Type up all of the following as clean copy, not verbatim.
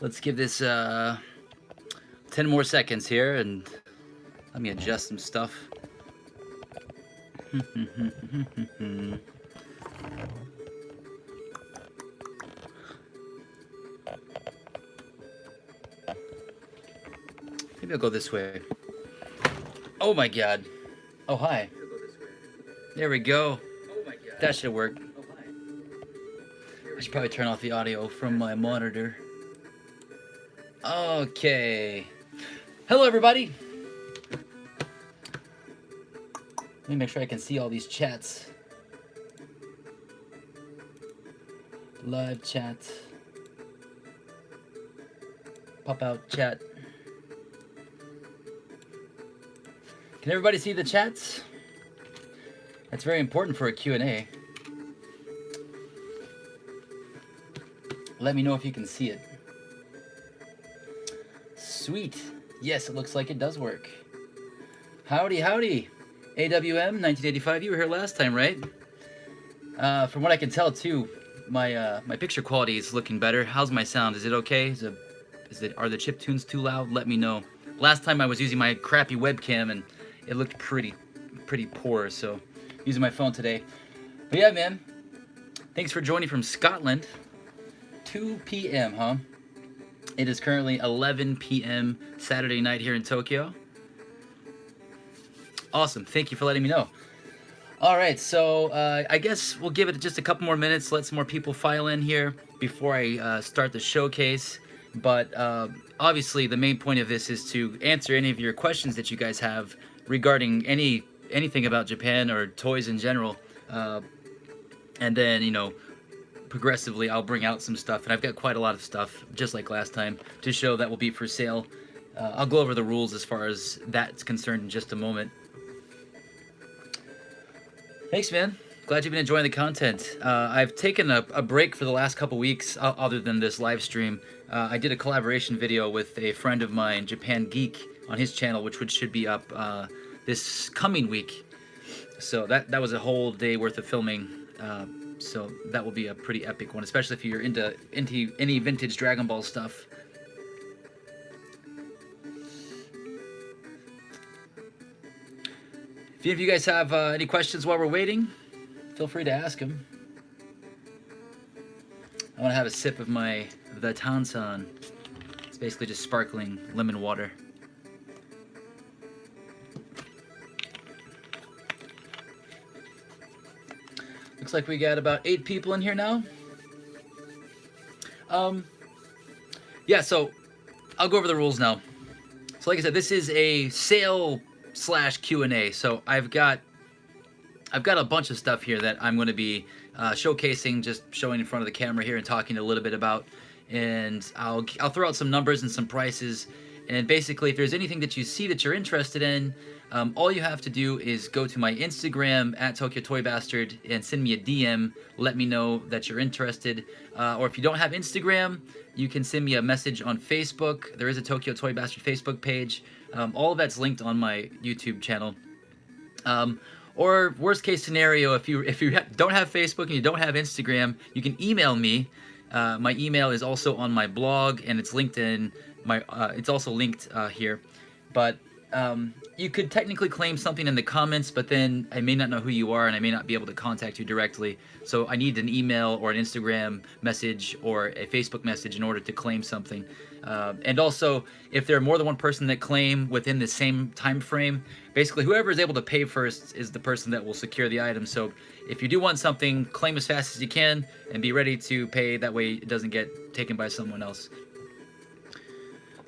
Let's give this 10 more seconds here, and let me adjust some stuff. Maybe I'll go this way. Oh my god. Oh, hi. There we go. That should work. I should probably turn off the audio from my monitor. Okay. Hello, everybody. Let me make sure I can see all these chats. Live chat. Pop out chat. Can everybody see the chats? That's very important for a Q&A. Let me know if you can see it. Sweet. Yes, it looks like it does work. Howdy, howdy. AWM 1985. You were here last time, right? From what I can tell, too, my picture quality is looking better. How's my sound? Is it okay? Are the chip tunes too loud? Let me know. Last time I was using my crappy webcam and it looked pretty poor, so using my phone today. But yeah, man, thanks for joining from Scotland. 2 p.m., huh? It is currently 11 p.m. Saturday night here in Tokyo. Awesome, thank you for letting me know. All right, so I guess we'll give it just a couple more minutes, let some more people file in here before I start the showcase. But obviously the main point of this is to answer any of your questions that you guys have regarding anything about Japan or toys in general. And then, you know, progressively I'll bring out some stuff, and I've got quite a lot of stuff, just like last time, to show that will be for sale. I'll go over the rules as far as that's concerned in just a moment. Thanks, man. Glad you've been enjoying the content. I've taken a break for the last couple weeks, other than this live stream. I did a collaboration video with a friend of mine, Japan Geek, on his channel, which should be up this coming week. So that was a whole day worth of filming. So that will be a pretty epic one, especially if you're into any vintage Dragon Ball stuff. If any of you guys have any questions while we're waiting, feel free to ask them. I want to have a sip of my The Tansan. It's basically just sparkling lemon water. Looks like we got about 8 people in here now. Yeah, so I'll go over the rules now. So like I said, this is a sale / Q&A. So I've got a bunch of stuff here that I'm going to be showcasing, just showing in front of the camera here and talking a little bit about. And I'll throw out some numbers and some prices. And basically, if there's anything that you see that you're interested in, all you have to do is go to my Instagram at Tokyo Toy Bastard and send me a DM. Let me know that you're interested. Or if you don't have Instagram, you can send me a message on Facebook. There is a Tokyo Toy Bastard Facebook page. All of that's linked on my YouTube channel. Or worst case scenario, if you don't have Facebook and you don't have Instagram, you can email me. My email is also on my blog, and it's linked in my. It's also linked here, but you could technically claim something in the comments, but then I may not know who you are, and I may not be able to contact you directly. So I need an email or an Instagram message or a Facebook message in order to claim something. And also, if there are more than one person that claim within the same time frame, basically whoever is able to pay first is the person that will secure the item. So if you do want something, claim as fast as you can and be ready to pay. That way it doesn't get taken by someone else.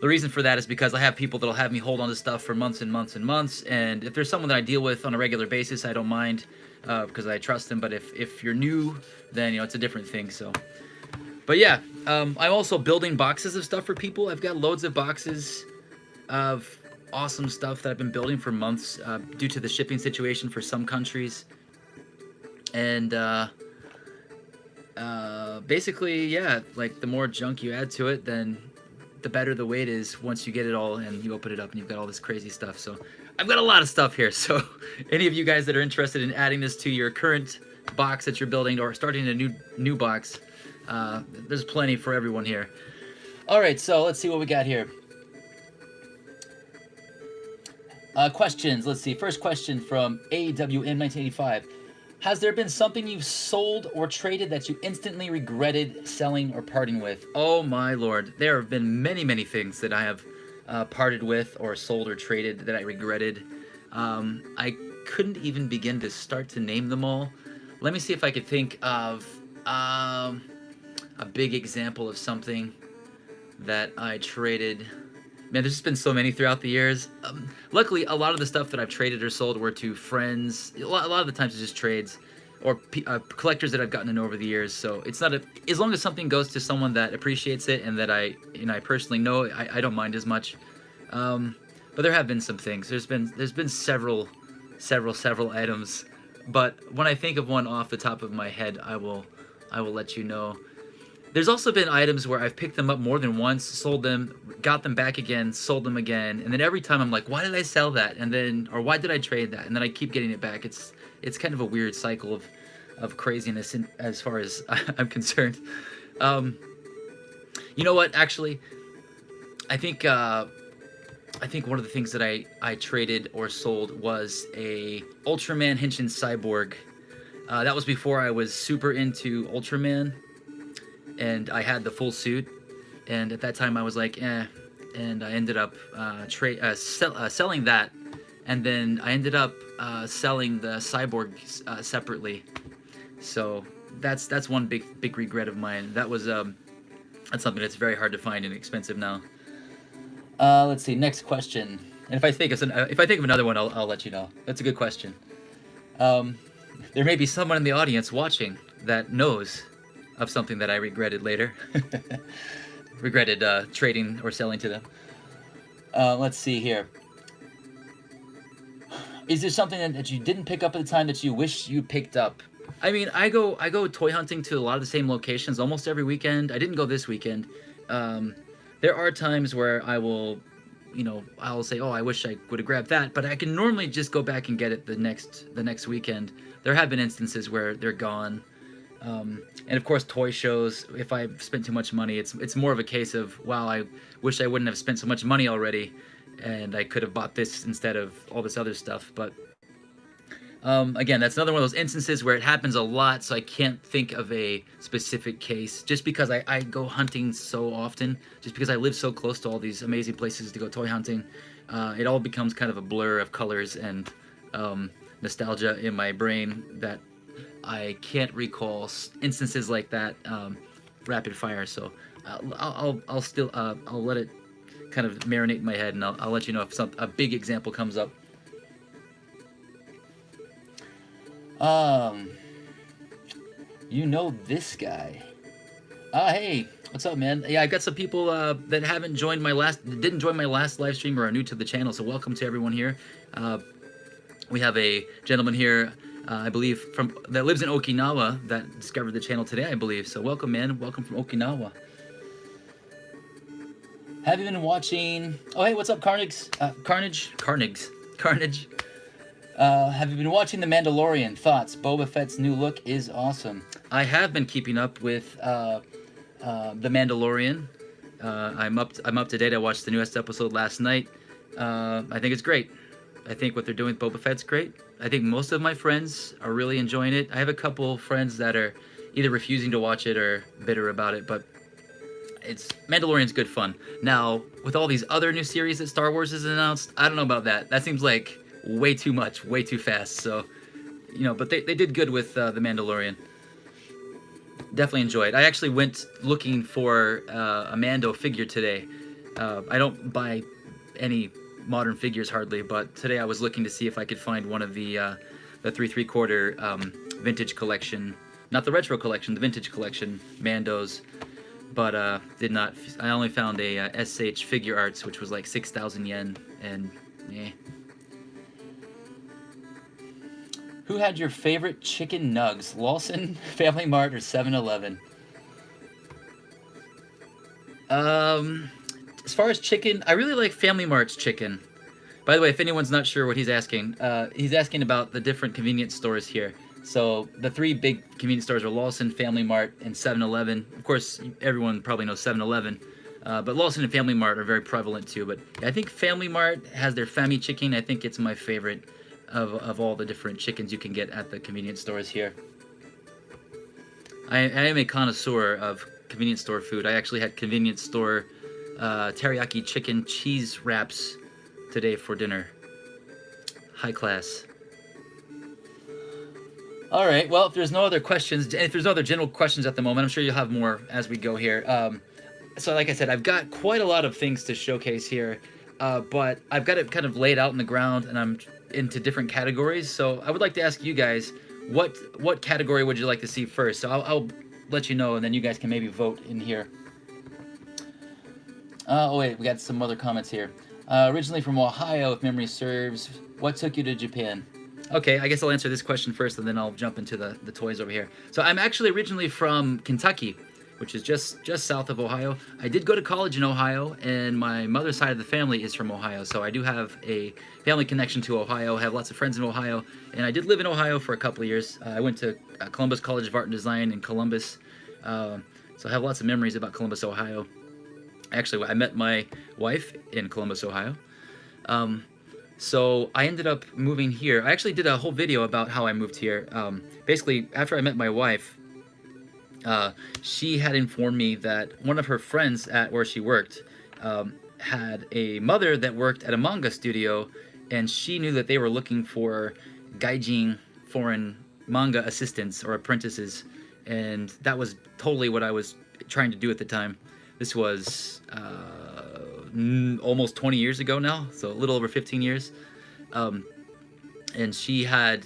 The reason for that is because I have people that'll have me hold on to stuff for months and months and months, and if there's someone that I deal with on a regular basis, I don't mind because I trust them. But if you're new, then it's a different thing. So, but yeah, I'm also building boxes of stuff for people. I've got loads of boxes of awesome stuff that I've been building for months due to the shipping situation for some countries, and basically, yeah, like the more junk you add to it, then the better the weight is once you get it all and you open it up and you've got all this crazy stuff. So I've got a lot of stuff here. So any of you guys that are interested in adding this to your current box that you're building or starting a new box, there's plenty for everyone here. All right, so let's see what we got here. Questions. Let's see. First question from AWM1985. Has there been something you've sold or traded that you instantly regretted selling or parting with? Oh my lord. There have been many, many things that I have parted with or sold or traded that I regretted. I couldn't even begin to start to name them all. Let me see if I could think of a big example of something that I traded. Man, there's just been so many throughout the years. Luckily, a lot of the stuff that I've traded or sold were to friends. A lot of the times it's just trades or collectors that I've gotten to know over the years. So it's not as long as something goes to someone that appreciates it and that I personally know, I don't mind as much. But there have been some things. There's been several items. But when I think of one off the top of my head, I will let you know. There's also been items where I've picked them up more than once, sold them, got them back again, sold them again, and then every time I'm like, why did I sell that? And then, or why did I trade that? And then I keep getting it back. It's kind of a weird cycle of craziness as far as I'm concerned. You know what? Actually, I think one of the things that I traded or sold was a Ultraman Henshin Cyborg. That was before I was super into Ultraman. And I had the full suit, and at that time I was like, eh, and I ended up selling that, and then I ended up selling the Cyborg separately. So that's one big regret of mine. That was that's something that's very hard to find and expensive now. Let's see, next question. And if I think of another one, I'll let you know. That's a good question. There may be someone in the audience watching that knows of something that I regretted later. Regretted trading or selling to them. Let's see here. Is there something that you didn't pick up at the time that you wish you picked up? I mean, I go toy hunting to a lot of the same locations almost every weekend. I didn't go this weekend. There are times where I will, I'll say, oh, I wish I would have grabbed that, but I can normally just go back and get it the next weekend. There have been instances where they're gone. And of course, toy shows, if I've spent too much money, it's more of a case of, wow, I wish I wouldn't have spent so much money already, and I could have bought this instead of all this other stuff. But again, that's another one of those instances where it happens a lot, so I can't think of a specific case. Just because I go hunting so often, just because I live so close to all these amazing places to go toy hunting, it all becomes kind of a blur of colors and nostalgia in my brain that I can't recall instances like that rapid fire. So I'll still I'll let it kind of marinate in my head, and I'll let you know if a big example comes up. You know this guy. Hey, what's up, man? Yeah, I got some people that didn't join my last live stream or are new to the channel. So welcome to everyone here. We have a gentleman here, I believe, that lives in Okinawa that discovered the channel today, I believe. So welcome, man. Welcome from Okinawa. Have you been watching? Oh, hey, what's up, Carnage? Carnage. Have you been watching The Mandalorian? Thoughts? Boba Fett's new look is awesome. I have been keeping up with The Mandalorian. I'm up to date. I watched the newest episode last night. I think it's great. I think what they're doing with Boba Fett's great. I think most of my friends are really enjoying it. I have a couple friends that are either refusing to watch it or bitter about it, but Mandalorian's good fun. Now, with all these other new series that Star Wars has announced, I don't know about that. That seems like way too much, way too fast. So, but they did good with The Mandalorian. Definitely enjoyed. I actually went looking for a Mando figure today. I don't buy any modern figures hardly, but today I was looking to see if I could find one of the 3/4 vintage collection, not the retro collection, the vintage collection Mandos, but did not. I only found a SH Figure Arts, which was like 6,000 yen, and Who had your favorite chicken nugs, Lawson, Family Mart, or 7-Eleven? As far as chicken, I really like Family Mart's chicken. By the way, if anyone's not sure what he's asking about the different convenience stores here. So the three big convenience stores are Lawson, Family Mart, and 7-Eleven. Of course, everyone probably knows 7-Eleven. But Lawson and Family Mart are very prevalent too. But I think Family Mart has their Fami chicken. I think it's my favorite of all the different chickens you can get at the convenience stores here. I am a connoisseur of convenience store food. I actually had convenience store teriyaki chicken cheese wraps today for dinner. High class. All right. Well, if there's no other questions, if there's no other general questions at the moment, I'm sure you'll have more as we go here. So like I said, I've got quite a lot of things to showcase here, but I've got it kind of laid out in the ground, and I'm into different categories. So I would like to ask you guys, what category would you like to see first? So I'll let you know, and then you guys can maybe vote in here. Oh wait, we got some other comments here. Originally from Ohio, if memory serves. What took you to Japan? Okay, I guess I'll answer this question first, and then I'll jump into the toys over here. So I'm actually originally from Kentucky, which is just south of Ohio. I did go to college in Ohio, and my mother's side of the family is from Ohio, so I do have a family connection to Ohio. I have lots of friends in Ohio, and I did live in Ohio for a couple of years. I went to Columbus College of Art and Design in Columbus, so I have lots of memories about Columbus, Ohio. Actually, I met my wife in Columbus, Ohio. So I ended up moving here. I actually did a whole video about how I moved here. Basically, after I met my wife, she had informed me that one of her friends at where she worked had a mother that worked at a manga studio, and she knew that they were looking for gaijin foreign manga assistants or apprentices, and that was totally what I was trying to do at the time. This was almost 20 years ago now, so a little over 15 years. And she had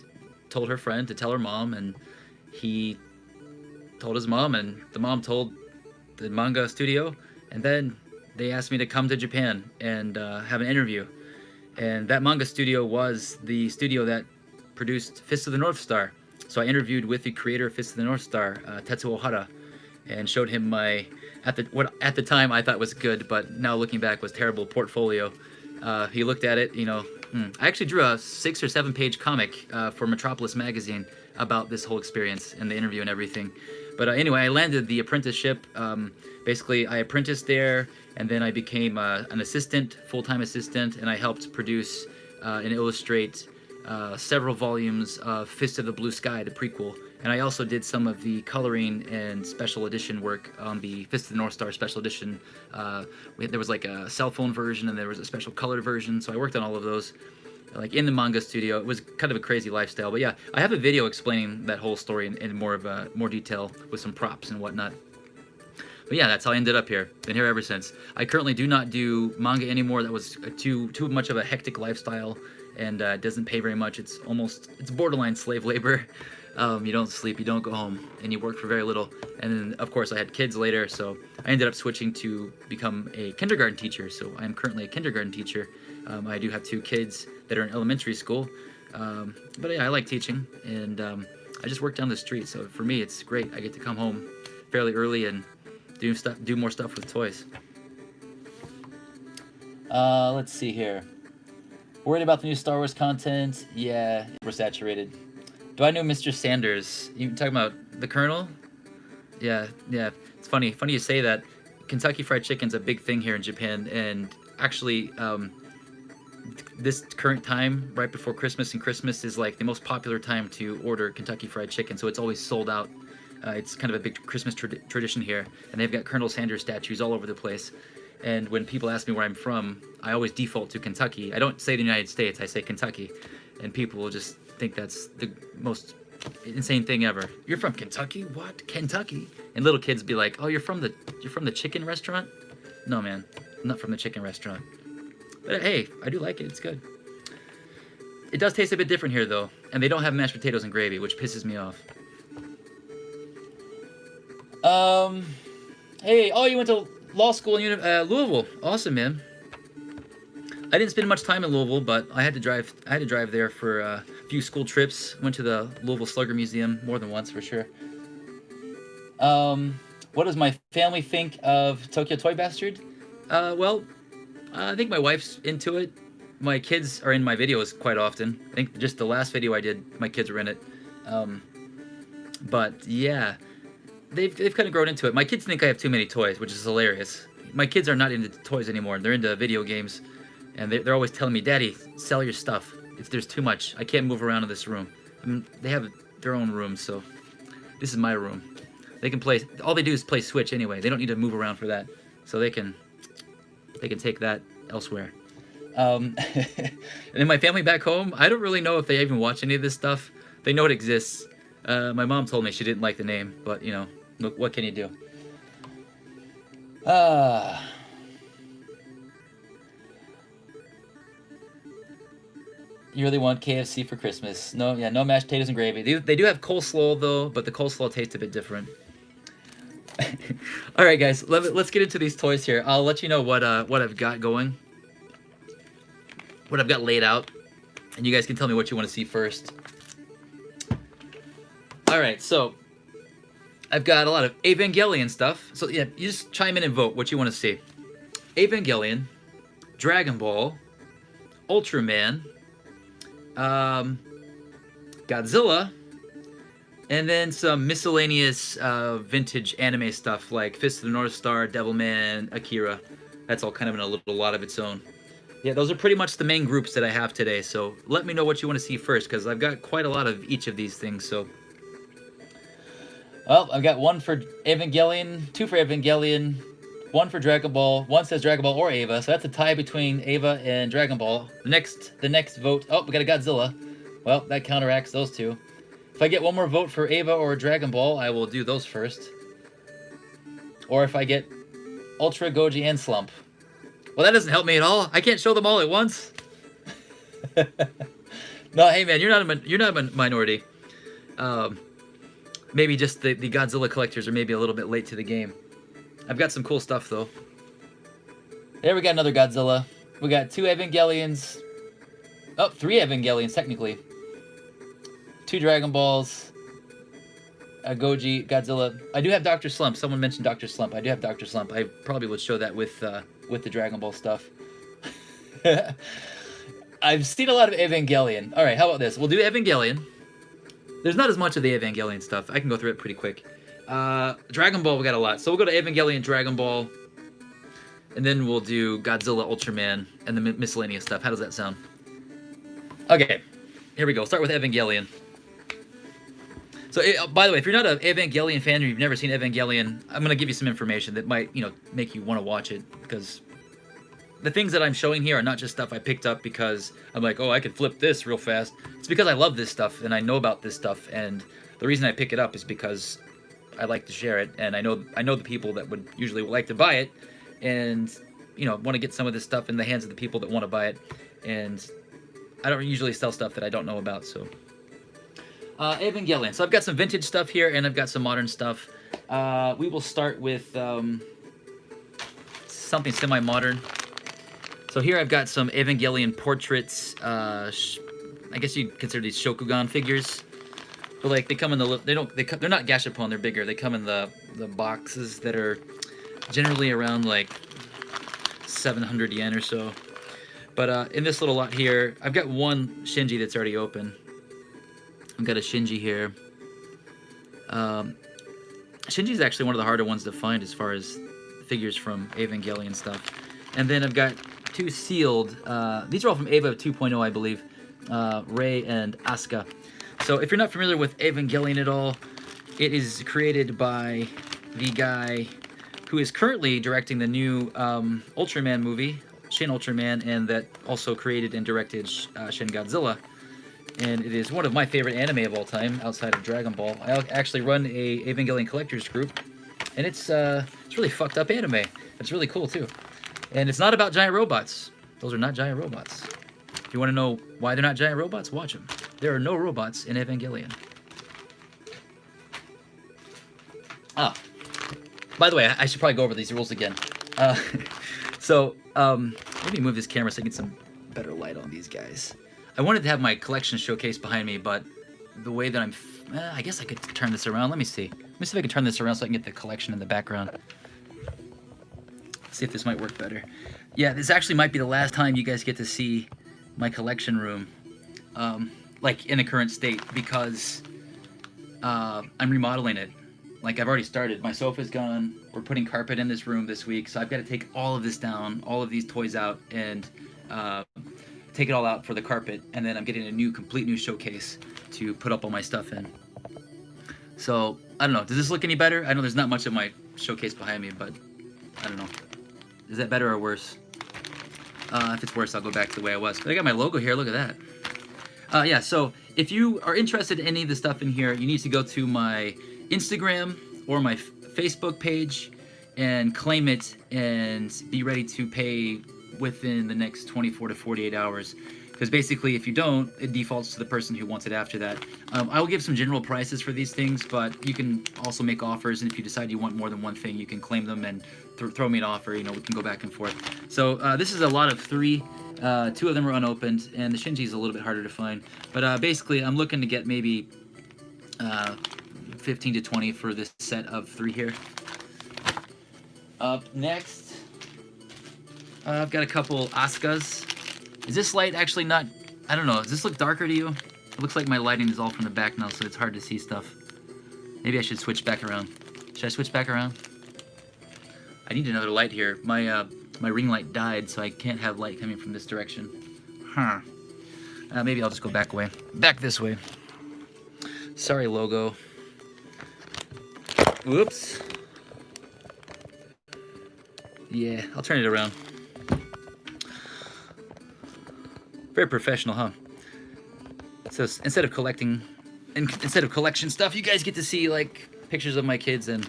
told her friend to tell her mom, and he told his mom, and the mom told the manga studio, and then they asked me to come to Japan and have an interview. And that manga studio was the studio that produced Fist of the North Star. So I interviewed with the creator of Fist of the North Star, Tetsuo Hara, and showed him my what at the time I thought was good, but now looking back was terrible portfolio. He looked at it, I actually drew a 6 or 7 page comic for Metropolis magazine about this whole experience and the interview and everything. But anyway, I landed the apprenticeship. Basically, I apprenticed there, and then I became an assistant, full-time assistant, and I helped produce and illustrate several volumes of Fist of the Blue Sky, the prequel. And I also did some of the coloring and special edition work on the Fist of the North Star special edition. There was like a cell phone version, and there was a special colored version, so I worked on all of those, like in the manga studio. It was kind of a crazy lifestyle, but yeah, I have a video explaining that whole story in more detail with some props and whatnot. But yeah, that's how I ended up here. Been here ever since. I currently do not do manga anymore. That was too much of a hectic lifestyle, and doesn't pay very much. It's borderline slave labor. You don't sleep, you don't go home, and you work for very little. And then, of course, I had kids later, so I ended up switching to become a kindergarten teacher. So I'm currently a kindergarten teacher. I do have 2 kids that are in elementary school, but yeah, I like teaching, and I just work down the street. So for me, it's great. I get to come home fairly early and do more stuff with toys. Let's see here. Worried about the new Star Wars content? Yeah, we're saturated. Do I know Mr. Sanders? You talking about the Colonel? Yeah. It's funny you say that. Kentucky Fried Chicken's a big thing here in Japan, and actually, this current time, right before Christmas, and Christmas is like the most popular time to order Kentucky Fried Chicken, so it's always sold out. It's kind of a big Christmas tradition here, and they've got Colonel Sanders statues all over the place. And when people ask me where I'm from, I always default to Kentucky. I don't say the United States, I say Kentucky, and people will just think that's the most insane thing ever. You're from Kentucky? What? Kentucky? And little kids be like, "Oh, you're from the chicken restaurant?" No, man, I'm not from the chicken restaurant. But hey, I do like it. It's good. It does taste a bit different here, though, and they don't have mashed potatoes and gravy, which pisses me off. Hey, oh, you went to law school in Louisville. Awesome, man. I didn't spend much time in Louisville, but I had to drive there for a few school trips. Went to the Louisville Slugger Museum more than once, for sure. What does my family think of Tokyo Toy Bastard? Well, I think my wife's into it. My kids are in my videos quite often. I think just the last video I did, my kids were in it. But yeah, they've kind of grown into it. My kids think I have too many toys, which is hilarious. my kids are not into toys anymore. They're into video games, and they're always telling me, "Daddy, sell your stuff. There's too much. I can't move around in this room." I mean, they have their own room, so this is my room. They can play. All they do is play Switch anyway. They don't need to move around for that, so they can take that elsewhere. And then my family back home, I don't really know if they even watch any of this stuff. They know it exists. My mom told me she didn't like the name, but you know, what can you do? You really want KFC for Christmas? No, yeah, no mashed potatoes and gravy. They do have coleslaw though, but the coleslaw tastes a bit different. All right, guys, let's get into these toys here. I'll let you know what I've got going, what I've got laid out, and you guys can tell me what you want to see first. All right, so I've got a lot of Evangelion stuff. So yeah, you just chime in and vote what you want to see. Evangelion, Dragon Ball, Ultraman, Godzilla, and then some miscellaneous vintage anime stuff like Fist of the North Star, Devilman, Akira. That's all kind of in a little lot of its own. Yeah, those are pretty much the main groups that I have today. So let me know what you want to see first, because I've got quite a lot of each of these things. So, well, I've got one for Evangelion, two for Evangelion, one for Dragon Ball. One says Dragon Ball or Eva, so that's a tie between Eva and Dragon Ball. The next vote. Oh, we got a Godzilla. Well, that counteracts those two. If I get one more vote for Eva or Dragon Ball, I will do those first. Or if I get Ultra, Goji, and Slump. Well, that doesn't help me at all. I can't show them all at once. No, hey man, you're not a minority. Maybe just the Godzilla collectors are maybe a little bit late to the game. I've got some cool stuff though. There we got another Godzilla. We got two Evangelions. Oh, three Evangelions technically. Two Dragon Balls. A Goji, Godzilla. I do have Dr. Slump. Someone mentioned Dr. Slump. I do have Dr. Slump. I probably would show that with the Dragon Ball stuff. I've seen a lot of Evangelion. All right, how about this? We'll do Evangelion. There's not as much of the Evangelion stuff. I can go through it pretty quick. Dragon Ball, we got a lot. So we'll go to Evangelion, Dragon Ball, and then we'll do Godzilla, Ultraman, and the miscellaneous stuff. How does that sound? Okay, here we go. Start with Evangelion. So, by the way, if you're not an Evangelion fan or you've never seen Evangelion, I'm going to give you some information that might, make you want to watch it, because the things that I'm showing here are not just stuff I picked up because I'm like, oh, I could flip this real fast. It's because I love this stuff and I know about this stuff, and the reason I pick it up is because I like to share it, and I know the people that would usually like to buy it, and want to get some of this stuff in the hands of the people that want to buy it, and I don't usually sell stuff that I don't know about, so. Evangelion. So I've got some vintage stuff here, and I've got some modern stuff. We will start with something semi-modern. So here I've got some Evangelion portraits. I guess you'd consider these Shokugan figures. But like they come in the they're not Gashapon, they're bigger. They come in the boxes that are generally around like 700 yen or so. But in this little lot here, I've got one Shinji that's already open. I've got a Shinji here. Shinji's actually one of the harder ones to find as far as figures from Evangelion stuff. And then I've got two sealed. These are all from Eva 2.0, I believe. Rei and Asuka. So if you're not familiar with Evangelion at all, it is created by the guy who is currently directing the new Ultraman movie, Shin Ultraman, and that also created and directed Shin Godzilla. And it is one of my favorite anime of all time, outside of Dragon Ball. I actually run a Evangelion collectors group, and it's really fucked up anime. It's really cool too, and it's not about giant robots. Those are not giant robots. If you want to know why they're not giant robots, watch them. There are no robots in Evangelion. By the way, I should probably go over these rules again. Let me move this camera so I can get some better light on these guys. I wanted to have my collection showcase behind me, but the way that I guess I could turn this around. Let me see. Let me see if I can turn this around so I can get the collection in the background. See if this might work better. Yeah, this actually might be the last time you guys get to see my collection room, like in the current state, because I'm remodeling it. like I've already started. My sofa's gone. We're putting carpet in this room this week, so I've got to take all of this down, all of these toys out, and take it all out for the carpet. And then I'm getting a complete new showcase to put up all my stuff in. So I don't know. Does this look any better? I know there's not much of my showcase behind me, but I don't know. Is that better or worse? If it's worse, I'll go back to the way I was. But I got my logo here. Look at that. Yeah, so if you are interested in any of the stuff in here, you need to go to my Instagram or my Facebook page and claim it and be ready to pay within the next 24 to 48 hours. Because basically, if you don't, it defaults to the person who wants it after that. I will give some general prices for these things, but you can also make offers, and if you decide you want more than one thing, you can claim them and throw me an offer. You know, we can go back and forth. So this is a lot of 3. 2 of them are unopened, and the Shinji is a little bit harder to find. But basically, I'm looking to get maybe 15 to 20 for this set of 3 here. Up next, I've got a couple Asukas. Is this light actually not... I don't know. Does this look darker to you? It looks like my lighting is all from the back now, so it's hard to see stuff. Maybe I should switch back around. Should I switch back around? I need another light here. My ring light died, so I can't have light coming from this direction. Huh. Maybe I'll just go back way. Back this way. Sorry, logo. Whoops. Yeah, I'll turn it around. Very professional, huh? So instead of collection stuff, you guys get to see like pictures of my kids and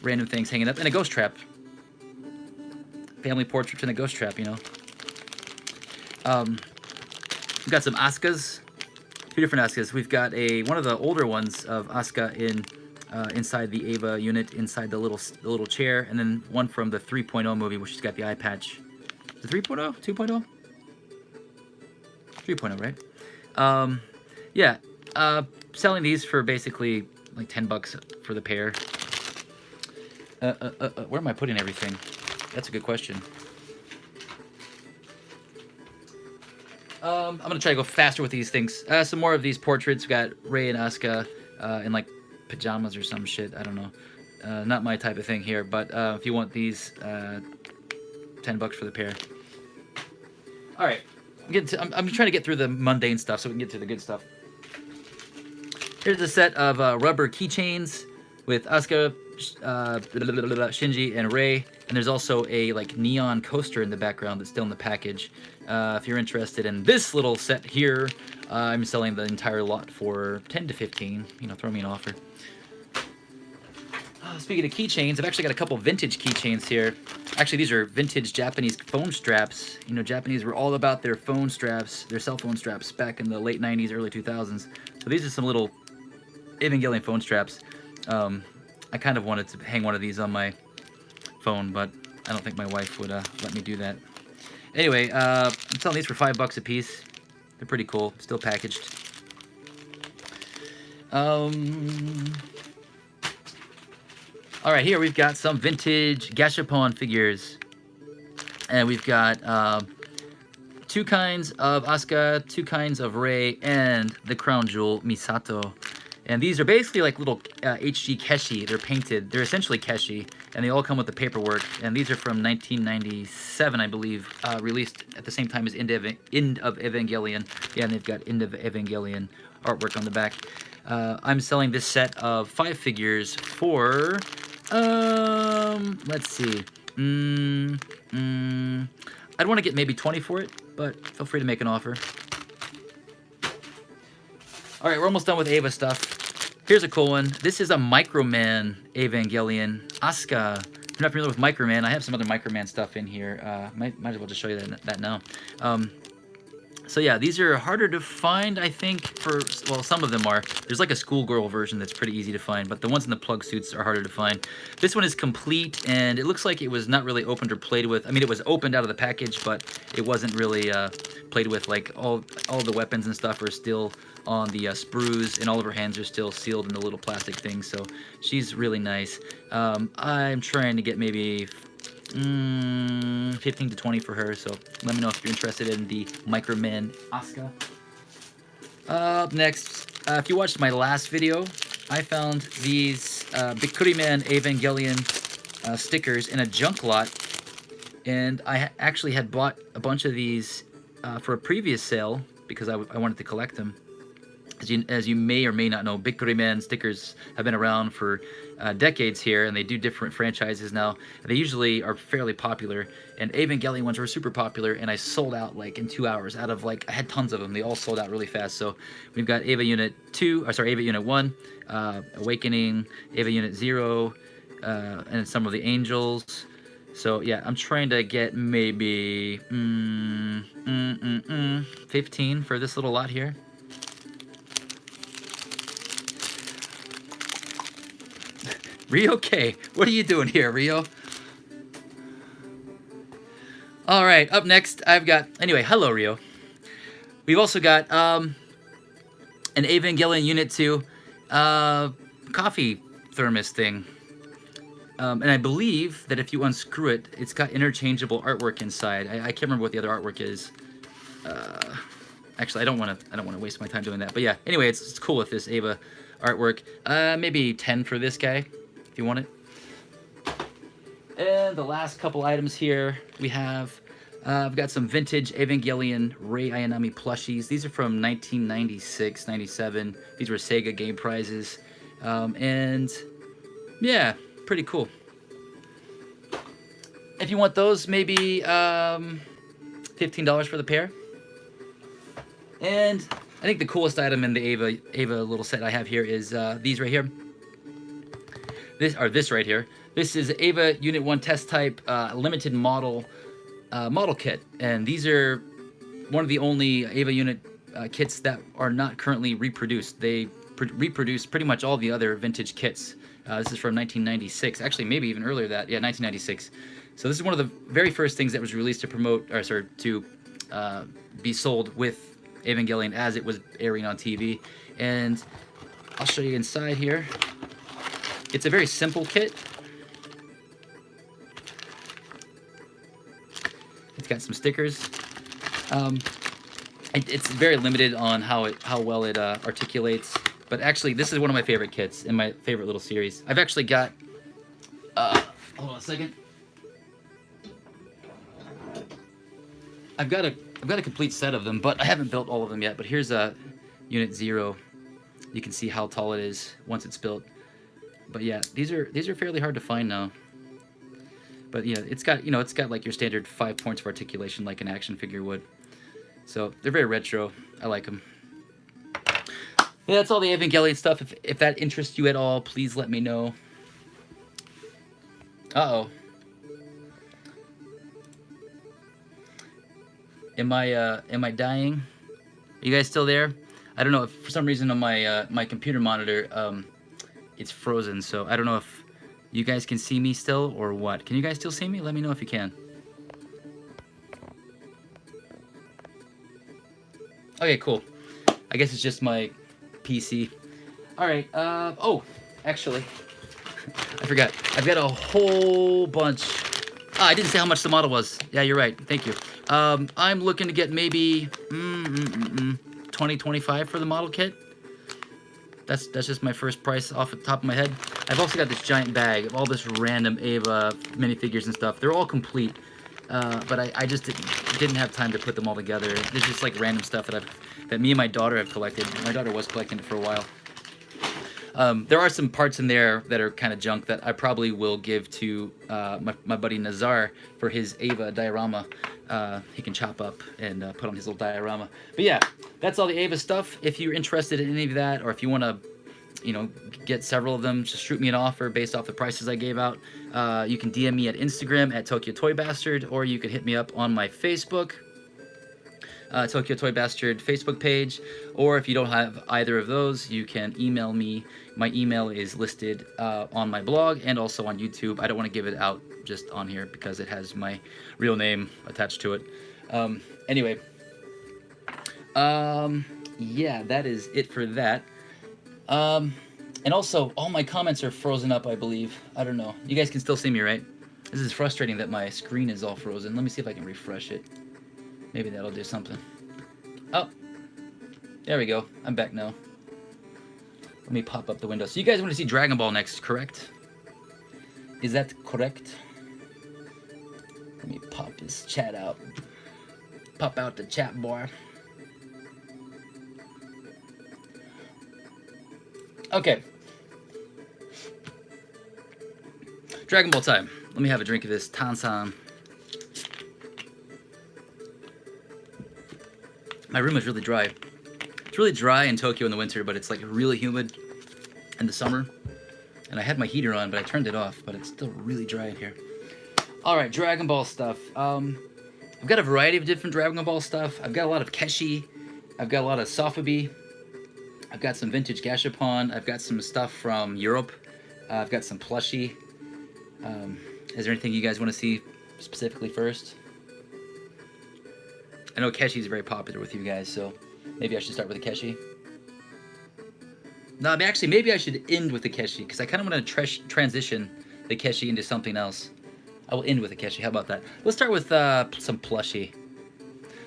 random things hanging up, and a ghost trap. Family portraits and a ghost trap, you know. We've got some Asukas, 2 different Asukas. We've got one of the older ones of Asuka inside the Eva unit, inside the little chair, and then one from the 3.0 movie, which has got the eye patch. The 3.0, 2.0, 3.0, right? Yeah. Selling these for basically like $10 for the pair. Where am I putting everything? That's a good question. I'm gonna try to go faster with these things. Some more of these portraits. We got Rei and Asuka in like pajamas or some shit. I don't know. Not my type of thing here. But if you want these, $10 for the pair. All right. I'm trying to get through the mundane stuff so we can get to the good stuff. Here's a set of rubber keychains with Asuka, Shinji, and Rei. And there's also a like neon coaster in the background that's still in the package. If you're interested in this little set here, I'm selling the entire lot for 10 to 15. You know, throw me an offer. Speaking of keychains, I've actually got a couple vintage keychains here. Actually, these are vintage Japanese phone straps. You know, Japanese were all about their phone straps, their cell phone straps back in the late 90s, early 2000s. So these are some little Evangelion phone straps. I kind of wanted to hang one of these on my phone, but I don't think my wife would let me do that. Anyway, I'm selling these for $5 a piece. They're pretty cool, still packaged. All right, here we've got some vintage Gashapon figures. And we've got 2 kinds of Asuka, 2 kinds of Rei, and the crown jewel Misato. And these are basically like little HG Keshi. They're painted. They're essentially Keshi, and they all come with the paperwork. And these are from 1997, I believe, released at the same time as End of Evangelion. Yeah, and they've got End of Evangelion artwork on the back. I'm selling this set of 5 figures for, let's see. I'd want to get maybe 20 for it, but feel free to make an offer. All right, we're almost done with Eva stuff. Here's a cool one. This is a Microman Evangelion Asuka. If you're not familiar with Microman, I have some other Microman stuff in here. Might as well just show you that now. So yeah, these are harder to find, I think, well, some of them are. There's like a schoolgirl version that's pretty easy to find, but the ones in the plug suits are harder to find. This one is complete, and it looks like it was not really opened or played with. I mean, it was opened out of the package, but it wasn't really played with. Like, all the weapons and stuff are still on the sprues, and all of her hands are still sealed in the little plastic things, so she's really nice. I'm trying to get maybe 15 to 20 for her, so let me know if you're interested in the Microman Asuka. Up next, if you watched my last video, I found these Bikuriman Evangelion stickers in a junk lot, and I actually had bought a bunch of these for a previous sale because I wanted to collect them. As you may or may not know, Bikuriman stickers have been around for decades here, and they do different franchises now. They usually are fairly popular, and Evangelion ones were super popular, and I sold out like in 2 hours. Out of like, I had tons of them. They all sold out really fast. So we've got Eva Unit 2, or sorry, Eva Unit 1, Awakening, Eva Unit 0, and some of the Angels. So yeah, I'm trying to get maybe 15 for this little lot here. Rio K, what are you doing here, Rio? All right, up next, I've got... Anyway, hello, Rio. We've also got an Evangelion Unit 2 coffee thermos thing. And I believe that if you unscrew it, it's got interchangeable artwork inside. I can't remember what the other artwork is. Actually, I don't want to waste my time doing that. But yeah, anyway, it's cool with this Eva artwork. Maybe 10 for this guy, if you want it. And the last couple items here, we have, I've got some vintage Evangelion Rei Ayanami plushies. These are from 1996, 97. These were Sega game prizes. And yeah, pretty cool. If you want those, maybe $15 for the pair. And I think the coolest item in the Eva little set I have here is these right here. This right here. This is Eva Unit 1 test type limited model kit, and these are one of the only Eva Unit kits that are not currently reproduced. They reproduce pretty much all the other vintage kits. This is from 1996, actually maybe even earlier than that. Yeah, 1996. So this is one of the very first things that was released to promote, or sorry, to be sold with Evangelion as it was airing on TV. And I'll show you inside here. It's a very simple kit. It's got some stickers. It's very limited on how well it articulates. But actually, this is one of my favorite kits in my favorite little series. I've actually got... hold on a second. I've got a complete set of them, but I haven't built all of them yet. But here's a Unit 0. You can see how tall it is once it's built. But yeah, these are fairly hard to find now. But yeah, it's got like your standard 5 points of articulation like an action figure would. So they're very retro. I like them. Yeah, that's all the Evangelion stuff. If that interests you at all, please let me know. Uh-oh. Am I dying? Are you guys still there? I don't know, if for some reason on my my computer monitor it's frozen, so I don't know if you guys can see me still or what. Can you guys still see me? Let me know if you can. Okay, cool. I guess it's just my PC. Alright, oh, actually, I forgot. I've got a whole bunch. I didn't say how much the model was. Yeah, you're right. Thank you. I'm looking to get maybe 20, 25 for the model kit. That's just my first price off the top of my head. I've also got this giant bag of all this random Eva minifigures and stuff. They're all complete, but I just didn't have time to put them all together. There's just like random stuff that me and my daughter have collected. My daughter was collecting it for a while. There are some parts in there that are kind of junk that I probably will give to my buddy Nazar for his Eva diorama. He can chop up and put on his little diorama. But yeah, that's all the Eva stuff. If you're interested in any of that, or if you want to, get several of them, just shoot me an offer based off the prices I gave out. You can DM me at Instagram at Tokyo Toy Bastard, or you can hit me up on my Facebook, Tokyo Toy Bastard Facebook page, or if you don't have either of those, you can email me. My email is listed on my blog and also on YouTube. I don't want to give it out just on here because it has my real name attached to it. Anyway, yeah, that is it for that. And also, all my comments are frozen up, I believe. I don't know. You guys can still see me, right? This is frustrating that my screen is all frozen. Let me see if I can refresh it. Maybe that'll do something. Oh, there we go. I'm back now. Let me pop up the window. So you guys want to see Dragon Ball next, correct? Is that correct? Let me pop this chat out. Pop out the chat bar. Okay. Dragon Ball time. Let me have a drink of this Tansan. My room is really dry. It's really dry in Tokyo in the winter, but it's like really humid in the summer. And I had my heater on, but I turned it off, but it's still really dry in here. Alright, Dragon Ball stuff. I've got a variety of different Dragon Ball stuff. I've got a lot of Keshi. I've got a lot of Sofubi. I've got some vintage Gashapon. I've got some stuff from Europe. I've got some plushie. Is there anything you guys want to see specifically first? I know Keshi is very popular with you guys, so maybe I should start with the Keshi. No, actually, maybe I should end with the Keshi, because I kind of want to transition the Keshi into something else. I will end with the Keshi. How about that? Let's start with some plushie.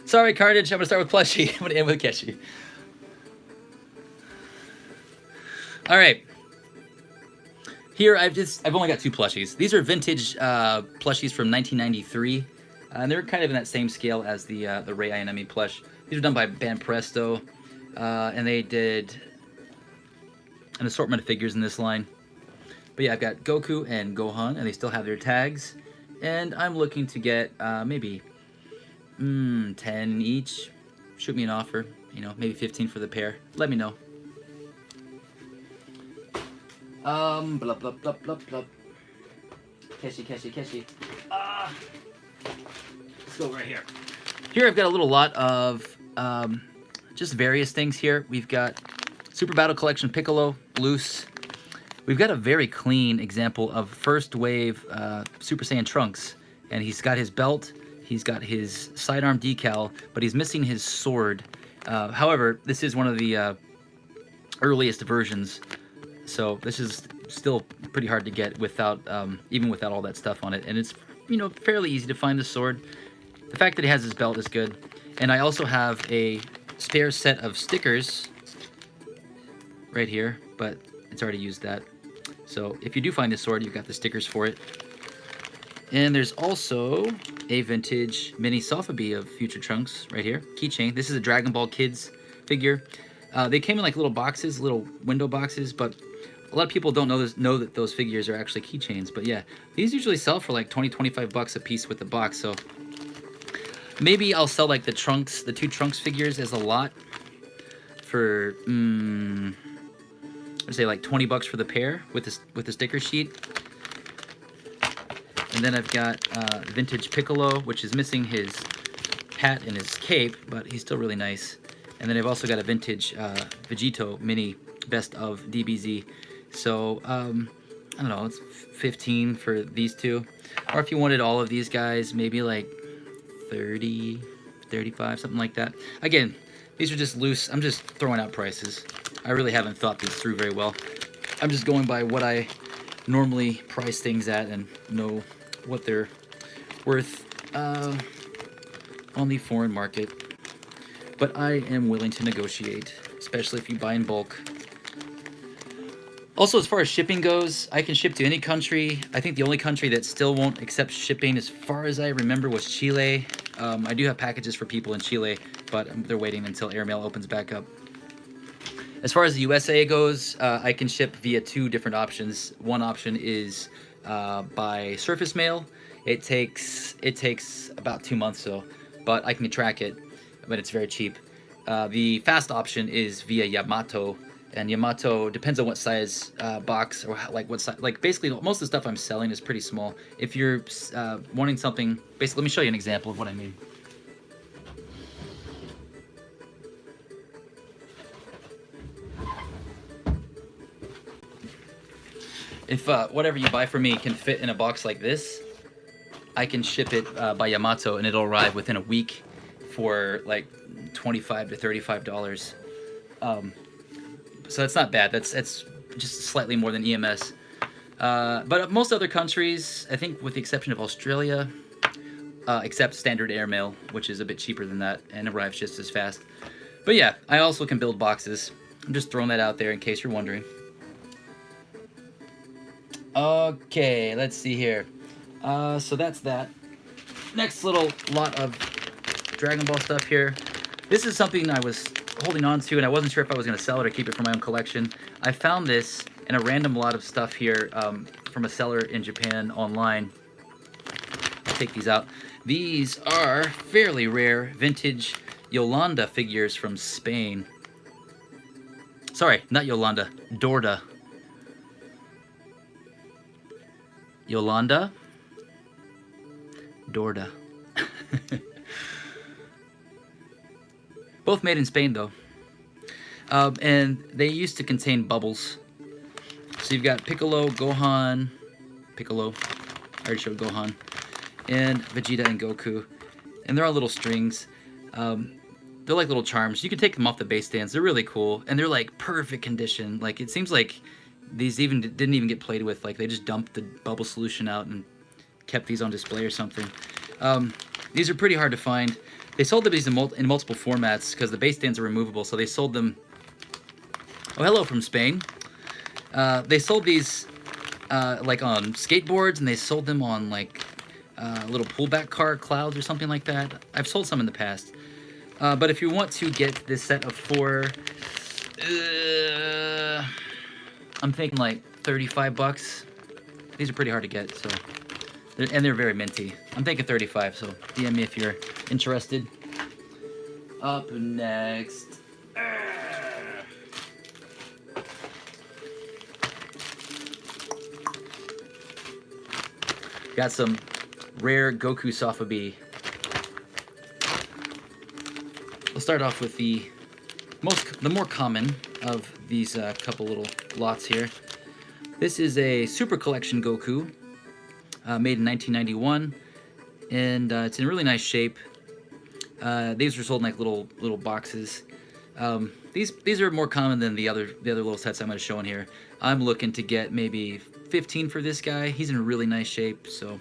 Sorry, Carnage. I'm going to start with plushie. I'm going to end with Keshi. All right. Here, I've only got 2 plushies. These are vintage plushies from 1993. And they're kind of in that same scale as the Rei Ayanami plush. These are done by Banpresto, and they did an assortment of figures in this line. But yeah, I've got Goku and Gohan, and they still have their tags. And I'm looking to get maybe 10 each. Shoot me an offer, you know, maybe 15 for the pair. Let me know. Blah blah blah blah blah. Keshi. Let's go right here. Here I've got a little lot of just various things here. We've got Super Battle Collection Piccolo, loose. We've got a very clean example of first wave Super Saiyan Trunks. And he's got his belt, he's got his sidearm decal, but he's missing his sword. However, this is one of the earliest versions. So this is still pretty hard to get without, even without all that stuff on it. And it's, you know, fairly easy to find the sword. The fact that he has his belt is good. And I also have a spare set of stickers right here, but it's already used that. So if you do find this sword, you've got the stickers for it. And there's also a vintage mini Sofubi of Future Trunks right here. Keychain. This is a Dragon Ball Kids figure. They came in like little boxes, little window boxes, but a lot of people don't know that those figures are actually keychains. But yeah, these usually sell for like 20-25 bucks a piece with the box. So maybe I'll sell like the 2 Trunks figures as a lot for I'd say like 20 bucks for the pair with the sticker sheet. And then I've got vintage Piccolo, which is missing his hat and his cape, but he's still really nice. And then I've also got a vintage Vegito mini best of DBZ. So I don't know, it's 15 for these 2. Or if you wanted all of these guys, maybe like 30, 35, something like that. Again, these are just loose. I'm just throwing out prices. I really haven't thought these through very well. I'm just going by what I normally price things at and know what they're worth on the foreign market. But I am willing to negotiate, especially if you buy in bulk. Also, as far as shipping goes, I can ship to any country. I think the only country that still won't accept shipping, as far as I remember, was Chile. I do have packages for people in Chile, but they're waiting until airmail opens back up. As far as the USA goes, I can ship via 2 different options. One option is by surface mail. It takes about 2 months, but I can track it, but it's very cheap. The fast option is via Yamato. And Yamato depends on what size box or like what size. Like basically, most of the stuff I'm selling is pretty small. If you're wanting something, basically, let me show you an example of what I mean. If whatever you buy from me can fit in a box like this, I can ship it by Yamato, and it'll arrive within a week for like $25 to $35. So that's not bad. That's just slightly more than EMS. But most other countries, I think with the exception of Australia, accept standard airmail, which is a bit cheaper than that and arrives just as fast. But yeah, I also can build boxes. I'm just throwing that out there in case you're wondering. Okay, let's see here. So that's that. Next little lot of Dragon Ball stuff here. This is something I was holding on to, and I wasn't sure if I was going to sell it or keep it for my own collection. I found this in a random lot of stuff here from a seller in Japan online. I'll take these out. These are fairly rare vintage Yolanda figures from Spain. Sorry, not Yolanda, Dorda. Yolanda, Dorda. Both made in Spain, though. And they used to contain bubbles. So you've got Piccolo, Gohan, Piccolo, I already showed Gohan, and Vegeta and Goku. And they're all little strings. They're like little charms. You can take them off the base stands. They're really cool. And they're like perfect condition. Like it seems like these didn't even get played with. Like they just dumped the bubble solution out and kept these on display or something. These are pretty hard to find. They sold these in multiple formats because the base stands are removable. So they sold them. Oh, hello from Spain. They sold these like on skateboards, and they sold them on like little pullback car clouds or something like that. I've sold some in the past. But if you want to get this set of 4, I'm thinking like 35 bucks. These are pretty hard to get, so they're very minty. I'm thinking 35, so DM me if you're interested. Up next. Got some rare Goku Sofubi. We'll start off with the more common of these couple little lots here. This is a Super Collection Goku, made in 1991, and it's in really nice shape. These are sold in like little boxes. These are more common than the other little sets I'm going to show in here. I'm looking to get maybe 15 for this guy. He's in really nice shape, so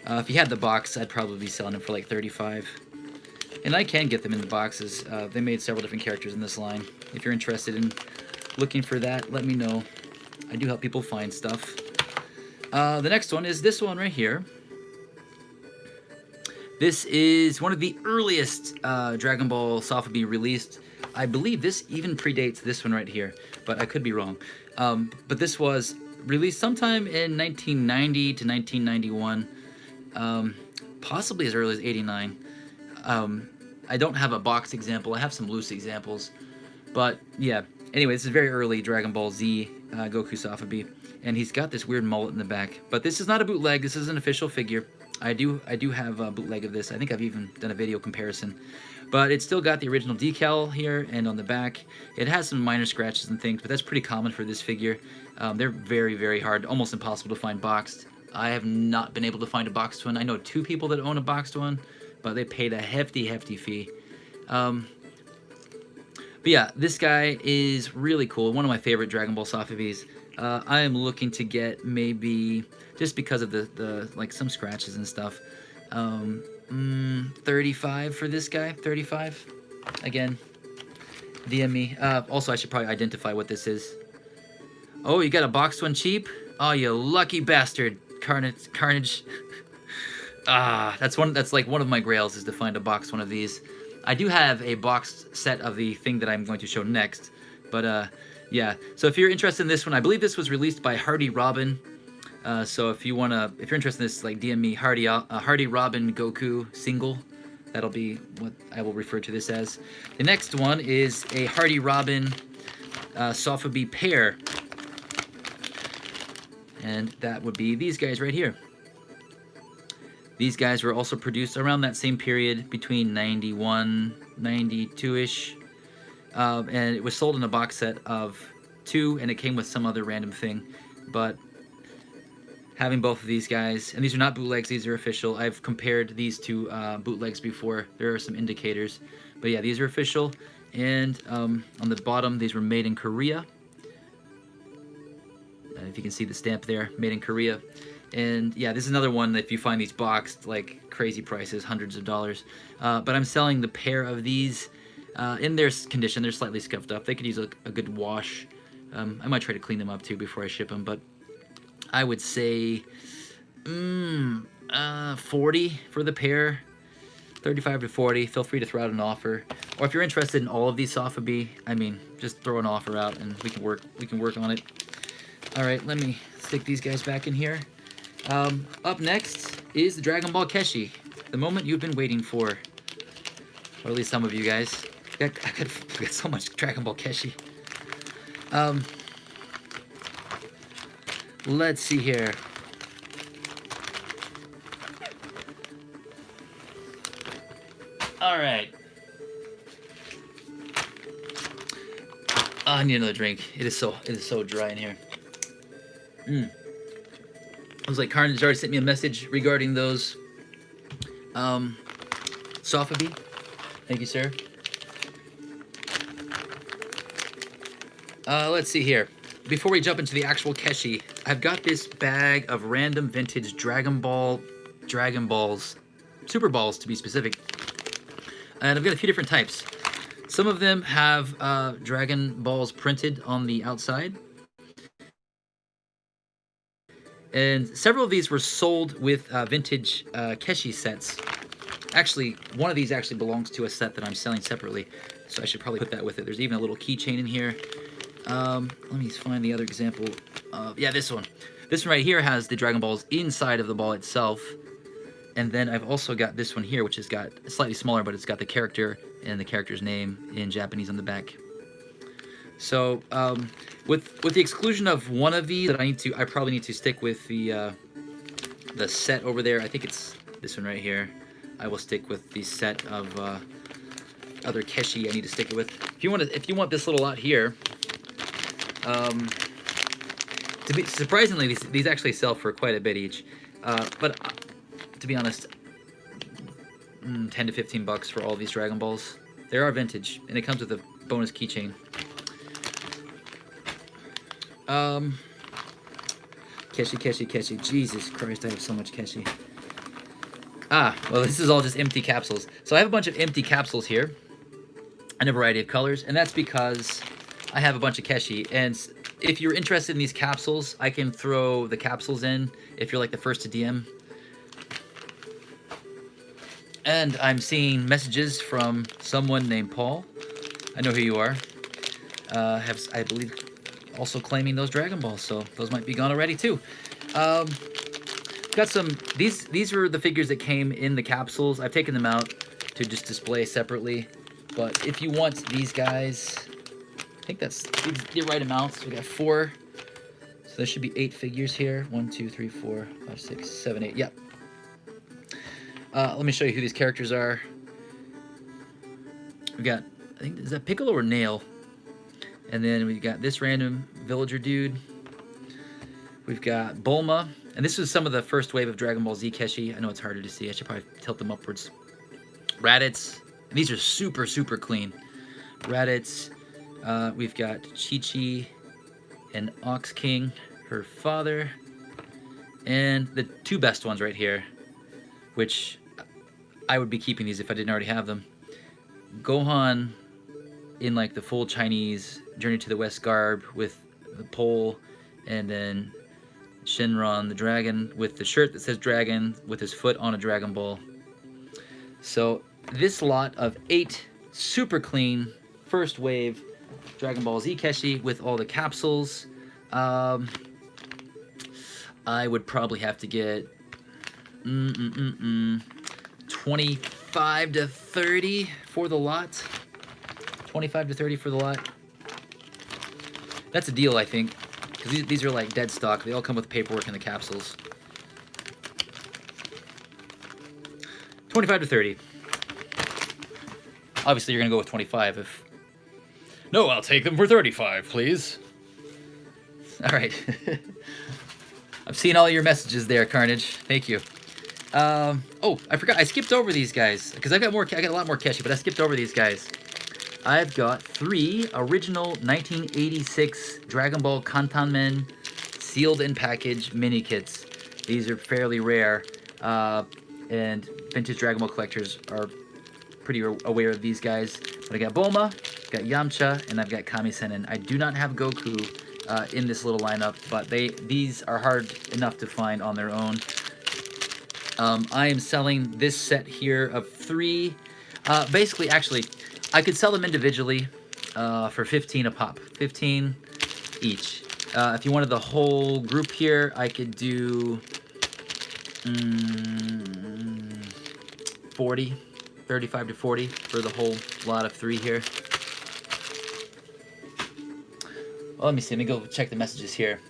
if you had the box, I'd probably be selling him for like 35. And I can get them in the boxes. They made several different characters in this line. If you're interested in looking for that, let me know. I do help people find stuff. The next one is this one right here. This is one of the earliest Dragon Ball Sofubi released. I believe this even predates this one right here, but I could be wrong. But this was released sometime in 1990 to 1991, possibly as early as 89. I don't have a box example. I have some loose examples. But yeah, anyway, this is very early Dragon Ball Z Goku Sofubi. And he's got this weird mullet in the back. But this is not a bootleg. This is an official figure. I do have a bootleg of this. I think I've even done a video comparison. But it's still got the original decal here and on the back. It has some minor scratches and things, but that's pretty common for this figure. They're very, very hard, almost impossible to find boxed. I have not been able to find a boxed one. I know 2 people that own a boxed one, but they paid a hefty, hefty fee. But yeah, this guy is really cool. One of my favorite Dragon Ball Sofubis. I am looking to get maybe, just because of the like some scratches and stuff, 35 for this guy. 35. Again, DM me. Also, I should probably identify what this is. Oh, you got a boxed one cheap? Oh, you lucky bastard, Carnage. That's like one of my grails, is to find a boxed one of these. I do have a boxed set of the thing that I'm going to show next, but yeah. So if you're interested in this one, I believe this was released by Hardy Robin. So if you're interested in this, like DM me Hardy Robin Goku single. That'll be what I will refer to this as. The next one is a Hardy Robin Sofubi pair, and that would be these guys right here. These guys were also produced around that same period, between 91, 92-ish. And it was sold in a box set of 2, and it came with some other random thing. But having both of these guys, and these are not bootlegs, these are official. I've compared these to bootlegs before. There are some indicators. But yeah, these are official. And on the bottom, these were made in Korea. If you can see the stamp there, made in Korea. And yeah, this is another one that if you find these boxed, like crazy prices, hundreds of dollars. But I'm selling the pair of these in their condition. They're slightly scuffed up. They could use a good wash. I might try to clean them up too before I ship them. But I would say 40 for the pair. 35 to 40. Feel free to throw out an offer. Or if you're interested in all of these Sotheby, I mean, just throw an offer out and we can work on it. All right, let me stick these guys back in here. Up next is the Dragon Ball Keshi, the moment you've been waiting for, or at least some of you guys. I got so much Dragon Ball Keshi. Let's see here. All right. Oh, I need another drink. It is so dry in here. I was like, Carnage already sent me a message regarding those Sotheby. Thank you, sir. Let's see here. Before we jump into the actual Keshi, I've got this bag of random vintage Dragon Balls, Super Balls to be specific. And I've got a few different types. Some of them have Dragon Balls printed on the outside. And several of these were sold with vintage Keshi sets. Actually, one of these actually belongs to a set that I'm selling separately, so I should probably put that with it. There's even a little keychain in here. Let me find the other example. Yeah, this one. This one right here has the Dragon Balls inside of the ball itself. And then I've also got this one here, which has got slightly smaller, but it's got the character and the character's name in Japanese on the back. So, with the exclusion of one of these, that I probably need to stick with the set over there. I think it's this one right here. I will stick with the set of other Keshi I need to stick it with. If you want this little lot here, surprisingly, these actually sell for quite a bit each. But to be honest, 10 to 15 bucks for all these Dragon Balls. They are vintage, and it comes with a bonus keychain. Keshi. Jesus Christ, I have so much Keshi. Well, this is all just empty capsules. So I have a bunch of empty capsules here in a variety of colors, and that's because I have a bunch of Keshi. And if you're interested in these capsules, I can throw the capsules in if you're like the first to DM. And I'm seeing messages from someone named Paul. I know who you are. I believe, also claiming those Dragon Balls, so those might be gone already too. Got some. These were the figures that came in the capsules. I've taken them out to just display separately. But if you want these guys, I think that's the right amounts. We got 4, so there should be 8 figures here. 1, 2, 3, 4, 5, 6, 7, 8. Yep. Let me show you who these characters are. We got, I think, is that Piccolo or Nail? And then we got this random villager dude. We've got Bulma. And this was some of the first wave of Dragon Ball Z Keshi. I know it's harder to see. I should probably tilt them upwards. Raditz. And these are super, super clean. Raditz. We've got Chi-Chi and Ox King, her father. And the 2 best ones right here, which I would be keeping these if I didn't already have them. Gohan in like the full Chinese Journey to the West garb with the pole, and then Shenron the dragon with the shirt that says dragon with his foot on a Dragon Ball. So this lot of 8 super clean first wave Dragon Ball Z Keshi with all the capsules. I would probably have to get 25 to 30 for the lot. 25 to 30 for the lot. That's a deal, I think, because these are like dead stock. They all come with paperwork in the capsules. 25 to 30. Obviously, you're gonna go with 25 if... No, I'll take them for 35, please. All right. I've seen all your messages there, Carnage. Thank you. Oh, I forgot. I skipped over these guys because I got a lot more Keshi, but I skipped over these guys. I've got 3 original 1986 Dragon Ball Kantanmen sealed in package mini kits. These are fairly rare, and vintage Dragon Ball collectors are pretty aware of these guys. But I got Bulma, got Yamcha, and I've got Kami-Sen. I do not have Goku in this little lineup, but these are hard enough to find on their own. I am selling this set here of 3. Basically, actually, I could sell them individually for 15 a pop, 15 each. If you wanted the whole group here, I could do 40, 35 to 40 for the whole lot of 3 here. Well, let me see. Let me go check the messages here.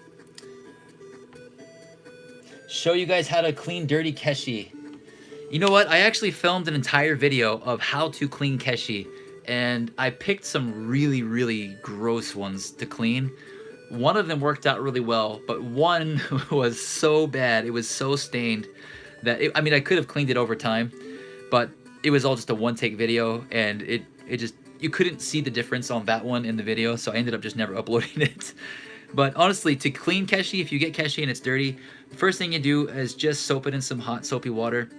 Show you guys how to clean dirty Keshi. You know what? I actually filmed an entire video of how to clean Keshi, and I picked some really, really gross ones to clean. One of them worked out really well, but one was so bad. It was so stained that I mean, I could have cleaned it over time, but it was all just a one-take video, and it just, you couldn't see the difference on that one in the video, so I ended up just never uploading it. But honestly, to clean Keshi, if you get Keshi and it's dirty, the first thing you do is just soap it in some hot soapy water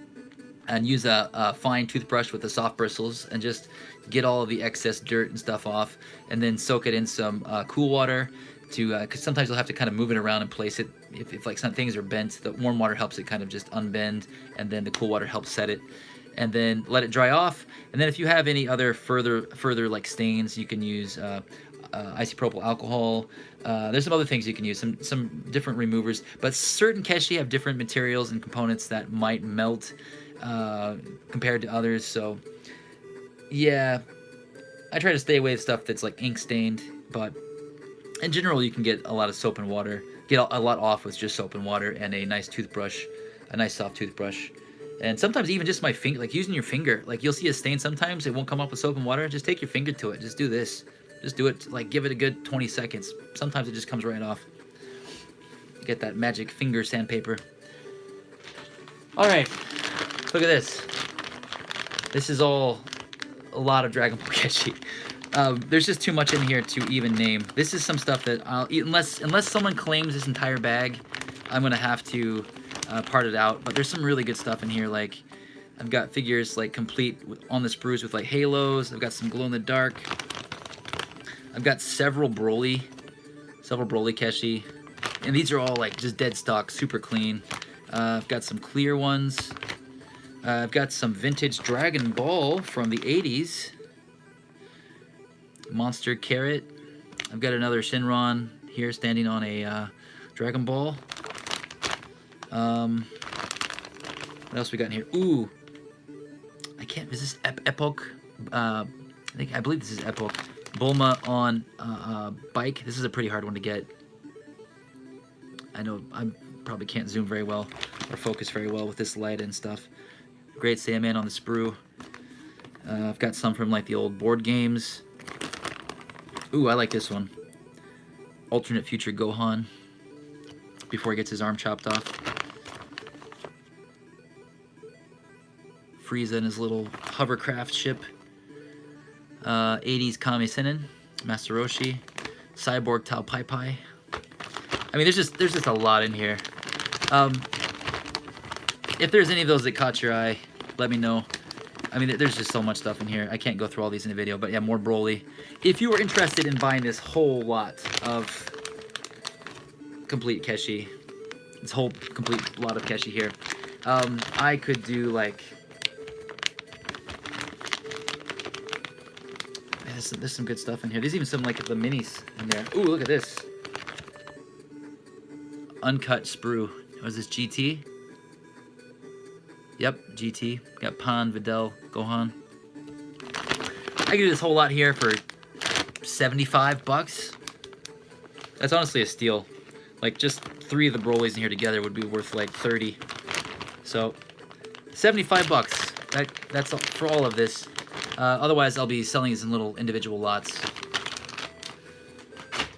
and use a fine toothbrush with the soft bristles and just get all of the excess dirt and stuff off, and then soak it in some cool water to, because sometimes you'll have to kind of move it around and place it. If like some things are bent, the warm water helps it kind of just unbend, and then the cool water helps set it. And then let it dry off. And then if you have any other further like stains, you can use isopropyl alcohol. There's some other things you can use, some different removers. But certain Keshi have different materials and components that might melt compared to others. So yeah, I try to stay away with stuff that's like ink stained. But in general, you can get a lot of soap and water, get a lot off with just soap and water and a nice toothbrush, a nice soft toothbrush. And sometimes even just my finger, like using your finger, like you'll see a stain sometimes, it won't come up with soap and water. Just take your finger to it. Just do this. Just do it, like give it a good 20 seconds. Sometimes it just comes right off. You get that magic finger sandpaper. All right, look at this. This is all a lot of Dragon Ball Keshi. There's just too much in here to even name. This is some stuff that I'll eat, unless someone claims this entire bag, I'm gonna have to part it out. But there's some really good stuff in here. Like I've got figures like complete on the sprues with like halos. I've got some glow in the dark. I've got several Broly Keshi, and these are all like just dead stock, super clean. I've got some clear ones. I've got some vintage Dragon Ball from the 80s. Monster Carrot. I've got another Shenron here standing on a Dragon Ball. What else we got in here? Ooh, I can't. Is this Epoch? I believe this is Epoch. Bulma on bike. This is a pretty hard one to get. I know I probably can't zoom very well or focus very well with this light and stuff. Great Saiyaman on the sprue. I've got some from like the old board games. Ooh, I like this one. Alternate Future Gohan before he gets his arm chopped off. Frieza and his little hovercraft ship. 80s Kame Sennin, Master Roshi, Cyborg Tao Pai Pai. I mean, there's just a lot in here. If there's any of those that caught your eye, let me know. I mean, there's just so much stuff in here. I can't go through all these in the video, but yeah, more Broly. If you were interested in buying this whole lot of complete Keshi, this whole complete lot of Keshi here, I could do like... There's some good stuff in here. There's even some like the minis in there. Ooh, look at this. Uncut sprue. What is this, GT? Yep, GT. Got Pan, Videl, Gohan. I could do this whole lot here for 75 bucks. That's honestly a steal. Like just 3 of the Brolys in here together would be worth like 30. So 75 bucks. That's for all of this. Otherwise, I'll be selling these in little individual lots.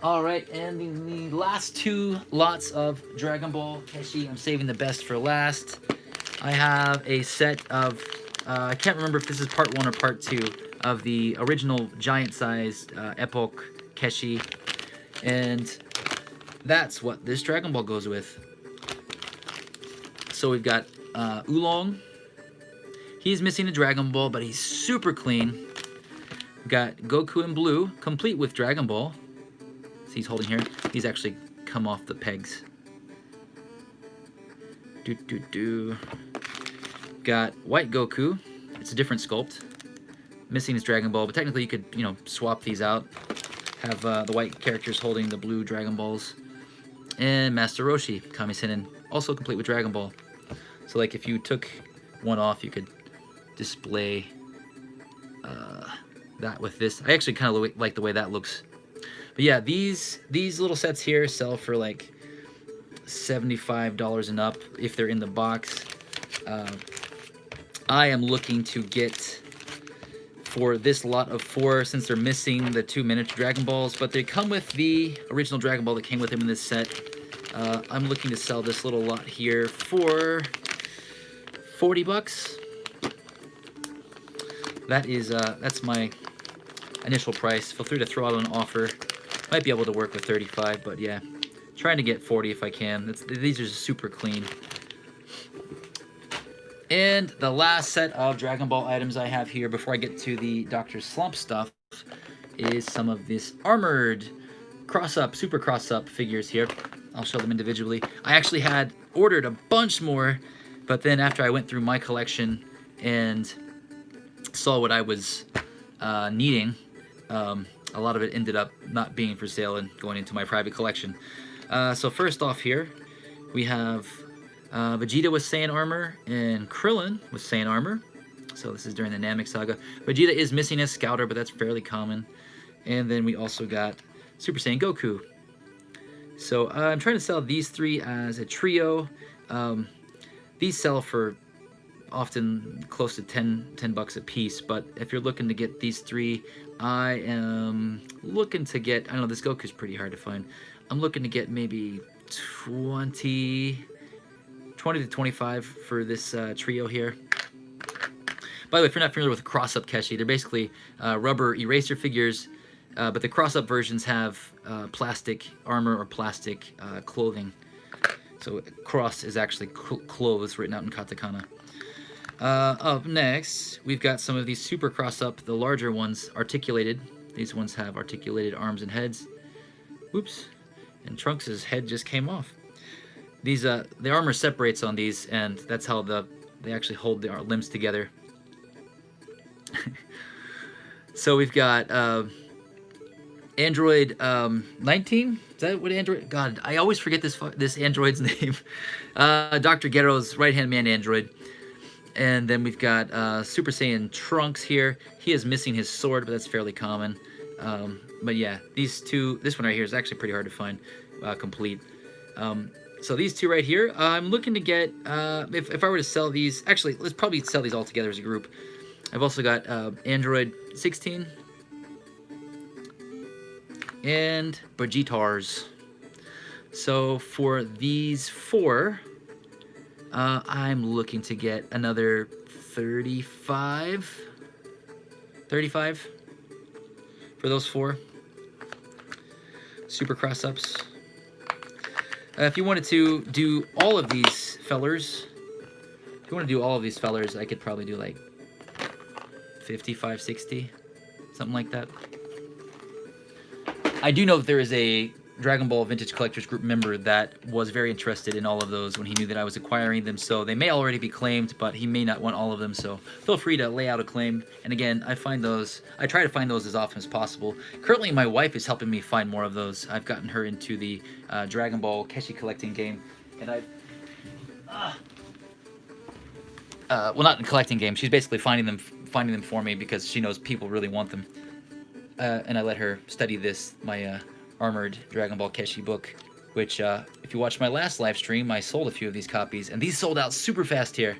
Alright, and the last 2 lots of Dragon Ball Keshi, I'm saving the best for last. I have a set of, I can't remember if this is part 1 or part 2, of the original giant-sized Epoch Keshi. And that's what this Dragon Ball goes with. So we've got Oolong. He's missing a Dragon Ball, but he's super clean. We've got Goku in blue, complete with Dragon Ball. he's holding here. These actually come off the pegs. Got White Goku. It's a different sculpt. Missing his Dragon Ball, but technically you could, you know, swap these out. Have the white characters holding the blue Dragon Balls. And Master Roshi, Kami Sennin, also complete with Dragon Ball. So like if you took one off, you could display that with this. I actually kind of like the way that looks. But yeah, these little sets here sell for like $75 and up if they're in the box. I am looking to get, for this lot of 4, since they're missing the 2 miniature Dragon Balls, but they come with the original Dragon Ball that came with them in this set. I'm looking to sell this little lot here for $40. That is, that's my initial price. Feel free to throw out an offer. Might be able to work with 35, but yeah, trying to get 40 if I can. These are super clean. And the last set of Dragon Ball items I have here before I get to the Dr. Slump stuff is some of this armored cross-up, super cross-up figures here. I'll show them individually. I actually had ordered a bunch more, but then after I went through my collection and saw what I was needing, a lot of it ended up not being for sale and going into my private collection. So first off here, we have Vegeta with Saiyan armor and Krillin with Saiyan armor. So this is during the Namek Saga. Vegeta is missing his Scouter, but that's fairly common. And then we also got Super Saiyan Goku. So I'm trying to sell these 3 as a trio. These sell for often close to 10 bucks a piece, but if you're looking to get these 3, I am looking to get, I don't know, this Goku's pretty hard to find. I'm looking to get maybe 20 to 25 for this trio here. By the way, if you're not familiar with cross-up Keshi, they're basically rubber eraser figures, but the cross-up versions have plastic armor or plastic clothing. So cross is actually clothes written out in katakana. Up next, we've got some of these super cross-up, the larger ones, articulated. These ones have articulated arms and heads. Oops, and Trunks' head just came off. These the armor separates on these, and that's how they actually hold their limbs together. So we've got Android 19. Is that what Android? God, I always forget this android's name. Dr. Gero's right-hand man android. And then we've got Super Saiyan Trunks here. He is missing his sword, but that's fairly common. But yeah, these two, this one right here is actually pretty hard to find complete. So these two right here, I'm looking to get, if I were to sell these, actually, let's probably sell these all together as a group. I've also got Android 16 and Vegitars. So for these 4, I'm looking to get another 35 for those 4 super cross-ups. If you wanted to do all of these fellers, I could probably do like 55, 60, something like that. I do know that there is a Dragon Ball Vintage Collectors Group member that was very interested in all of those when he knew that I was acquiring them, so they may already be claimed, but he may not want all of them, so feel free to lay out a claim. And again, I try to find those as often as possible. Currently, my wife is helping me find more of those. I've gotten her into the Dragon Ball Keshi collecting game, and well, not in collecting game. She's basically finding them for me because she knows people really want them. And I let her study my armored Dragon Ball Keshi book, which if you watched my last live stream, I sold a few of these copies, and these sold out super fast here.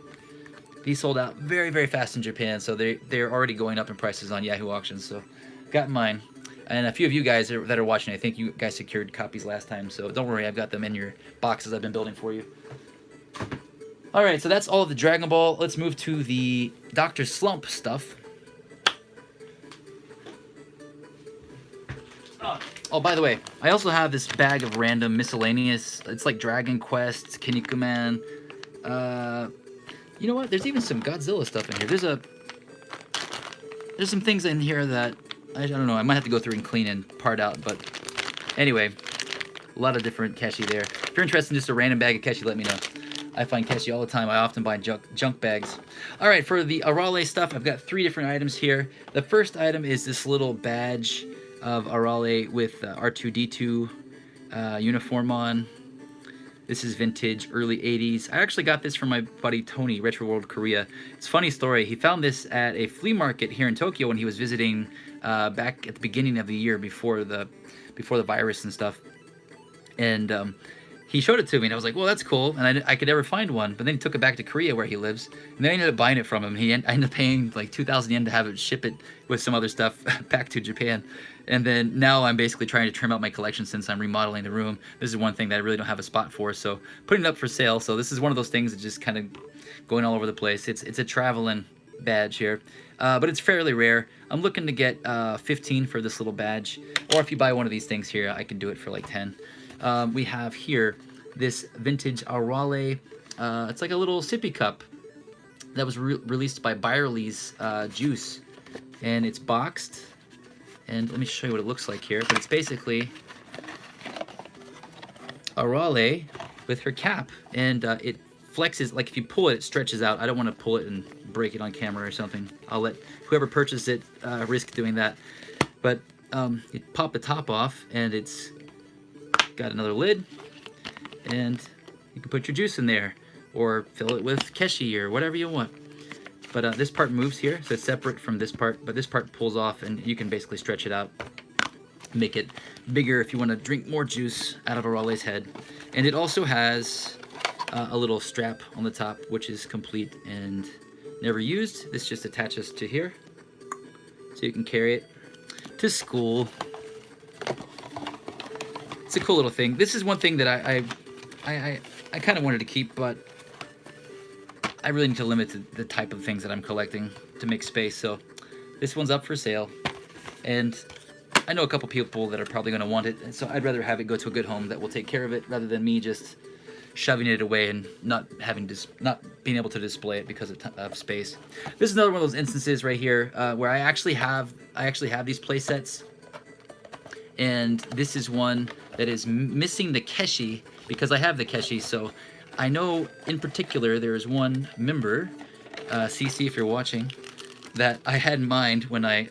These sold out very, very fast in Japan, so they're already going up in prices on Yahoo Auctions. So got mine, and a few of you guys that are watching, I think you guys secured copies last time, so don't worry, I've got them in your boxes I've been building for you. All right, so that's all of the Dragon Ball. Let's move to the Dr. Slump stuff. Oh, by the way, I also have this bag of random miscellaneous. It's like Dragon Quest, Kinnikuman. You know what? There's even some Godzilla stuff in here. There's some things in here that I don't know. I might have to go through and clean and part out, but Anyway, a lot of different Keshi there. If you're interested in just a random bag of Keshi, let me know. I find Keshi all the time. I often buy junk bags. All right, for the Arale stuff, I've got 3 different items here. The first item is this little badge of Arale with R2-D2 uniform on. This is vintage, early 80s. I actually got this from my buddy Tony, Retro World Korea. It's a funny story. He found this at a flea market here in Tokyo when he was visiting back at the beginning of the year before the virus and stuff. And he showed it to me, and I was like, well, that's cool. And I could never find one. But then he took it back to Korea where he lives. And then I ended up buying it from him. I ended up paying like 2,000 yen to have it ship it with some other stuff back to Japan. And then now I'm basically trying to trim out my collection since I'm remodeling the room. This is one thing that I really don't have a spot for. So putting it up for sale. So this is one of those things that just kind of going all over the place. It's a traveling badge here. But it's fairly rare. I'm looking to get 15 for this little badge. Or if you buy one of these things here, I can do it for like 10. We have here this vintage Arale. It's like a little sippy cup that was released by Byerly's Juice. And it's boxed. And let me show you what it looks like here. But it's basically Arale with her cap. And it flexes, like if you pull it, it stretches out. I don't want to pull it and break it on camera or something. I'll let whoever purchased it risk doing that. But you pop the top off, and it's got another lid. And you can put your juice in there. Or fill it with Keshi or whatever you want. But this part moves here, so it's separate from this part, but this part pulls off, and you can basically stretch it out, make it bigger if you want to drink more juice out of Arale's head. And it also has a little strap on the top, which is complete and never used. This just attaches to here, so you can carry it to school. It's a cool little thing. This is one thing that I kind of wanted to keep, but I really need to limit the type of things that I'm collecting to make space. So this one's up for sale, and I know a couple people that are probably going to want it, and so I'd rather have it go to a good home that will take care of it rather than me just shoving it away and not being able to display it because of space. This is another one of those instances right here where I actually have these play sets, and this is one that is missing the Keshi because I have the Keshi. So I know in particular there is one member, CC if you're watching, that I had in mind when I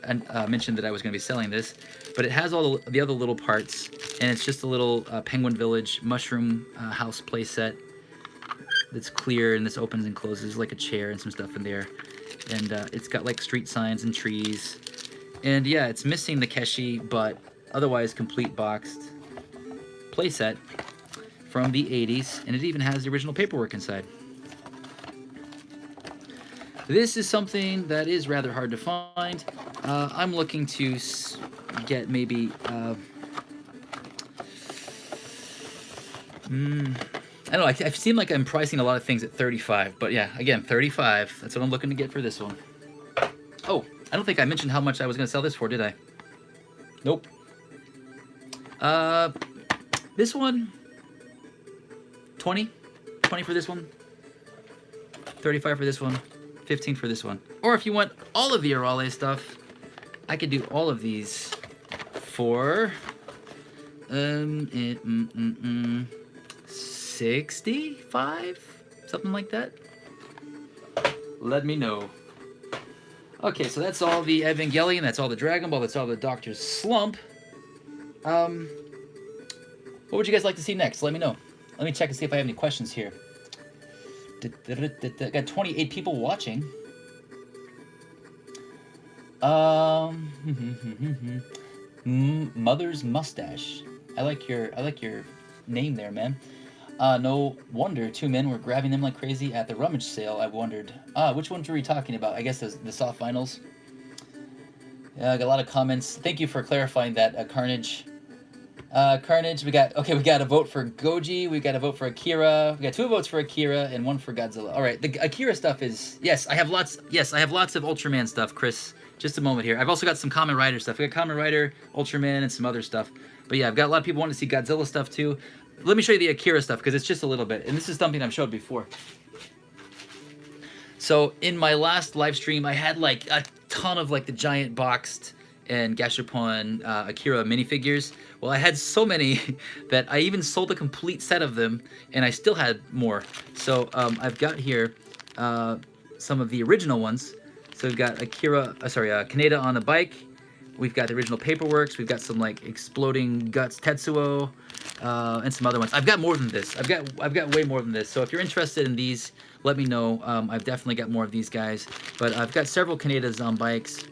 mentioned that I was going to be selling this, but it has all the other little parts, and it's just a little Penguin Village mushroom house play set that's clear, and this opens and closes like a chair and some stuff in there, and it's got like street signs and trees, and yeah, it's missing the Keshi, but otherwise complete boxed play set from the 80s, and it even has the original paperwork inside. This is something that is rather hard to find. I'm looking to get maybe I don't know, I seem like I'm pricing a lot of things at 35, but yeah, again, 35. That's what I'm looking to get for this one. Oh, I don't think I mentioned how much I was going to sell this for, did I? Nope. This one, 20 for this one, 35 for this one, 15 for this one. Or if you want all of the Arale stuff, I could do all of these for 65, something like that. Let me know. Okay, so that's all the Evangelion, that's all the Dragon Ball, that's all the Dr. Slump. What would you guys like to see next? Let me know. Let me check and see if I have any questions here. I got 28 people watching. Mother's Mustache. I like your name there, man. No wonder 2 men were grabbing them like crazy at the rummage sale. I wondered. Which ones were we talking about? I guess the soft vinyls. I got a lot of comments. Thank you for clarifying that, Carnage. Carnage, we got a vote for Goji, we got a vote for Akira, we got 2 votes for Akira and 1 for Godzilla. All right, the Akira stuff is, yes, I have lots of Ultraman stuff, Chris. Just a moment here. I've also got some Kamen Rider stuff. We got Kamen Rider, Ultraman, and some other stuff. But yeah, I've got a lot of people wanting to see Godzilla stuff too. Let me show you the Akira stuff because it's just a little bit, and this is something I've showed before. So in my last live stream, I had like a ton of like the giant boxed and Gashapon Akira minifigures. Well, I had so many that I even sold a complete set of them, and I still had more. So I've got here some of the original ones. So we've got Kaneda on the bike. We've got the original Paperworks. We've got some like Exploding Guts Tetsuo, and some other ones. I've got more than this. I've got way more than this. So if you're interested in these, let me know. I've definitely got more of these guys. But I've got several Kanedas on bikes,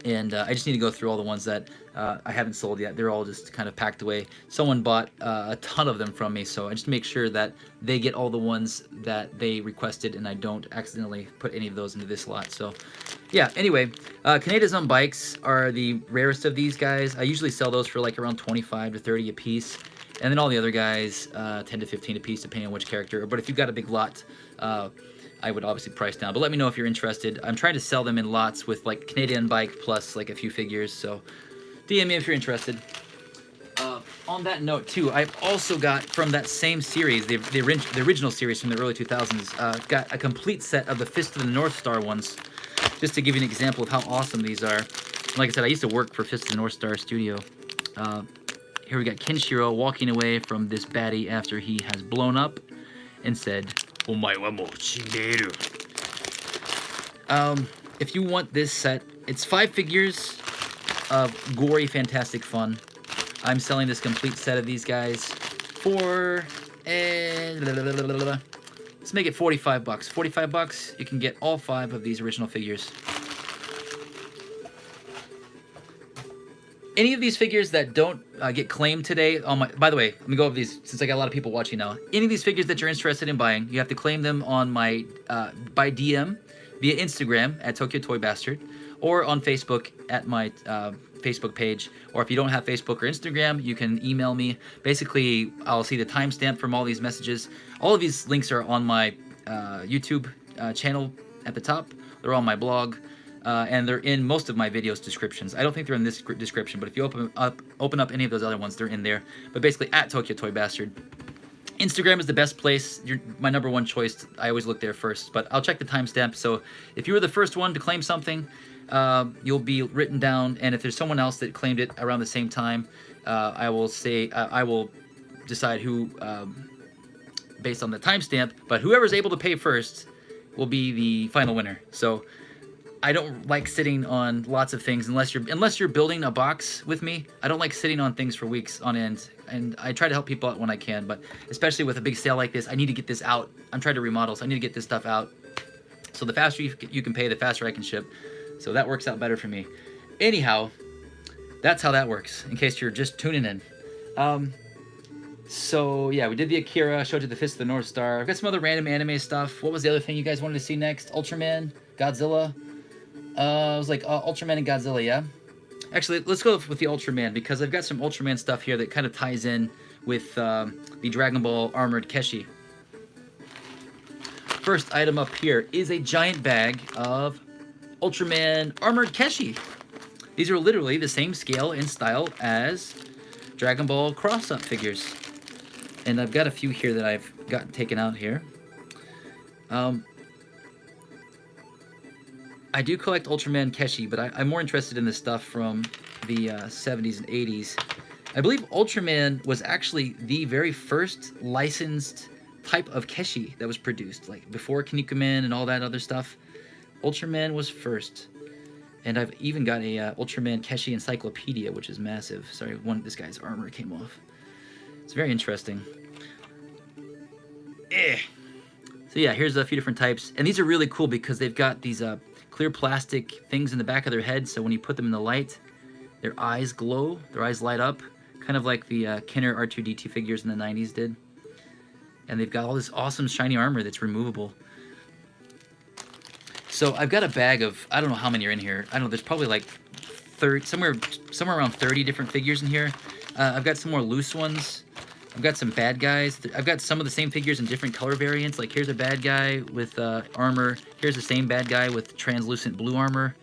and I just need to go through all the ones that I haven't sold yet. They're all just kind of packed away. Someone bought a ton of them from me, so I just make sure that they get all the ones that they requested, and I don't accidentally put any of those into this lot. So yeah, anyway, Kanedas on bikes are the rarest of these guys. I usually sell those for like around 25 to 30 a piece, and then all the other guys 10 to 15 a piece, depending on which character. But if you've got a big lot, I would obviously price down. But let me know if you're interested. I'm trying to sell them in lots with like Canadian bike plus like a few figures, so DM me if you're interested. On that note too, I've also got from that same series, the original series from the early 2000s, got a complete set of the Fist of the North Star ones, just to give you an example of how awesome these are. Like I said, I used to work for Fist of the North Star Studio. Here we got Kenshiro walking away from this baddie after he has blown up and said, "Omae wa mou shinderu." If you want this set, it's 5 figures of gory, fantastic fun. I'm selling this complete set of these guys for, let's make it 45 bucks. 45 bucks, you can get all 5 of these original figures. Any of these figures that don't get claimed today on my, by the way, let me go over these since I got a lot of people watching now. Any of these figures that you're interested in buying, you have to claim them on my, by DM via Instagram at Tokyo Toy Bastard, or on Facebook at my Facebook page. Or if you don't have Facebook or Instagram, you can email me. Basically, I'll see the timestamp from all these messages. All of these links are on my YouTube channel at the top. They're on my blog. And they're in most of my videos descriptions. I don't think they're in this description, but if you open up any of those other ones, they're in there. But basically, at Tokyo Toy Bastard. Instagram is the best place. You're my #1 choice. I always look there first, but I'll check the timestamp. So if you were the first one to claim something, you'll be written down. And if there's someone else that claimed it around the same time, I will decide who based on the timestamp. But whoever's able to pay first will be the final winner. So I don't like sitting on lots of things unless you're building a box with me. I don't like sitting on things for weeks on end, and I try to help people out when I can, but especially with a big sale like this, I need to get this out. I'm trying to remodel, so I need to get this stuff out. So the faster you can pay, the faster I can ship. So that works out better for me. Anyhow, that's how that works, in case you're just tuning in. So yeah, we did the Akira, showed you the Fist of the North Star. I've got some other random anime stuff. What was the other thing you guys wanted to see next? Ultraman? Godzilla? It was like Ultraman and Godzilla, yeah? Actually, let's go with the Ultraman, because I've got some Ultraman stuff here that kind of ties in with the Dragon Ball Armored Keshi. First item up here is a giant bag of Ultraman Armored Keshi. These are literally the same scale and style as Dragon Ball Cross-Up figures. And I've got a few here that I've gotten taken out here. I do collect Ultraman Keshi, but I'm more interested in the stuff from the 70s and 80s. I believe Ultraman was actually the very first licensed type of Keshi that was produced. Like, before Kinnikuman and all that other stuff, Ultraman was first. And I've even got a Ultraman Keshi encyclopedia, which is massive. Sorry, this guy's armor came off. It's very interesting. So yeah, here's a few different types. And these are really cool because they've got these clear plastic things in the back of their head, so when you put them in the light, their eyes glow, their eyes light up, kind of like the Kenner R2-D2 figures in the 90s did. And they've got all this awesome shiny armor that's removable. So I've got a bag of, I don't know how many are in here. I don't know, there's probably like 30, somewhere around 30 different figures in here. I've got some more loose ones. I've got some bad guys. I've got some of the same figures in different color variants. Like, here's a bad guy with armor. Here's the same bad guy with translucent blue armor.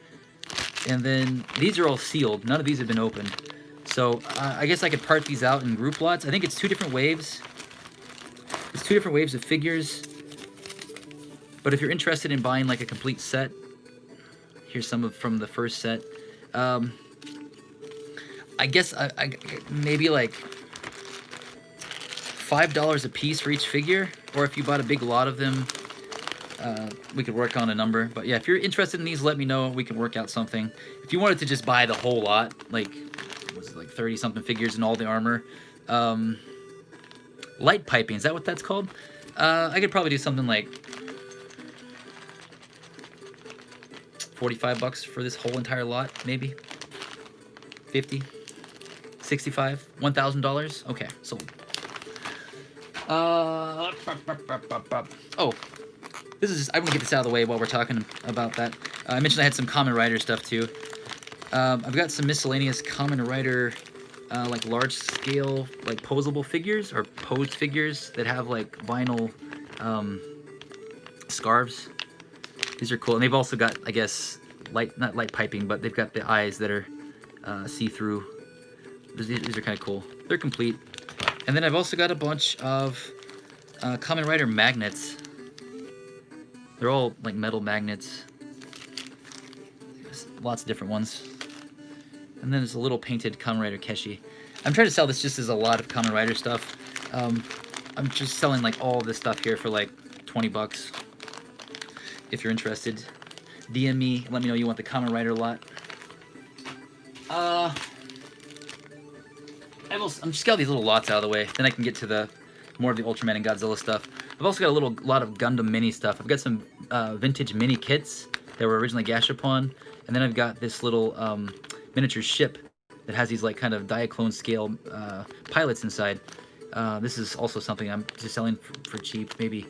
And then these are all sealed. None of these have been opened. So I guess I could part these out in group lots. I think it's 2 different waves. It's 2 different waves of figures. But if you're interested in buying like a complete set, here's some from the first set. I guess maybe like $5 a piece for each figure, or if you bought a big lot of them, we could work on a number. But yeah, if you're interested in these, let me know. We can work out something. If you wanted to just buy the whole lot, like, was it like 30 something figures and all the armor, light piping, is that what that's called? I could probably do something like $45 for this whole entire lot, maybe 50, 65, $1,000. Okay, sold. Oh, this is just, I want to get this out of the way while we're talking about that. I mentioned I had some Kamen Rider stuff too. I've got some miscellaneous Kamen Rider, like large scale, like posable figures or posed figures that have like vinyl scarves. These are cool, and they've also got, I guess, not light piping, but they've got the eyes that are see-through. These are kind of cool. They're complete. And then I've also got a bunch of Kamen Rider magnets. They're all like metal magnets. There's lots of different ones. And then there's a little painted Kamen Rider Keshi. I'm trying to sell this just as a lot of Kamen Rider stuff. I'm just selling like all this stuff here for like $20. If you're interested, DM me. Let me know you want the Kamen Rider lot. I'm just got these little lots out of the way. Then I can get to the more of the Ultraman and Godzilla stuff. I've also got a lot of Gundam mini stuff. I've got some vintage mini kits that were originally Gashapon, and then I've got this little miniature ship that has these like kind of Diaclone scale pilots inside. This is also something I'm just selling for cheap, maybe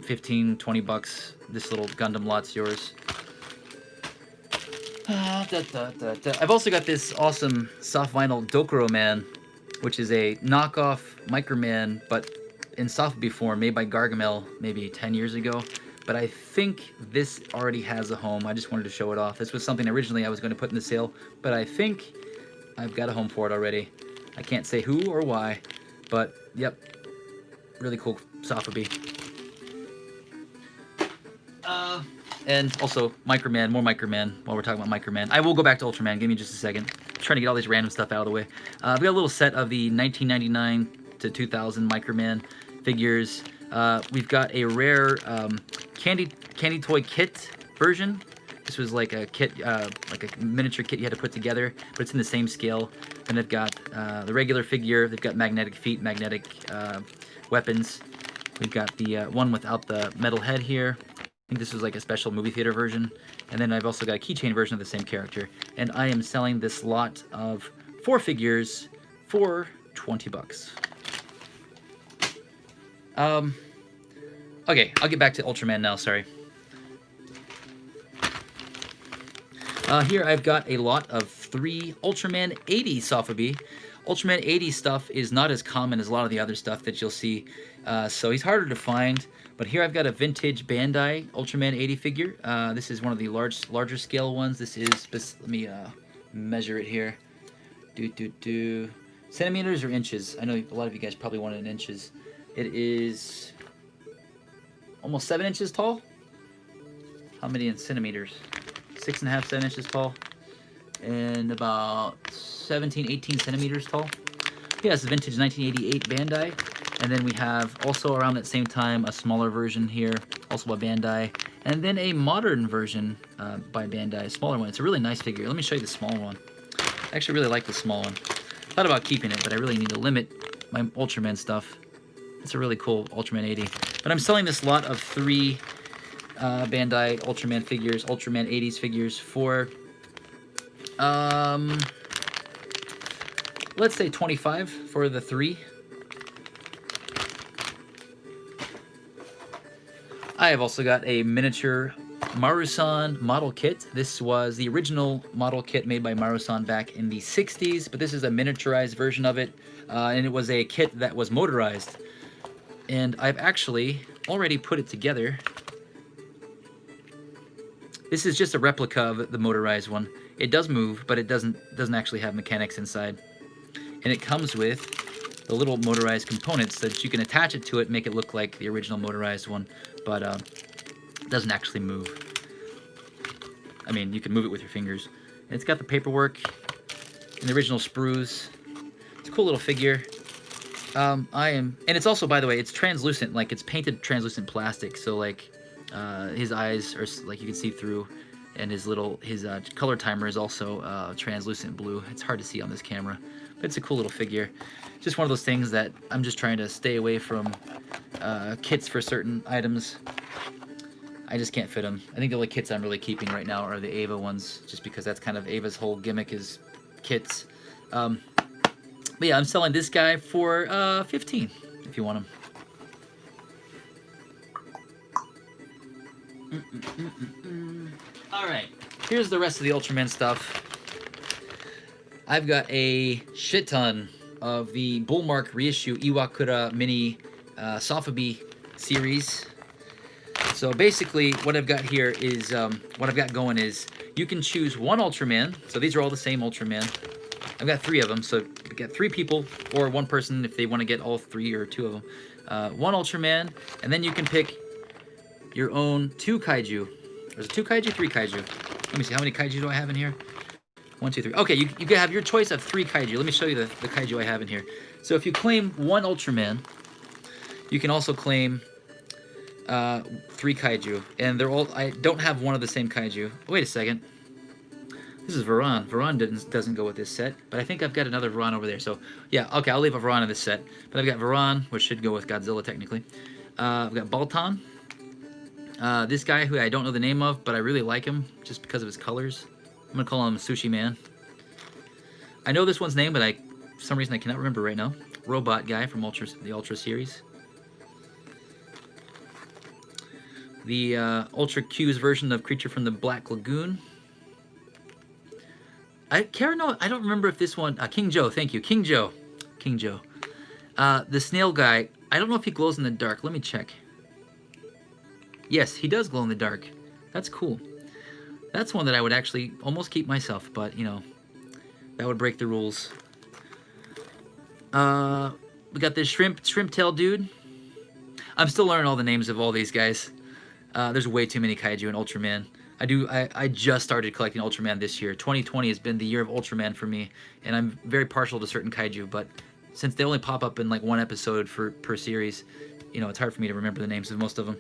15, 20 bucks. This little Gundam lot's yours. I've also got this awesome soft vinyl Dokuro Man, which is a knockoff Microman, but in softbody form, made by Gargamel maybe 10 years ago. But I think this already has a home. I just wanted to show it off. This was something originally I was going to put in the sale, but I think I've got a home for it already. I can't say who or why, but yep, really cool softbody. And also Microman, more Microman, while we're talking about Microman. I will go back to Ultraman, give me just a second. I'm trying to get all these random stuff out of the way. We got a little set of the 1999 to 2000 Microman figures. We've got a rare candy toy kit version. This was like a kit, like a miniature kit you had to put together, but it's in the same scale. And they've got the regular figure, they've got magnetic feet, magnetic weapons. We've got the one without the metal head here. I think this was like a special movie theater version. And then I've also got a keychain version of the same character. And I am selling this lot of 4 figures for 20 bucks. Okay, I'll get back to Ultraman now, sorry. Here I've got a lot of 3 Ultraman 80 Sofubi. Ultraman 80 stuff is not as common as a lot of the other stuff that you'll see, so he's harder to find. But here I've got a vintage Bandai Ultraman 80 figure. This is one of the larger scale ones. This is, let me measure it here. Centimeters or inches? I know a lot of you guys probably want it in inches. It is almost 7 inches tall. How many in centimeters? 6.5, 7 inches tall. And about 17, 18 centimeters tall. Yeah, it's a vintage 1988 Bandai. And then we have also around that same time a smaller version here, also by Bandai. And then a modern version by Bandai, a smaller one. It's a really nice figure. Let me show you the small one. I actually really like the small one. Thought about keeping it, but I really need to limit my Ultraman stuff. It's a really cool Ultraman 80. But I'm selling this lot of 3 Bandai Ultraman figures, Ultraman 80s figures for, let's say 25 for the 3. I have also got a miniature Marusan model kit. This was the original model kit made by Marusan back in the 60s, but this is a miniaturized version of it, and it was a kit that was motorized. And I've actually already put it together. This is just a replica of the motorized one. It does move, but it doesn't actually have mechanics inside. And it comes with the little motorized components so that you can attach it to it, make it look like the original motorized one, but it doesn't actually move. I mean, you can move it with your fingers. It's got the paperwork and the original sprues. It's a cool little figure. And it's also, by the way, it's translucent, like it's painted translucent plastic, so like his eyes are like you can see through, and his color timer is also translucent blue. It's hard to see on this camera, but it's a cool little figure. Just one of those things that I'm just trying to stay away from kits for certain items. I just can't fit them. I think the only kits I'm really keeping right now are the Ava ones, just because that's kind of Ava's whole gimmick is kits. But yeah, I'm selling this guy for $15 if you want him. All right, here's the rest of the Ultraman stuff. I've got a shit ton of the Bullmark reissue Iwakura Mini Sofubi series. So basically, what I've got here is what I've got going is you can choose one Ultraman. So these are all the same Ultraman. I've got 3 of them, so you get 3 people or 1 person if they want to get all 3 or 2 of them. 1 Ultraman, and then you can pick your own 2 kaiju. There's 2 kaiju, 3 kaiju. Let me see, how many kaiju do I have in here? 1, 2, 3. Okay, you can have your choice of 3 kaiju. Let me show you the kaiju I have in here. So if you claim 1 Ultraman, you can also claim 3 kaiju, and they're all. I don't have one of the same kaiju. Wait a second. This is Varan. Varan doesn't go with this set, but I think I've got another Varan over there. So yeah, okay, I'll leave a Varan in this set. But I've got Varan, which should go with Godzilla technically. I've got Baltan. This guy who I don't know the name of, but I really like him just because of his colors. I'm gonna call him Sushi Man. I know this one's name, but for some reason I cannot remember right now. Robot guy from the Ultra series. The Ultra Q's version of Creature from the Black Lagoon. I don't remember if this one... King Joe, thank you. King Joe. King Joe. The snail guy, I don't know if he glows in the dark. Let me check. Yes, he does glow in the dark. That's cool. That's one that I would actually almost keep myself, but, you know, that would break the rules. We got this shrimp tail dude. I'm still learning all the names of all these guys. There's way too many kaiju in Ultraman. I just started collecting Ultraman this year. 2020 has been the year of Ultraman for me, and I'm very partial to certain kaiju, but since they only pop up in like 1 episode per series, you know, it's hard for me to remember the names of most of them.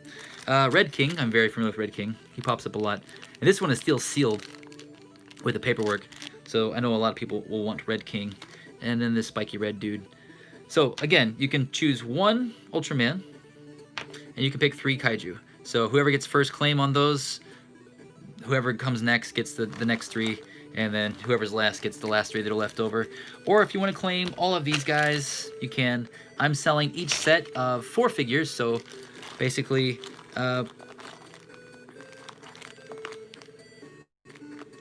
Red King, I'm very familiar with Red King. He pops up a lot. And this one is still sealed with the paperwork, so I know a lot of people will want Red King. And then this spiky red dude. So again, you can choose 1 Ultraman, and you can pick 3 kaiju. So whoever gets first claim on those, whoever comes next gets the next 3, and then whoever's last gets the last 3 that are left over. Or if you want to claim all of these guys, you can. I'm selling each set of 4 figures, so basically,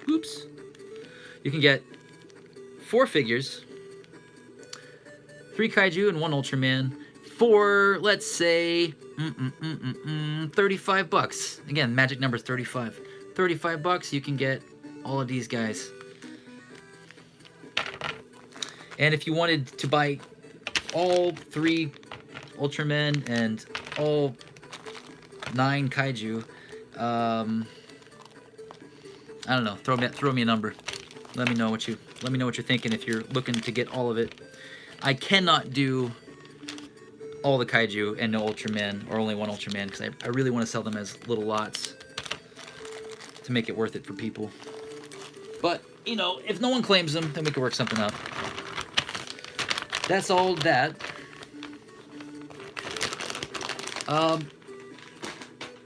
oops, you can get 4 figures, 3 kaiju and 1 Ultraman for, let's say, $35. Again, magic number is 35. $35, you can get all of these guys. And if you wanted to buy all 3 Ultramen and all 9 kaiju, I don't know. Throw me a number. Let me know what you're thinking if you're looking to get all of it. I cannot do all the kaiju and no Ultraman, or only 1 Ultraman, because I really want to sell them as little lots to make it worth it for people. But, you know, if no one claims them, then we can work something out. That's all that.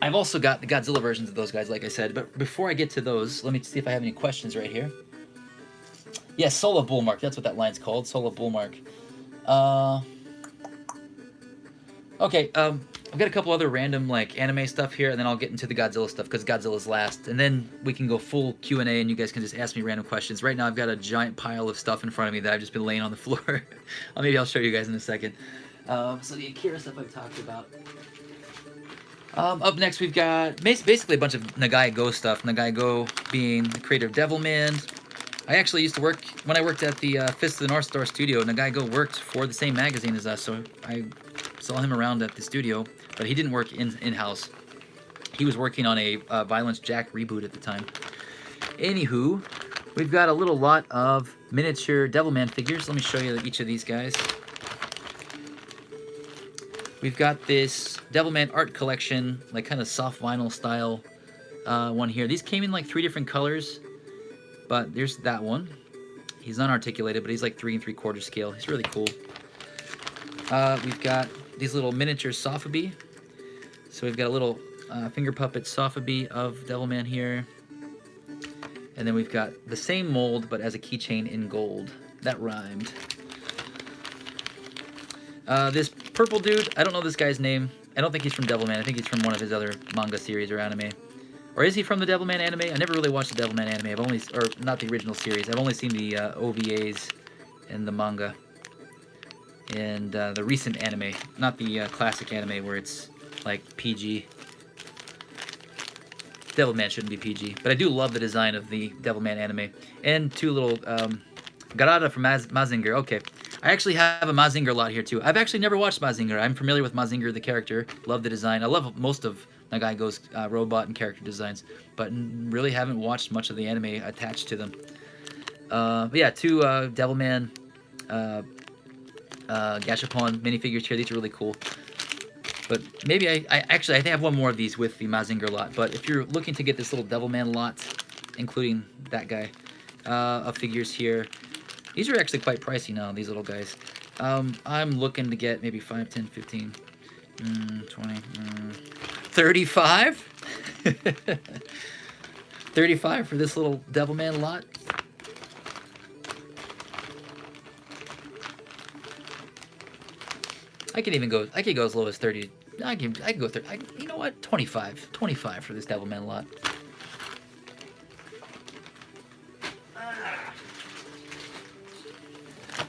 I've also got the Godzilla versions of those guys, like I said. But before I get to those, let me see if I have any questions right here. Yes, Sola Bullmark. That's what that line's called. Sola Bullmark. Okay, I've got a couple other random, like, anime stuff here, and then I'll get into the Godzilla stuff, because Godzilla's last. And then we can go full Q&A, and you guys can just ask me random questions. Right now, I've got a giant pile of stuff in front of me that I've just been laying on the floor. Maybe I'll show you guys in a second. So the Akira stuff I've talked about. Up next, we've got basically a bunch of Nagai Go stuff. Nagai Go being the creator of Devilman. I actually used to work, when I worked at the Fist of the North Star studio, Nagai Go worked for the same magazine as us, so I saw him around at the studio, but he didn't work in-house. He was working on a Violence Jack reboot at the time. Anywho, We've got a little lot of miniature Devilman figures. Let me show you each of these guys. We've got this Devilman art collection, like kind of soft vinyl style one here. These came in like 3 different colors, but there's that one. He's unarticulated, but he's like 3 3/4 scale. He's really cool. We've got these little miniature Sofubi. So we've got a little finger puppet Sofubi of Devilman here. And then we've got the same mold, but as a keychain in gold. That rhymed. This purple dude, I don't know this guy's name. I don't think he's from Devilman. I think he's from one of his other manga series or anime. Or is he from the Devilman anime? I never really watched the Devilman anime. I've only, or not the original series. I've only seen the OVAs and the manga. And the recent anime, not the classic anime where it's like PG. Devilman shouldn't be PG, but I do love the design of the Devilman anime. And 2 little Garada from Mazinger. Okay, I actually have a Mazinger lot here too. I've actually never watched Mazinger. I'm familiar with Mazinger the character. Love the design. I love most of Nagaigo's robot and character designs, but really haven't watched much of the anime attached to them. But yeah, 2 Devilman Gashapon minifigures here. These are really cool. But maybe I actually I have one more of these with the Mazinger lot. But if you're looking to get this little Devilman lot, including that guy, of figures here, these are actually quite pricey now, these little guys. I'm looking to get maybe 5, 10, 15, 20, 35? 35 for this little Devilman lot. I could go as low as 30. I can go 30. You know what? 25. 25 for this Devilman lot.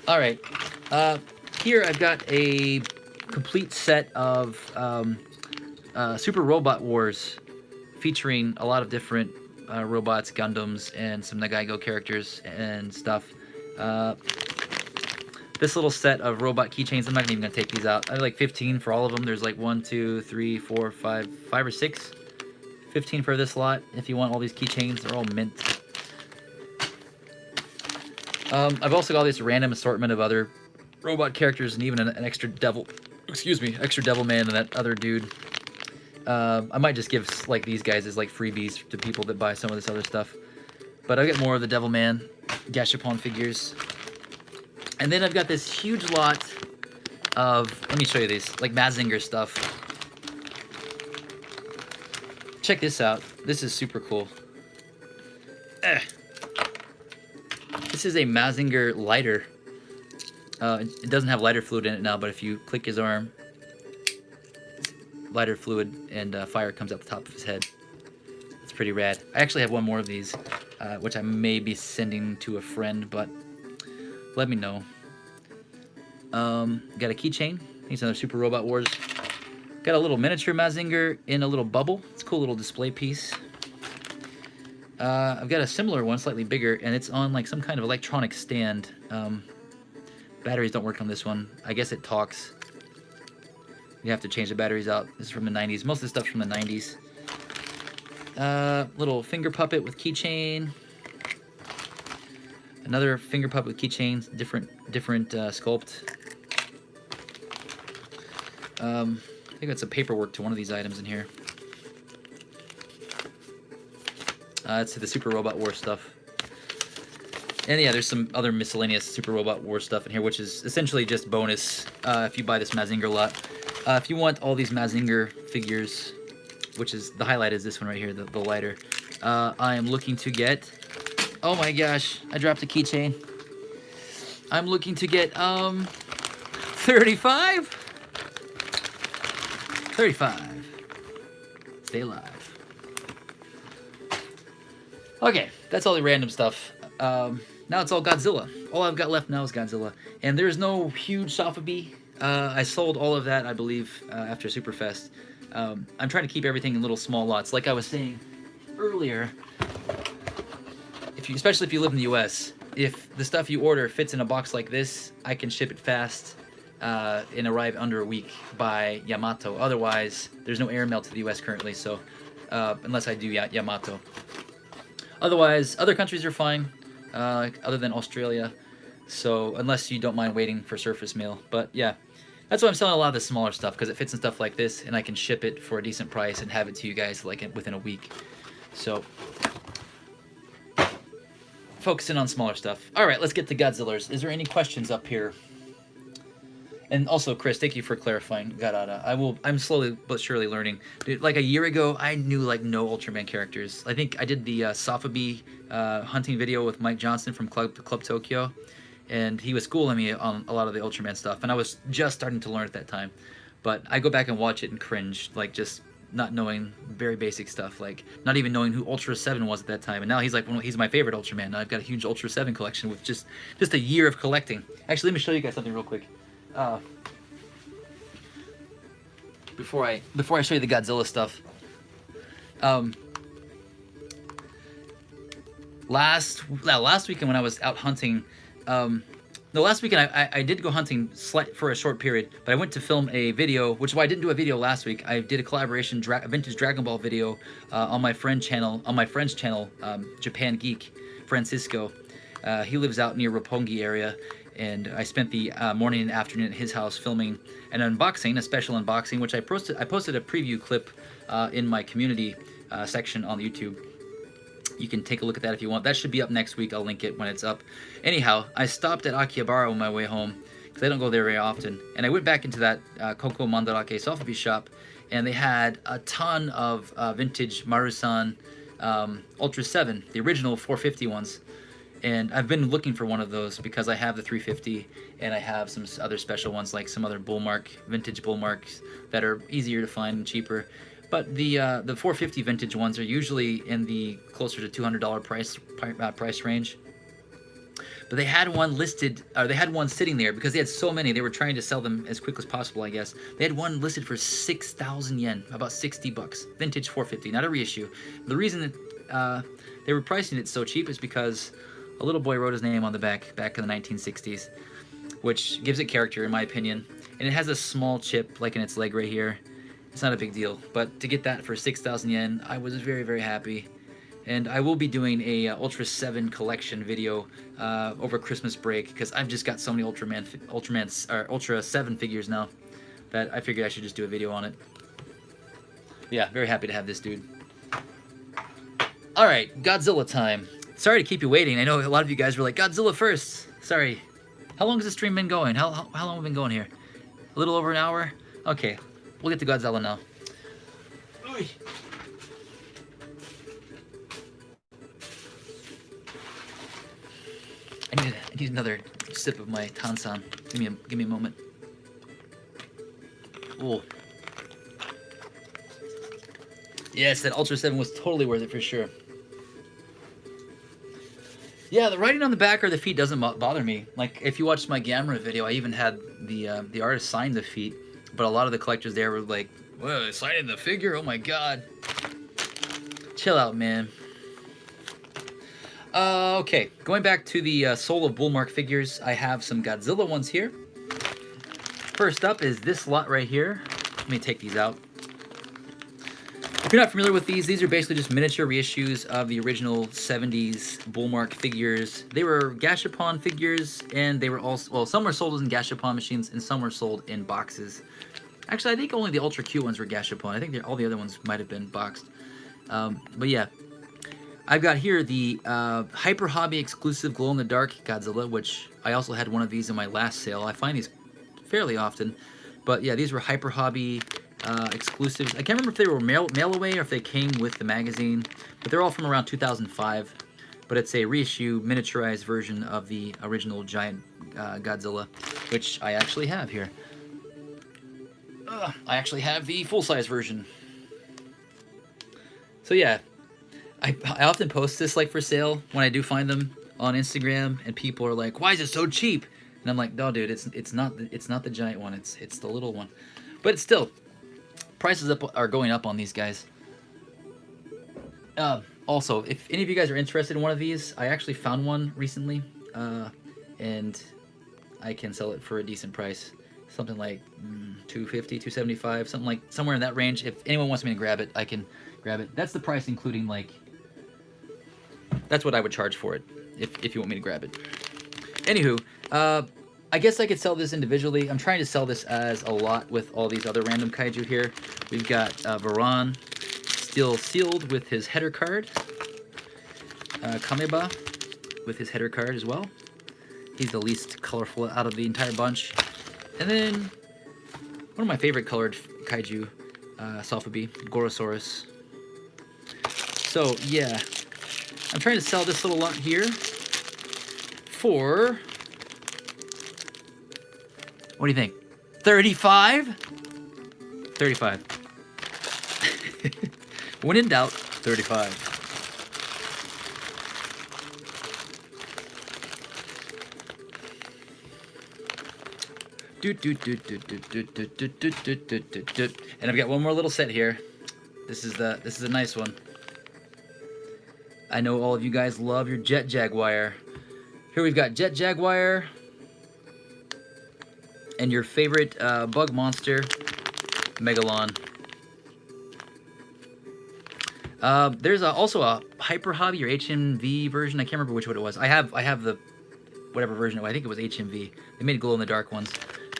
All right. Here I've got a complete set of Super Robot Wars featuring a lot of different robots, Gundams, and some Nagaigo characters and stuff. This little set of robot keychains, I'm not even going to take these out. I have like 15 for all of them. There's like 1, 2, 3, 4, 5 or 6. 15 for this lot. If you want all these keychains, they're all mint. I've also got this random assortment of other robot characters and even an extra extra Devilman and that other dude. I might just give like these guys as like freebies to people that buy some of this other stuff. But I'll get more of the Devilman Gashapon figures. And then I've got this huge lot of, let me show you these, like Mazinger stuff. Check this out. This is super cool. This is a Mazinger lighter. It doesn't have lighter fluid in it now, but if you click his arm, lighter fluid and fire comes out the top of his head. It's pretty rad. I actually have one more of these, which I may be sending to a friend, but let me know. Got a keychain. Here's another Super Robot Wars. Got a little miniature Mazinger in a little bubble. It's a cool little display piece. I've got a similar one, slightly bigger, and it's on like some kind of electronic stand. Batteries don't work on this one. I guess it talks. You have to change the batteries out. This is from the 90s. Most of the stuff's from the 90s. Little finger puppet with keychain. Another finger puppet with keychains, different sculpt. I think that's a paperwork to one of these items in here. It's the Super Robot War stuff. And yeah, there's some other miscellaneous Super Robot War stuff in here, which is essentially just bonus if you buy this Mazinger lot. If you want all these Mazinger figures, which is, the highlight is this one right here, the lighter. I am looking to get, oh my gosh, I dropped a keychain. I'm looking to get 35? 35. Stay alive. Okay, that's all the random stuff. Now it's all Godzilla. All I've got left now is Godzilla. And there's no huge Sofubi. I sold all of that, I believe, after Superfest. I'm trying to keep everything in little small lots. Like I was saying earlier, especially if you live in the US, if the stuff you order fits in a box like this, I can ship it fast and arrive under a week by Yamato. Otherwise, there's no airmail to the US currently, so unless I do Yamato. Otherwise, other countries are fine. other than Australia. So unless you don't mind waiting for surface mail, but yeah, that's why I'm selling a lot of the smaller stuff, because it fits in stuff like this, and I can ship it for a decent price and have it to you guys like within a week. So focusing on smaller stuff. All right, let's get to Godzillas. Is there any questions up here? And also, Chris, thank you for clarifying Garada. I'm slowly but surely learning. Dude, like a year ago, I knew like no Ultraman characters. I think I did the Sofubi hunting video with Mike Johnson from Club Tokyo, and he was schooling me on a lot of the Ultraman stuff, and I was just starting to learn at that time. But I go back and watch it and cringe, like just not knowing very basic stuff, like not even knowing who Ultra 7 was at that time. And now he's like he's my favorite Ultraman. Now I've got a huge Ultra 7 collection with just a year of collecting. Actually, let me show you guys something real quick. Before I show you the Godzilla stuff, last weekend when I was out hunting, the last weekend I did go hunting for a short period, but I went to film a video, which is why I didn't do a video last week. I did a collaboration a vintage Dragon Ball video on my friend's channel, Japan Geek, Francisco. He lives out near Roppongi area. And I spent the morning and afternoon at his house filming an unboxing, a special unboxing, which I posted a preview clip in my community section on YouTube. You can take a look at that if you want. That should be up next week. I'll link it when it's up. Anyhow, I stopped at Akihabara on my way home, because I don't go there very often. And I went back into that Koko Mandarake Sofubi shop, and they had a ton of vintage Marusan Ultra 7, the original 450 ones. And I've been looking for one of those because I have the 350, and I have some other special ones, like some other vintage Bullmarks that are easier to find and cheaper. But the 450 vintage ones are usually in the closer to $200 price range. But they had one listed, or they had one sitting there because they had so many. They were trying to sell them as quick as possible, I guess. They had one listed for 6,000 yen, about $60, vintage 450, not a reissue. The reason that they were pricing it so cheap is because a little boy wrote his name on the back in the 1960s, which gives it character in my opinion. And it has a small chip like in its leg right here. It's not a big deal, but to get that for 6,000 yen, I was very, very happy. And I will be doing a Ultra 7 collection video over Christmas break, because I've just got so many Ultra 7 figures now that I figured I should just do a video on it. Yeah, very happy to have this dude. All right, Godzilla time. Sorry to keep you waiting. I know a lot of you guys were like, Godzilla first. Sorry. How long has the stream been going? How long have we been going here? A little over an hour? Okay, we'll get to Godzilla now. Oy. I need another sip of my Tansan. Give me a moment. Oh. Yes, that Ultra 7 was totally worth it for sure. Yeah, the writing on the back or the feet doesn't bother me. Like, if you watched my Gamera video, I even had the artist sign the feet, but a lot of the collectors there were like, "Whoa, signing the figure? Oh my god!" Chill out, man. Okay, going back to the Soul of Bullmark figures, I have some Godzilla ones here. First up is this lot right here. Let me take these out. If you're not familiar with these are basically just miniature reissues of the original 70s Bullmark figures. They were Gashapon figures, and they were also, well, some were sold in Gashapon machines, and some were sold in boxes. Actually, I think only the Ultra Q ones were Gashapon. I think all the other ones might have been boxed. But yeah, I've got here the Hyper Hobby exclusive glow-in-the-dark Godzilla, which I also had one of these in my last sale. I find these fairly often. But yeah, these were Hyper Hobby exclusives. I can't remember if they were mail away or if they came with the magazine, but they're all from around 2005. But it's a reissue, miniaturized version of the original giant Godzilla, which I actually have here. I actually have the full-size version. So yeah, I often post this like for sale when I do find them on Instagram, and people are like, "Why is it so cheap?" And I'm like, "No, dude, it's not the giant one. It's the little one." But still, prices are going up on these guys. Also, if any of you guys are interested in one of these, I actually found one recently, and I can sell it for a decent price. Something like $250, $275, somewhere in that range. If anyone wants me to grab it, I can grab it. That's the price including, like, that's what I would charge for it. if you want me to grab it. Anywho, I guess I could sell this individually. I'm trying to sell this as a lot with all these other random kaiju here. We've got Varan, still sealed with his header card. Kameba with his header card as well. He's the least colorful out of the entire bunch. And then one of my favorite colored kaiju, Sofubi, Gorosaurus. So yeah, I'm trying to sell this little lot here for, what do you think? 35? 35. When in doubt, 35. And I've got one more little set here. This is a nice one. I know all of you guys love your Jet Jaguar. Here we've got Jet Jaguar and your favorite bug monster, Megalon. There's also a Hyper Hobby or HMV version. I can't remember which one it was. I have the whatever version. I think it was HMV. They made glow in the dark ones.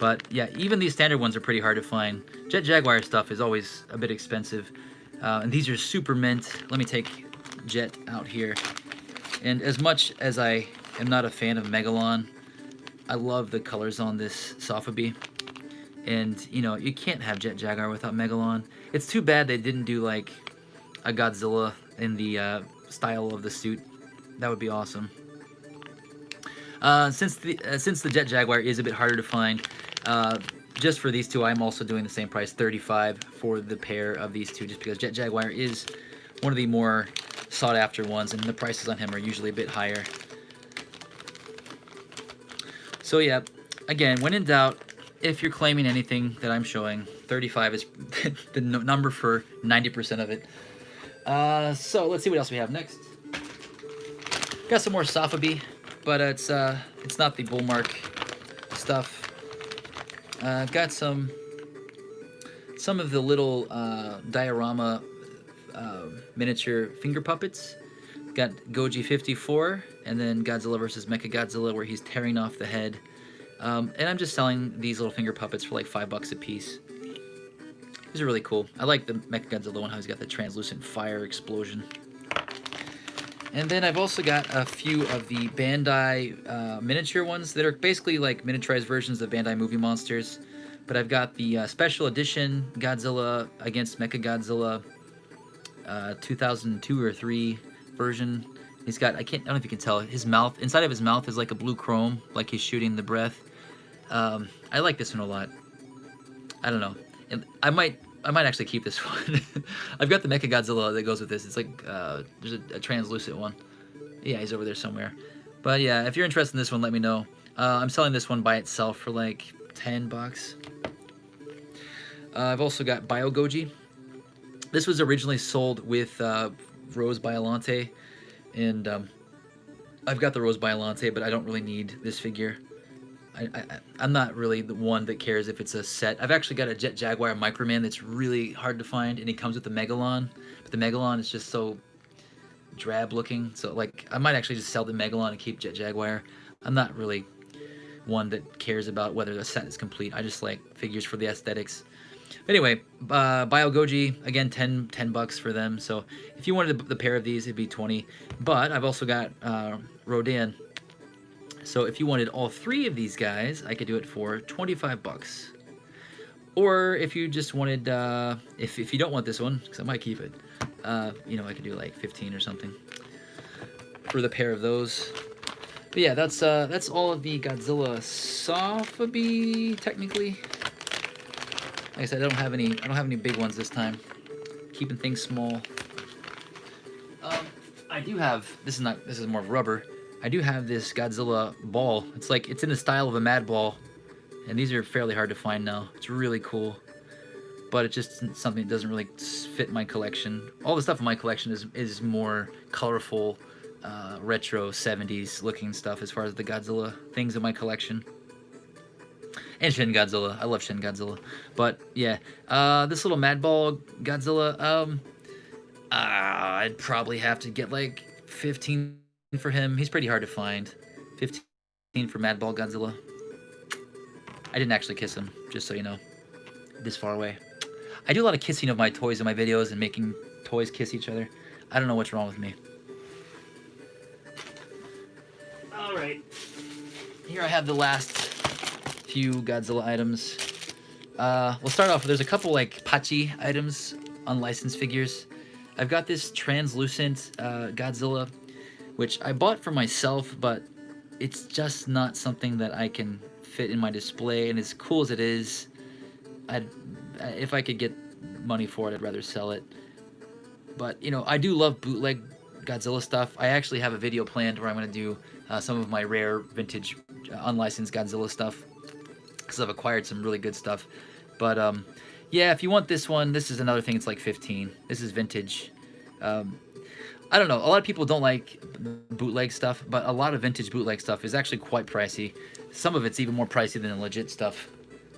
But yeah, even these standard ones are pretty hard to find. Jet Jaguar stuff is always a bit expensive. And these are super mint. Let me take Jet out here. And as much as I am not a fan of Megalon, I love the colors on this Sofubi. And, you know, you can't have Jet Jaguar without Megalon. It's too bad they didn't do, like, a Godzilla in the style of the suit. That would be awesome. Since the Jet Jaguar is a bit harder to find, just for these two, I'm also doing the same price, 35 for the pair of these two, just because Jet Jaguar is one of the more sought-after ones, and the prices on him are usually a bit higher. So yeah, again, when in doubt, if you're claiming anything that I'm showing, 35 is the number for 90% of it. So let's see what else we have next. Got some more Sofubi, but it's not the Bullmark stuff. Got some of the little diorama miniature finger puppets. Got Goji 54, and then Godzilla vs. Mechagodzilla, where he's tearing off the head. And I'm just selling these little finger puppets for like $5 a piece. These are really cool. I like the Mechagodzilla one, how he's got the translucent fire explosion. And then I've also got a few of the Bandai miniature ones that are basically like miniaturized versions of Bandai movie monsters. But I've got the special edition Godzilla against Mechagodzilla 2002 or 3 version. He's got, I don't know if you can tell, his mouth, inside of his mouth is like a blue chrome, like he's shooting the breath. I like this one a lot. I don't know. And I might actually keep this one. I've got the Mechagodzilla that goes with this. It's like, there's a translucent one. Yeah, he's over there somewhere. But yeah, if you're interested in this one, let me know. I'm selling this one by itself for like $10. I've also got Bio Goji. This was originally sold with Rose Biollante, and I've got the Rose Biollante, but I don't really need this figure. I'm not really the one that cares if it's a set. I've actually got a Jet Jaguar Microman that's really hard to find, and he comes with the Megalon, but the Megalon is just so drab looking. So like, I might actually just sell the Megalon and keep Jet Jaguar. I'm not really one that cares about whether the set is complete. I just like figures for the aesthetics. Anyway, Bio Goji, again, $10 for them. So if you wanted the pair of these, it'd be 20. But I've also got Rodan. So if you wanted all 3 of these guys, I could do it for $25. Or if you just wanted, if you don't want this one, because I might keep it, you know, I could do like 15 or something for the pair of those. But yeah, that's all of the Godzilla Sofubi, technically. Like I said, I don't have any big ones this time. Keeping things small. I do have, this is more rubber. I do have this Godzilla ball. It's in the style of a Mad Ball, and these are fairly hard to find now. It's really cool, but it's just something that doesn't really fit my collection. All the stuff in my collection is more colorful, retro 70s looking stuff as far as the Godzilla things in my collection. And Shin Godzilla. I love Shin Godzilla. But yeah, this little Mad Ball Godzilla, I'd probably have to get like $15 for him. He's pretty hard to find. 15 for Madball Godzilla. I didn't actually kiss him, just so you know. This far away. I do a lot of kissing of my toys in my videos and making toys kiss each other. I don't know what's wrong with me. Alright. Here I have the last few Godzilla items. We'll start off with, there's a couple like Pachi items, unlicensed figures. I've got this translucent Godzilla, which I bought for myself, but it's just not something that I can fit in my display, and as cool as it is, if I could get money for it, I'd rather sell it. But, you know, I do love bootleg Godzilla stuff. I actually have a video planned where I'm going to do some of my rare vintage unlicensed Godzilla stuff, because I've acquired some really good stuff. But yeah, if you want this one, this is another thing. It's like 15. This is vintage. I don't know. A lot of people don't like bootleg stuff, but a lot of vintage bootleg stuff is actually quite pricey. Some of it's even more pricey than the legit stuff.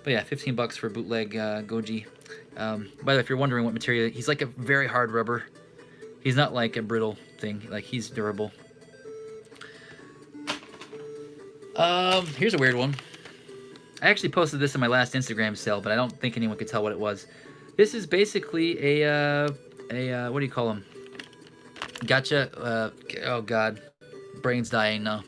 But yeah, 15 bucks for bootleg Goji. By the way, if you're wondering what material, he's like a very hard rubber. He's not like a brittle thing. Like, he's durable. Here's a weird one. I actually posted this in my last Instagram sale, but I don't think anyone could tell what it was. This is basically a what do you call them? Gotcha. Oh god, brain's dying now.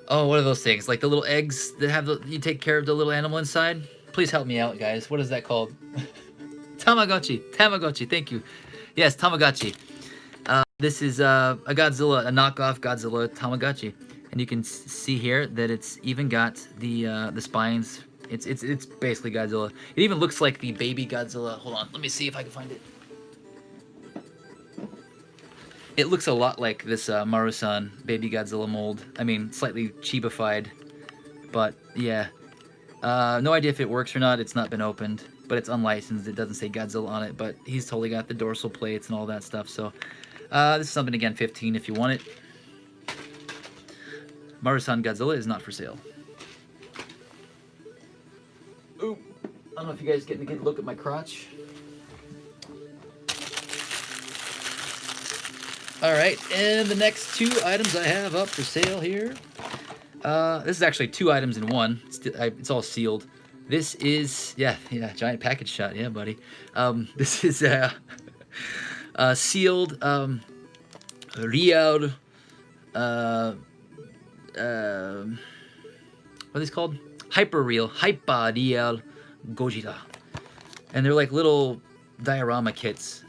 Oh, what are those things? Like the little eggs that have you take care of the little animal inside? Please help me out, guys. What is that called? Tamagotchi. Tamagotchi. Thank you. Yes, Tamagotchi. This is a Godzilla, a knockoff Godzilla Tamagotchi, and you can see here that it's even got the spines. It's basically Godzilla. It even looks like the baby Godzilla. Hold on, let me see if I can find it. It looks a lot like this Marusan baby Godzilla mold. I mean, slightly Chiba-fied, but yeah. No idea if it works or not. It's not been opened, but it's unlicensed. It doesn't say Godzilla on it, but he's totally got the dorsal plates and all that stuff. So this is something, again, 15 if you want it. Marusan Godzilla is not for sale. Ooh, I don't know if you guys get a good look at my crotch. Alright, and the next two items I have up for sale here. This is actually two items in one. It's all sealed. This is, yeah, giant package shot. Yeah, buddy. This is sealed Real, what are these called? Hyper Real Gojira. And they're like little diorama kits.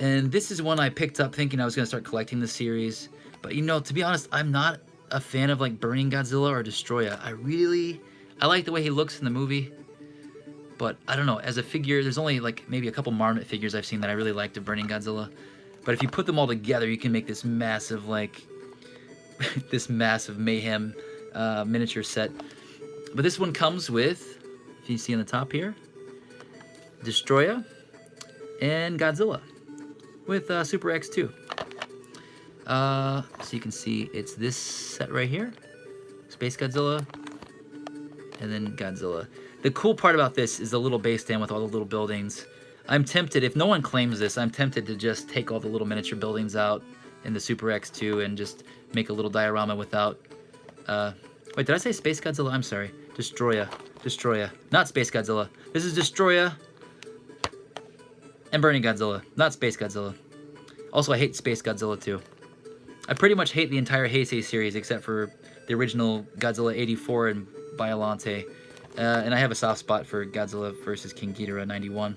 And this is one I picked up thinking I was going to start collecting the series. But, you know, to be honest, I'm not a fan of, like, Burning Godzilla or Destroya. I like the way he looks in the movie. But, I don't know, as a figure, there's only, like, maybe a couple Marmot figures I've seen that I really liked of Burning Godzilla. But if you put them all together, you can make this massive, like, this massive mayhem miniature set. But this one comes with, if you see on the top here, Destroya and Godzilla with Super X2. So you can see it's this set right here, Space Godzilla, and then Godzilla. The cool part about this is the little base stand with all the little buildings. I'm tempted, if no one claims this, I'm tempted to just take all the little miniature buildings out in the Super X2 and just make a little diorama without... wait, did I say Space Godzilla? I'm sorry. Destroya. Destroya. Not Space Godzilla. This is Destroya and Burning Godzilla, not Space Godzilla. Also, I hate Space Godzilla too. I pretty much hate the entire Heisei series except for the original Godzilla 84 and Biollante. And I have a soft spot for Godzilla vs. King Ghidorah 91.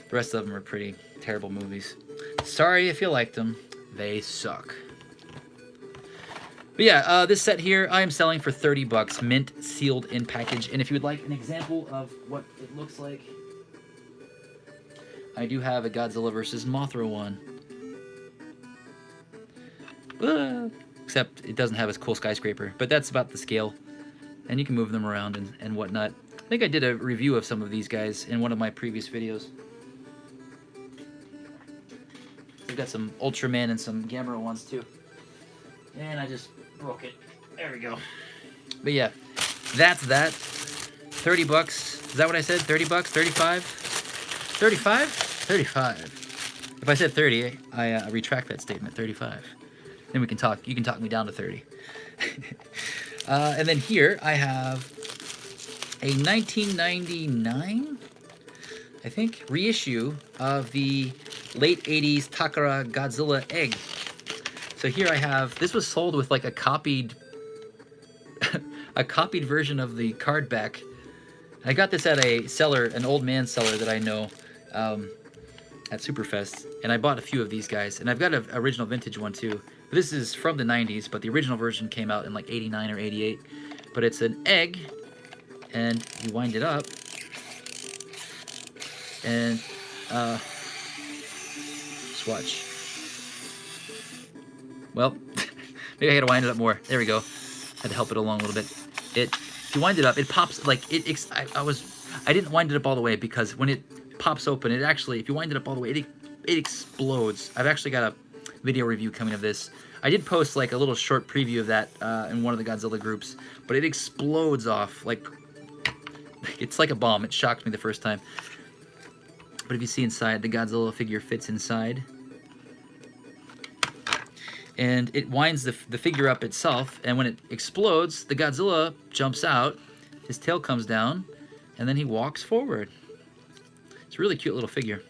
The rest of them are pretty terrible movies. Sorry if you liked them. They suck. But yeah, this set here I am selling for 30 bucks, mint, sealed in package. And if you would like an example of what it looks like, I do have a Godzilla vs. Mothra one. Except it doesn't have a cool skyscraper, but that's about the scale. And you can move them around and whatnot. I think I did a review of some of these guys in one of my previous videos. We've got some Ultraman and some Gamera ones too. And I just broke it. There we go. But yeah, that's that. 30 bucks. Is that what I said? 30 bucks? 35? 35? 35. If I said 30, I retract that statement. 35. Then we can talk. You can talk me down to 30. And then here I have a 1999, I think, reissue of the late 80s Takara Godzilla egg. So here I have, this was sold with like a copied a copied version of the card back. I got this at a seller, an old man seller that I know at Superfest, and I bought a few of these guys, and I've got an original vintage one too. This is from the 90s, but the original version came out in like 89 or 88. But it's an egg, and you wind it up, and just watch. Well, maybe I gotta wind it up more. There we go. Had to help it along a little bit. If you wind it up, it pops like it. I didn't wind it up all the way because when it pops open, it actually, if you wind it up all the way, it explodes. I've actually got a video review coming of this. I did post like a little short preview of that in one of the Godzilla groups, but it explodes off like it's like a bomb. It shocked me the first time. But if you see inside, the Godzilla figure fits inside. And it winds the figure up itself, and when it explodes, the Godzilla jumps out, his tail comes down, and then he walks forward. It's a really cute little figure.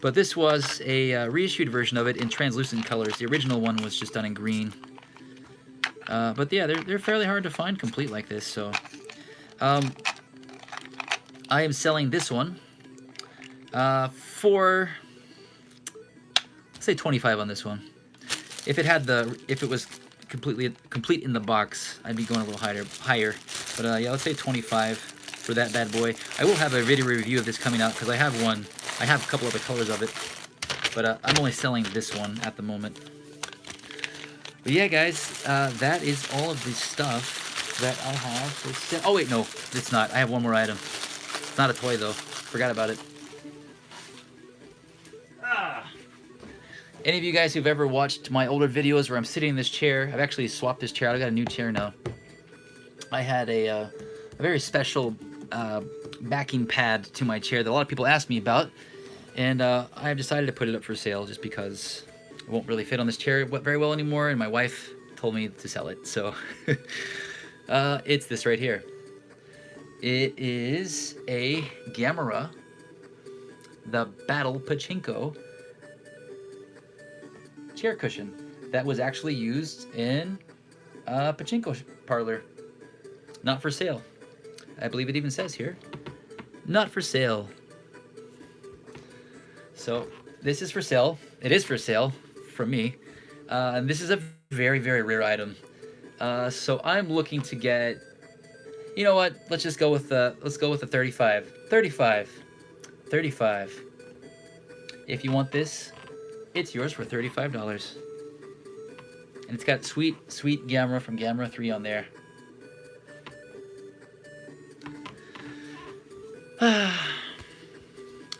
But this was a reissued version of it in translucent colors. The original one was just done in green. But yeah, they're fairly hard to find complete like this. So I am selling this one for, let's say 25 on this one. If it was complete in the box, I'd be going a little higher. But yeah, let's say 25 for that bad boy. I will have a video review of this coming out because I have one. I have a couple other colors of it, but I'm only selling this one at the moment. But yeah, guys, that is all of the stuff that I have. Oh wait, no, it's not. I have one more item. It's not a toy though. Forgot about it. Any of you guys who've ever watched my older videos where I'm sitting in this chair, I've actually swapped this chair out. I got a new chair now. I had a very special backing pad to my chair that a lot of people ask me about, and I've decided to put it up for sale just because it won't really fit on this chair very well anymore, and my wife told me to sell it. So it's this right here. It is a Gamera, the Battle Pachinko chair cushion that was actually used in a pachinko parlor. Not for sale. I believe it even says here, not for sale. So this is for sale. It is for sale from me. And this is a very, very rare item. So I'm looking to get, you know what? Let's just go with the 35. 35. If you want this, it's yours for $35. And it's got sweet Gamera from Gamera 3 on there. I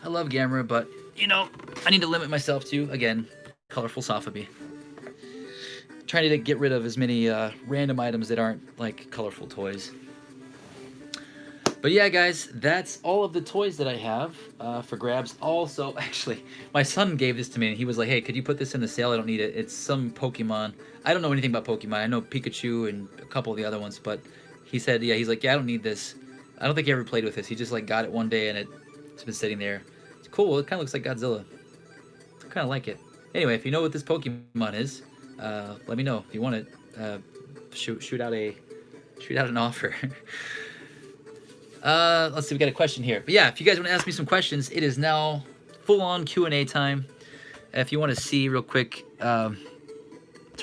love Gamera, but, you know, I need to limit myself to, again, colorful Sofubi. Trying to get rid of as many random items that aren't, like, colorful toys. But yeah, guys, that's all of the toys that I have for grabs. Also, actually, my son gave this to me, and he was like, hey, could you put this in the sale? I don't need it. It's some Pokemon. I don't know anything about Pokemon. I know Pikachu and a couple of the other ones, but he said, yeah, he's like, yeah, I don't need this. I don't think he ever played with this. He just, like, got it one day, and it's been sitting there. It's cool. It kind of looks like Godzilla. I kind of like it. Anyway, if you know what this Pokemon is, let me know if you want it. Shoot out an offer. Let's see, we got a question here. But yeah, if you guys want to ask me some questions, it is now full-on Q&A time. If you want to see real quick, turn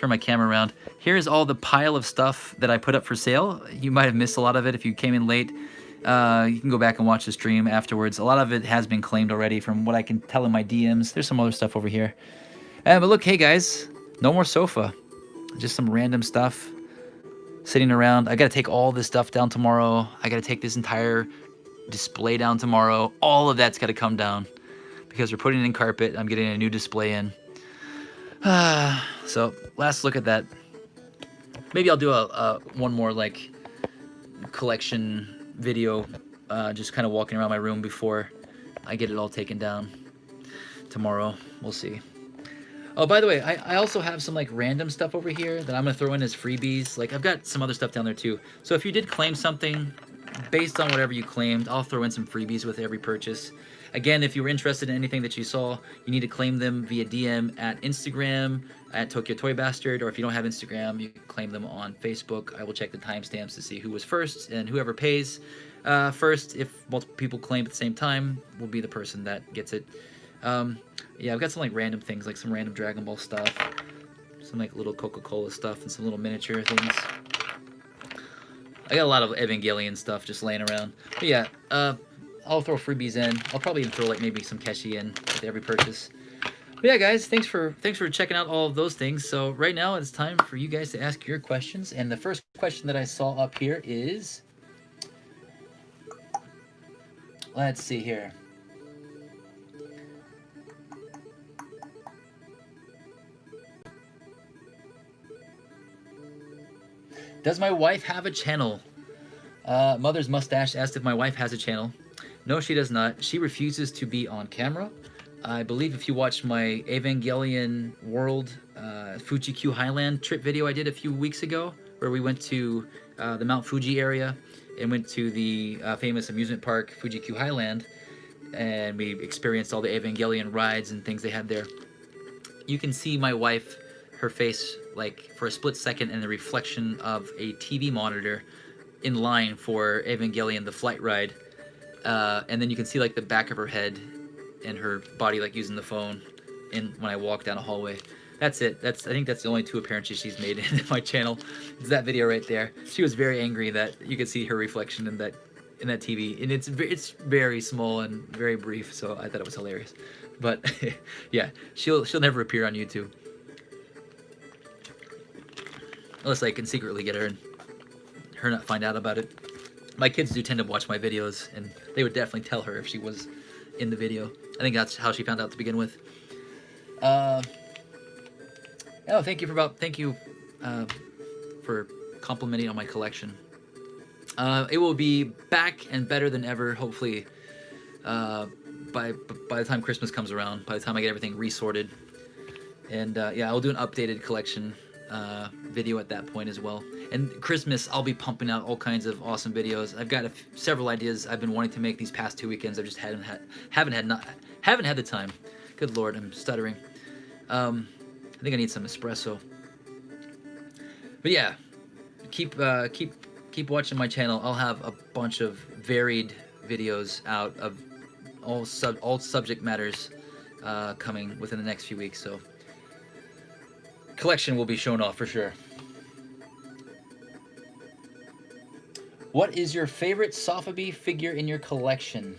my camera around. Here's all the pile of stuff that I put up for sale. You might have missed a lot of it if you came in late. You can go back and watch the stream afterwards. A lot of it has been claimed already from what I can tell in my DMs. There's some other stuff over here. But look, hey guys, no more sofa. Just some random stuff sitting around. I gotta take all this stuff down tomorrow. I gotta take this entire display down tomorrow. All of that's gotta come down because we're putting in carpet. I'm getting a new display in. So last look at that. Maybe I'll do a one more like collection video, just kind of walking around my room before I get it all taken down tomorrow. We'll see. Oh, by the way, I also have some like random stuff over here that I'm gonna throw in as freebies. Like I've got some other stuff down there too. So if you did claim something, based on whatever you claimed, I'll throw in some freebies with every purchase. Again, if you were interested in anything that you saw, you need to claim them via DM at Instagram at Tokyo Toy Bastard, or if you don't have Instagram, you can claim them on Facebook. I will check the timestamps to see who was first, and whoever pays first, if multiple people claim at the same time, will be the person that gets it. Yeah, I've got some like random things, like some random Dragon Ball stuff, some like little Coca-Cola stuff, and some little miniature things. I got a lot of Evangelion stuff just laying around. But yeah, I'll throw freebies in. I'll probably even throw like maybe some Keshi in with every purchase. But yeah, guys, thanks for checking out all of those things. So right now it's time for you guys to ask your questions. And the first question that I saw up here is, let's see here. Does my wife have a channel? Mother's Mustache asked if my wife has a channel. No, she does not. She refuses to be on camera. I believe if you watch my Evangelion World Fuji Q Highland trip video I did a few weeks ago, where we went to the Mount Fuji area and went to the famous amusement park Fuji Q Highland, and we experienced all the Evangelion rides and things they had there. You can see my wife, her face, like for a split second, in the reflection of a TV monitor in line for Evangelion the flight ride, and then you can see like the back of her head and her body like using the phone in when I walk down a hallway. That's it. I think that's the only two appearances she's made in my channel. It's that video right there. She was very angry that you could see her reflection in that TV, and it's very small and very brief, so I thought it was hilarious. But yeah, she'll never appear on YouTube unless I can secretly get her and her not find out about it. My kids do tend to watch my videos, and they would definitely tell her if she was in the video. I think that's how she found out to begin with. Oh, thank you for complimenting on my collection. It will be back and better than ever, hopefully, by the time Christmas comes around, by the time I get everything resorted. And yeah, I'll do an updated collection video at that point as well. And Christmas, I'll be pumping out all kinds of awesome videos. I've got several ideas I've been wanting to make these past 2 weekends. I just haven't had the time. Good Lord, I'm stuttering. I think I need some espresso. But yeah, keep watching my channel. I'll have a bunch of varied videos out of all subject matters coming within the next few weeks. So collection will be shown off for sure. What is your favorite Sofubi figure in your collection?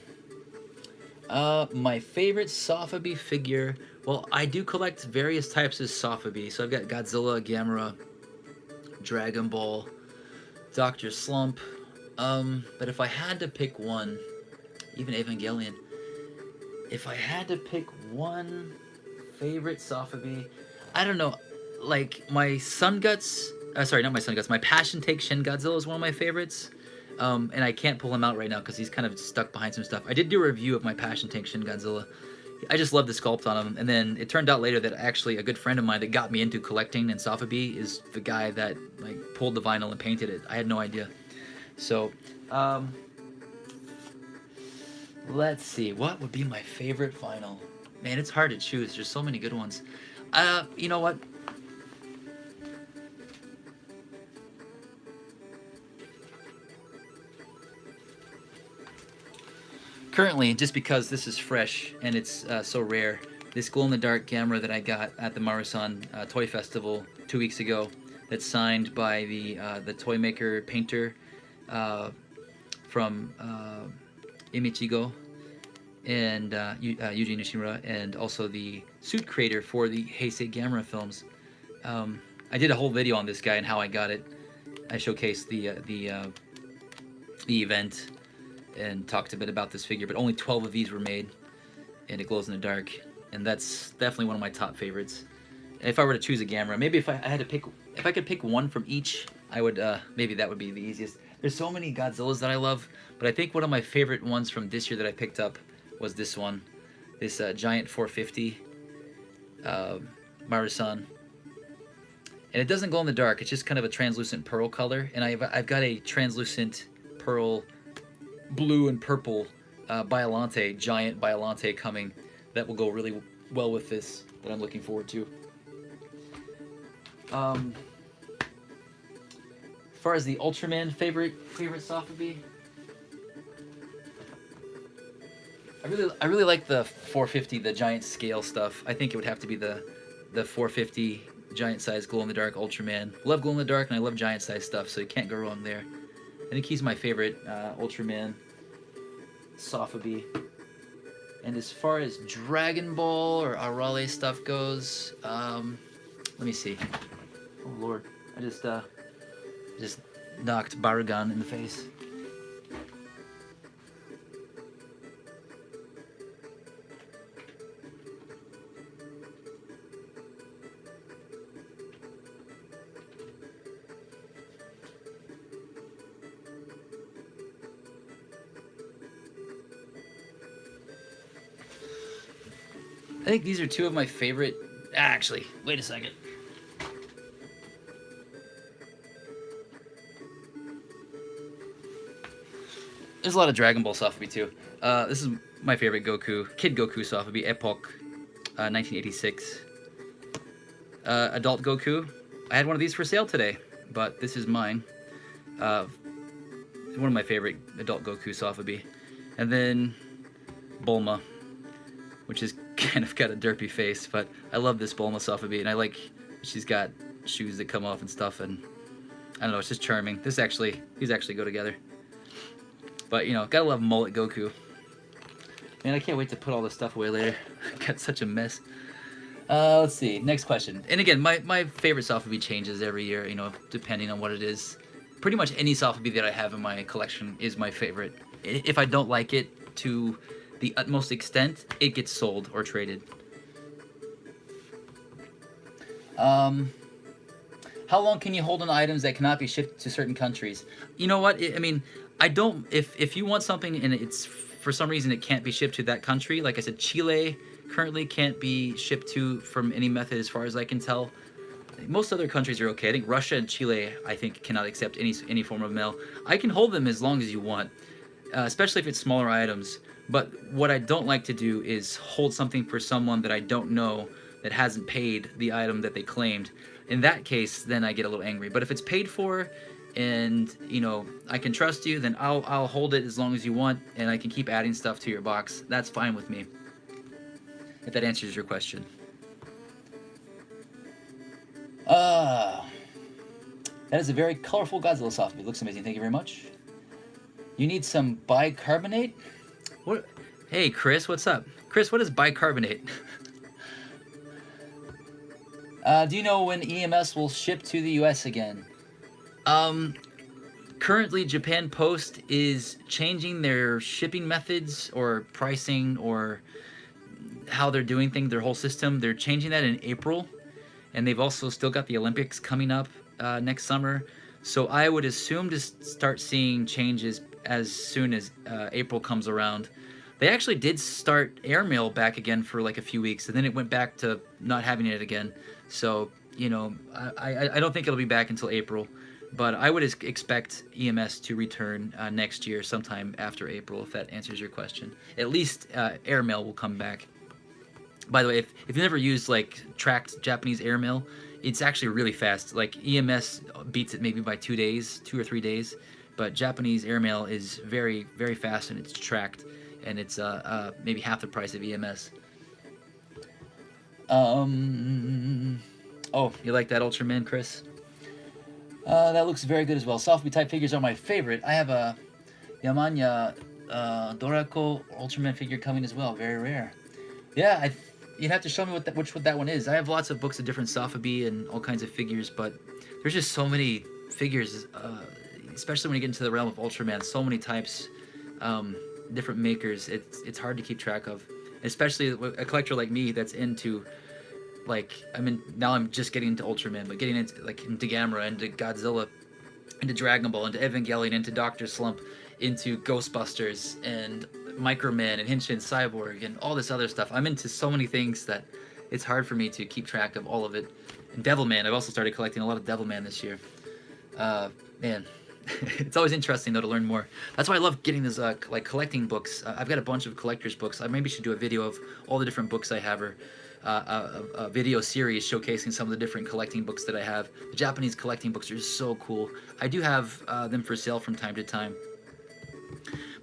My favorite Sofubi figure, well, I do collect various types of Sofubi. So I've got Godzilla, Gamera, Dragon Ball, Dr. Slump. But if I had to pick one, even Evangelion, if I had to pick one favorite Sofubi, I don't know, like my Sun Guts, sorry, not my Sun Guts, my Passion Take Shin Godzilla is one of my favorites. And I can't pull him out right now because he's kind of stuck behind some stuff. I did do a review of my Passion Tank Shin Godzilla. I just love the sculpt on him. And then it turned out later that actually a good friend of mine that got me into collecting and Sofubi is the guy that like pulled the vinyl and painted it. I had no idea. So, let's see. What would be my favorite vinyl? Man, it's hard to choose. There's so many good ones. You know what? Currently, just because this is fresh and it's so rare, this glow-in-the-dark Gamera that I got at the Marusan Toy Festival 2 weeks ago, that's signed by the toy maker painter from Imichigo and Yuji Nishimura, and also the suit creator for the Heisei Gamera films. I did a whole video on this guy and how I got it. I showcased the event and talked a bit about this figure, but only 12 of these were made, and it glows in the dark, and that's definitely one of my top favorites. And if I were to choose a Gamera, maybe if I could pick one from each, I would, maybe that would be the easiest. There's so many Godzillas that I love, but I think one of my favorite ones from this year that I picked up was this one, this Giant 450. Marusan. And it doesn't glow in the dark. It's just kind of a translucent pearl color. And I've got a translucent pearl blue and purple Biolante, giant Biolante coming that will go really well with this that I'm looking forward to. As far as the Ultraman favorite Sofubi, I really like the 450, the giant scale stuff. I think it would have to be the 450 giant size glow in the dark Ultraman. Love glow in the dark and I love giant size stuff, so you can't go wrong there. I think he's my favorite Ultraman Sofubi. And as far as Dragon Ball or Arale stuff goes, let me see. Oh lord, I just knocked Barugan in the face. I think these are two of my favorite. Actually, wait a second. There's a lot of Dragon Ball Sofubi too. This is my favorite Goku, Kid Goku Sofubi, Epoch, 1986. Adult Goku. I had one of these for sale today, but this is mine. One of my favorite Adult Goku Sofubi. And then Bulma, which is kind of got a derpy face, but I love this Bulma Sofubi, and I like she's got shoes that come off and stuff, and I don't know, it's just charming. These actually go together. But you know, gotta love Mullet Goku. Man, I can't wait to put all this stuff away later. Got such a mess. Let's see, next question. And again, my favorite Sofubi changes every year, you know, depending on what it is. Pretty much any Sofubi that I have in my collection is my favorite. If I don't like it to the utmost extent, it gets sold or traded. How long can you hold on items that cannot be shipped to certain countries? You know what? I mean, I don't. If you want something and it's for some reason it can't be shipped to that country, like I said, Chile currently can't be shipped to from any method as far as I can tell. Most other countries are okay. I think Russia and Chile, I think, cannot accept any form of mail. I can hold them as long as you want, especially if it's smaller items. But what I don't like to do is hold something for someone that I don't know that hasn't paid the item that they claimed. In that case, then I get a little angry. But if it's paid for and, you know, I can trust you, then I'll hold it as long as you want, and I can keep adding stuff to your box. That's fine with me, if that answers your question. That is a very colorful Godzilla Sofubi. It looks amazing. Thank you very much. You need some bicarbonate? What? Hey, Chris, what's up? Chris, what is bicarbonate? Do you know when EMS will ship to the US again? Currently, Japan Post is changing their shipping methods or pricing or how they're doing things, their whole system. They're changing that in April, and they've also still got the Olympics coming up next summer. So I would assume to start seeing changes as soon as April comes around. They actually did start airmail back again for like a few weeks, and then it went back to not having it again. So, you know, I don't think it'll be back until April, but I would expect EMS to return next year, sometime after April, if that answers your question. At least airmail will come back. By the way, if you've never used like tracked Japanese airmail, it's actually really fast. Like EMS beats it maybe by 2 days, 2 or 3 days, but Japanese airmail is very, very fast, and it's tracked, and it's maybe half the price of EMS. Oh, you like that Ultraman, Chris? That looks very good as well. Sofubi type figures are my favorite. I have a Yamanya Dorako Ultraman figure coming as well. Very rare. Yeah, you'd have to show me what that one is. I have lots of books of different Sofubi and all kinds of figures, but there's just so many figures, especially when you get into the realm of Ultraman. So many types, different makers. It's hard to keep track of, especially a collector like me that's into, like, now I'm just getting into Ultraman, but getting into Gamera, into Godzilla, into Dragon Ball, into Evangelion, into Dr. Slump, into Ghostbusters, and Microman, and Henshin Cyborg, and all this other stuff. I'm into so many things that it's hard for me to keep track of all of it. And Devilman, I've also started collecting a lot of Devilman this year. Man, it's always interesting though to learn more. That's why I love getting this like collecting books. I've got a bunch of collectors books. I maybe should do a video of all the different books I have, or a video series showcasing some of the different collecting books that I have. The Japanese collecting books are so cool. I do have them for sale from time to time.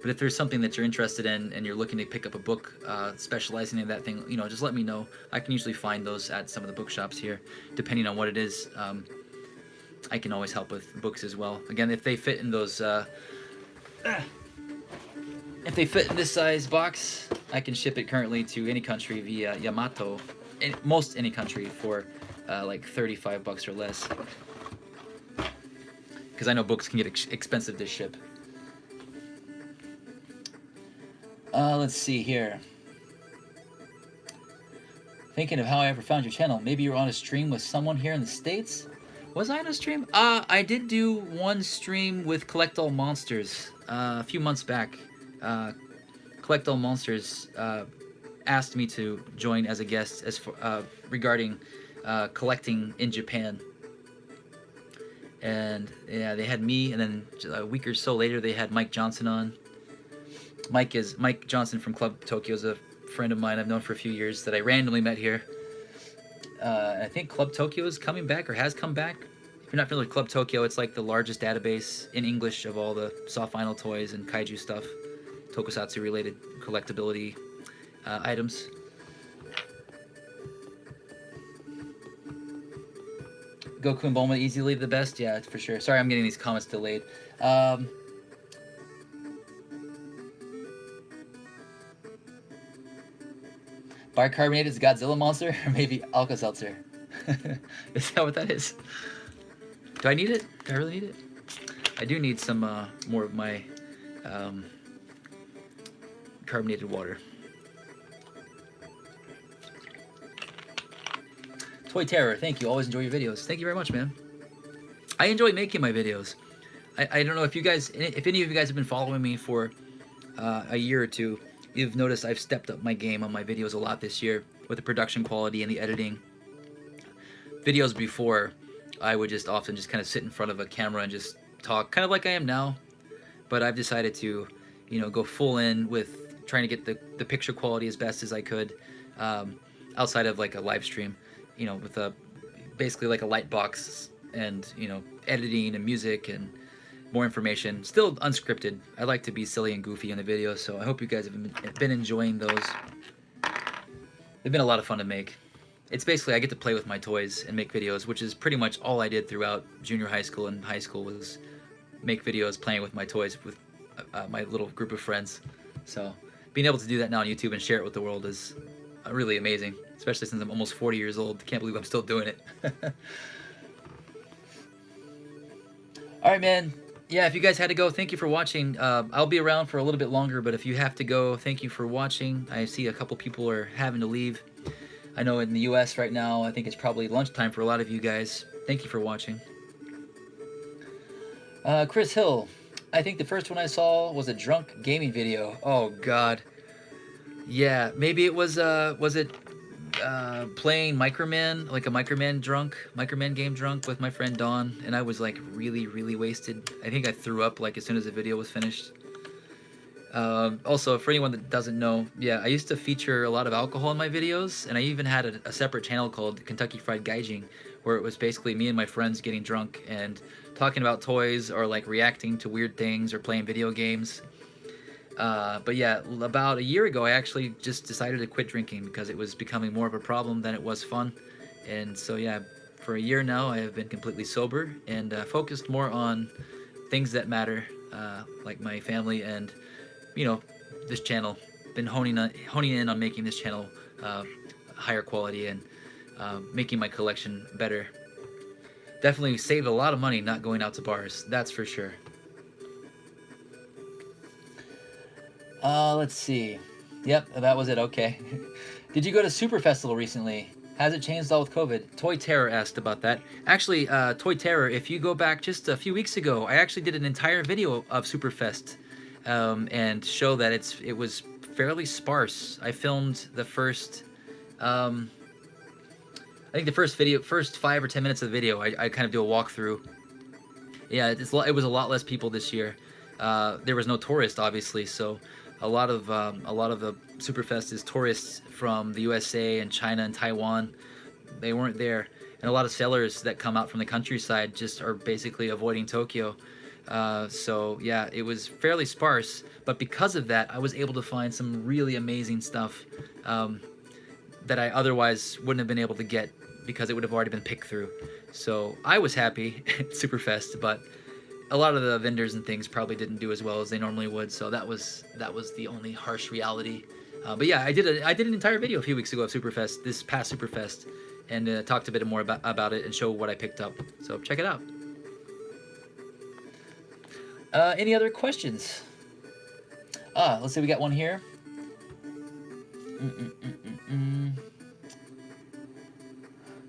But if there's something that you're interested in and you're looking to pick up a book specializing in that thing, you know, just let me know. I can usually find those at some of the bookshops here, depending on what it is. I can always help with books as well. Again, if they fit in those, if they fit in this size box, I can ship it currently to any country via Yamato, most any country for like $35 or less. Because I know books can get expensive to ship. Let's see here. Thinking of how I ever found your channel. Maybe you were on a stream with someone here in the States? Was I on a stream? I did do one stream with Collect All Monsters a few months back. Collect All Monsters asked me to join as a guest as for, regarding collecting in Japan. And yeah, they had me, and then a week or so later they had Mike Johnson on. Mike Johnson from Club Tokyo is a friend of mine I've known for a few years that I randomly met here. I think Club Tokyo is coming back or has come back. If you're not familiar with Club Tokyo, it's like the largest database in English of all the soft vinyl toys and kaiju stuff, tokusatsu related collectability items. Goku and Bulma easily the best? Yeah, for sure. Sorry, I'm getting these comments delayed. Bicarbonate is Godzilla monster, or maybe Alka-Seltzer. Is that what that is? Do I need it? Do I really need it? I do need some more of my carbonated water. Toy Terror, thank you. Always enjoy your videos. Thank you very much, man. I enjoy making my videos. I don't know if you guys, if any of you guys have been following me for a year or two, you've noticed I've stepped up my game on my videos a lot this year with the production quality and the editing. Videos before, I would just often just kind of sit in front of a camera and just talk, kind of like I am now. But I've decided to, you know, go full in with trying to get the picture quality as best as I could, outside of like a live stream, you know, with basically like a light box and, you know, editing and music and more information. Still unscripted. I like to be silly and goofy in the videos, so I hope you guys have been enjoying those. They've been a lot of fun to make. It's basically I get to play with my toys and make videos, which is pretty much all I did throughout junior high school and high school, was make videos playing with my toys with my little group of friends. So being able to do that now on YouTube and share it with the world is really amazing, especially since I'm almost 40 years old. Can't believe I'm still doing it. All right, man. Yeah, if you guys had to go, thank you for watching. I'll be around for a little bit longer, but if you have to go, thank you for watching. I see a couple people are having to leave. I know in the US right now, I think it's probably lunchtime for a lot of you guys. Thank you for watching. Chris Hill, I think the first one I saw was a drunk gaming video. Oh God. Yeah, maybe it was it playing Microman, like a Microman game drunk with my friend Dawn, and I was like really, really wasted. I think I threw up like as soon as the video was finished. Also, for anyone that doesn't know, yeah, I used to feature a lot of alcohol in my videos, and I even had a separate channel called Kentucky Fried Gaijin, where it was basically me and my friends getting drunk and talking about toys or like reacting to weird things or playing video games. But yeah, about a year ago, I actually just decided to quit drinking because it was becoming more of a problem than it was fun. And so yeah, for a year now, I have been completely sober and focused more on things that matter, like my family and, you know, this channel. Been honing in on making this channel higher quality and making my collection better. Definitely saved a lot of money not going out to bars, that's for sure. Let's see. Yep, that was it. Okay. Did you go to Super Festival recently? Has it changed all with COVID? Toy Terror asked about that. Actually, Toy Terror, if you go back just a few weeks ago, I actually did an entire video of Superfest and show that it was fairly sparse. I filmed the first think the first 5 or 10 minutes of the video, I kind of do a walkthrough. Yeah, it was a lot less people this year. There was no tourist, obviously, so a lot of the Superfest is tourists from the USA and China and Taiwan. They weren't there, and a lot of sellers that come out from the countryside just are basically avoiding Tokyo. So yeah, it was fairly sparse, but because of that, I was able to find some really amazing stuff that I otherwise wouldn't have been able to get because it would have already been picked through. So I was happy at Superfest, but a lot of the vendors and things probably didn't do as well as they normally would. So that was the only harsh reality. But yeah, I did an entire video a few weeks ago of Superfest, this past Superfest, and talked a bit more about it and show what I picked up. So check it out. Any other questions? Let's see, we got one here.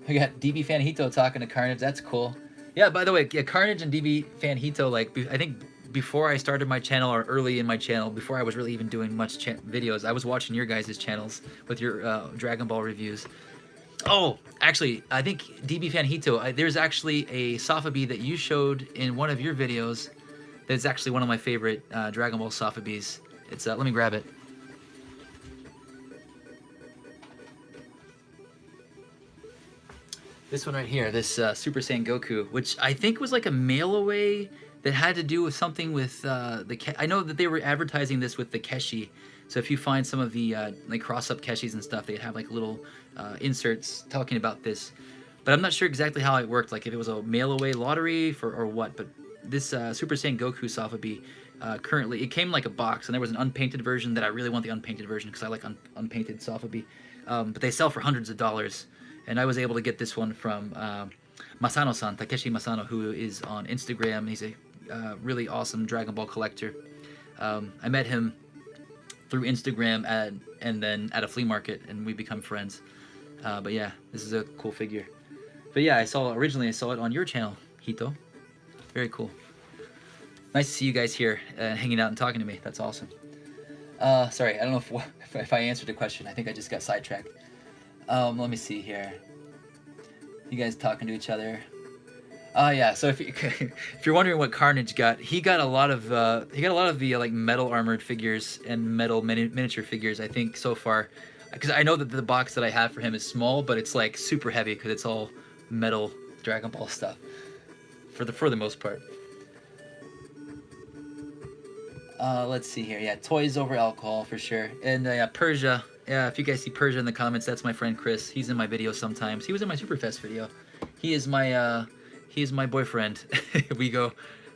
We got DB Fanhito talking to Carnage. That's cool. Yeah, by the way, yeah, Carnage and DB Fanhito, like, I think before I started my channel, or early in my channel, before I was really even doing much videos, I was watching your guys' channels with your Dragon Ball reviews. Oh, actually, I think DB Fanhito, there's actually a Sofubi that you showed in one of your videos that's actually one of my favorite Dragon Ball Sofubis. It's, let me grab it. This one right here, this Super Saiyan Goku, which I think was like a mail away that had to do with something with I know that they were advertising this with the Keshi. So if you find some of the like cross-up Keshis and stuff, they'd have like little inserts talking about this. But I'm not sure exactly how it worked, like if it was a mail away lottery or what. But this Super Saiyan Goku Sofubi, currently, it came like a box, and there was an unpainted version that I really want the unpainted version because I like unpainted Sofubi. But they sell for hundreds of dollars. And I was able to get this one from Masano-san, Takeshi Masano, who is on Instagram. He's a really awesome Dragon Ball collector. I met him through Instagram and then at a flea market, and we become friends. But yeah, this is a cool figure. But yeah, originally I saw it on your channel, Hito. Very cool. Nice to see you guys here hanging out and talking to me. That's awesome. Sorry, I don't know if I answered the question. I think I just got sidetracked. Let me see here. You guys talking to each other? Oh yeah. So if you're wondering what Carnage got, he got a lot of the like metal armored figures and metal miniature figures. I think so far, because I know that the box that I have for him is small, but it's like super heavy because it's all metal Dragon Ball stuff for the most part. Let's see here. Yeah, toys over alcohol for sure. And yeah, Persia. Yeah, if you guys see Persia in the comments, that's my friend Chris. He's in my videos sometimes. He was in my Superfest video. He is my boyfriend.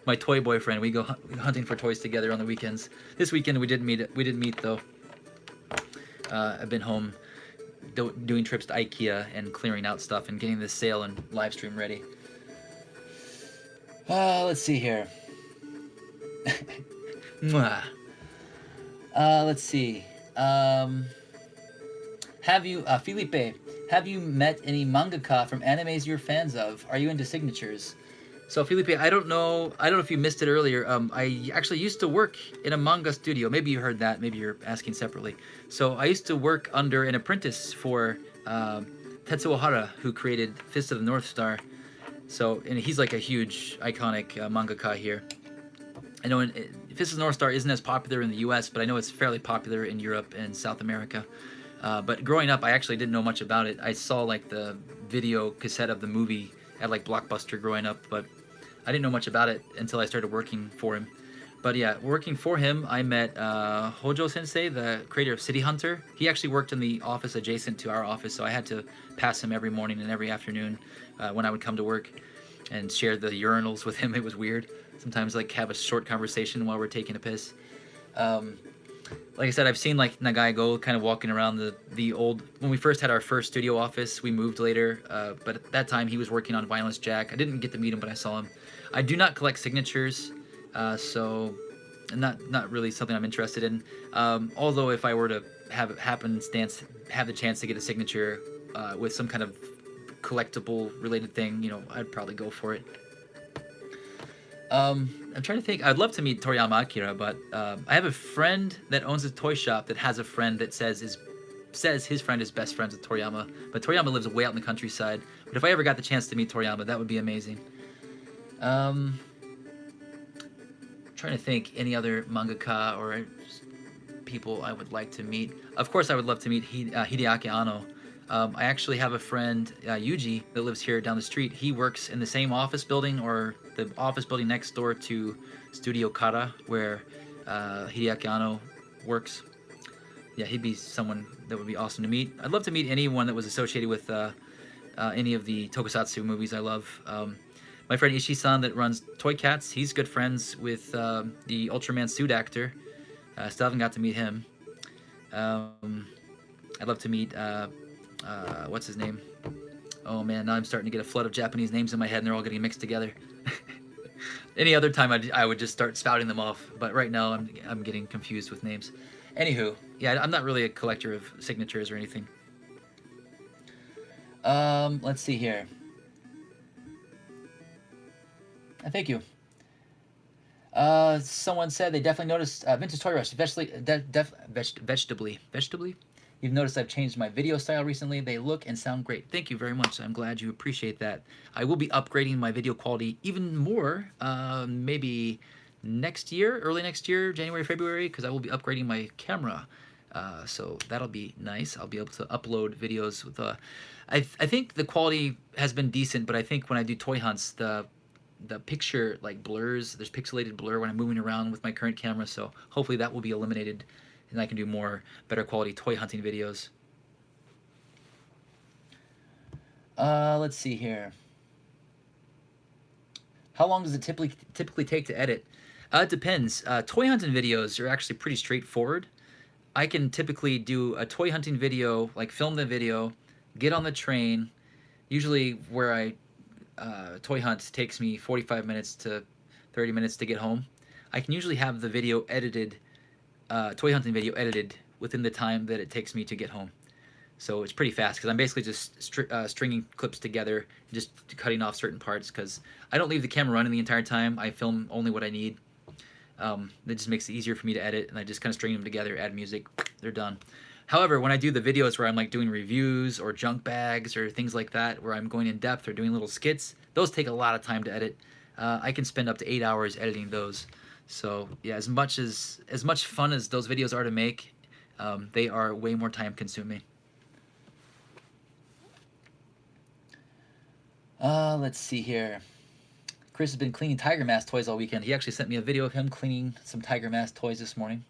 My toy boyfriend. We go hunting for toys together on the weekends. This weekend we didn't meet though. I've been home doing trips to IKEA and clearing out stuff and getting this sale and live stream ready. Let's see here. Let's see. Have you, Felipe, have you met any mangaka from animes you're fans of? Are you into signatures? So Felipe, I don't know if you missed it earlier. I actually used to work in a manga studio. Maybe you heard that. Maybe you're asking separately. So I used to work under an apprentice for Tetsuo Hara, who created Fist of the North Star. So, and he's like a huge, iconic mangaka here. I know Fist of the North Star isn't as popular in the US, but I know it's fairly popular in Europe and South America. But growing up, I actually didn't know much about it. I saw like the video cassette of the movie at like Blockbuster growing up, but I didn't know much about it until I started working for him. But yeah, working for him, I met Hojo Sensei, the creator of City Hunter. He actually worked in the office adjacent to our office, so I had to pass him every morning and every afternoon when I would come to work and share the urinals with him. It was weird. Sometimes like have a short conversation while we're taking a piss. Like I said, I've seen like Nagai Go kind of walking around the old, when we first had our first studio office. We moved later, but at that time he was working on Violence Jack. I didn't get to meet him, but I saw him. I do not collect signatures, so not really something I'm interested in. Although if I were to have the chance to get a signature with some kind of collectible related thing, I'd probably go for it. I'm trying to think. I'd love to meet Toriyama Akira, but I have a friend that owns a toy shop that has a friend that says is says his friend is best friends with Toriyama, but Toriyama lives way out in the countryside. But if I ever got the chance to meet Toriyama, that would be amazing. Trying to think any other mangaka or people I would like to meet. Of course, I would love to meet Hideaki Anno. I actually have a friend, Yuji, that lives here down the street. He works in the same office building or the office building next door to Studio Kara, where Hideaki Anno works. Yeah, he'd be someone that would be awesome to meet. I'd love to meet anyone that was associated with any of the tokusatsu movies I love. My friend Ishii-san that runs Toy Cats, he's good friends with the Ultraman suit actor. Still haven't got to meet him. I'd love to meet, what's his name? Oh man, now I'm starting to get a flood of Japanese names in my head and they're all getting mixed together. Any other time I would just start spouting them off, but right now I'm getting confused with names. Anywho, yeah, I'm not really a collector of signatures or anything. Let's see here. Thank you. Someone said they definitely noticed Vintage Toy Rush, vegetably. You've noticed I've changed my video style recently. They look and sound great. Thank you very much. I'm glad you appreciate that. I will be upgrading my video quality even more, maybe next year, early next year, January, February, because I will be upgrading my camera. So that'll be nice. I'll be able to upload videos with I think the quality has been decent, but I think when I do toy hunts, the picture like blurs. There's pixelated blur when I'm moving around with my current camera, so hopefully that will be eliminated and I can do better quality toy hunting videos. Let's see here. How long does it typically take to edit? It depends. Toy hunting videos are actually pretty straightforward. I can typically do a toy hunting video, like film the video, get on the train. Usually where I toy hunt takes me 45 minutes to 30 minutes to get home. I can usually have the video edited, toy hunting video edited within the time that it takes me to get home. So it's pretty fast because I'm basically just stringing clips together, just cutting off certain parts because I don't leave the camera running the entire time. I film only what I need. That just makes it easier for me to edit, and I just kind of string them together, add music, they're done. However, when I do the videos where I'm like doing reviews or junk bags or things like that, where I'm going in depth or doing little skits, those take a lot of time to edit. I can spend up to 8 hours editing those. So yeah, as much fun as those videos are to make, they are way more time consuming. Let's see here. Chris has been cleaning Tiger Mask toys all weekend. He actually sent me a video of him cleaning some Tiger Mask toys this morning.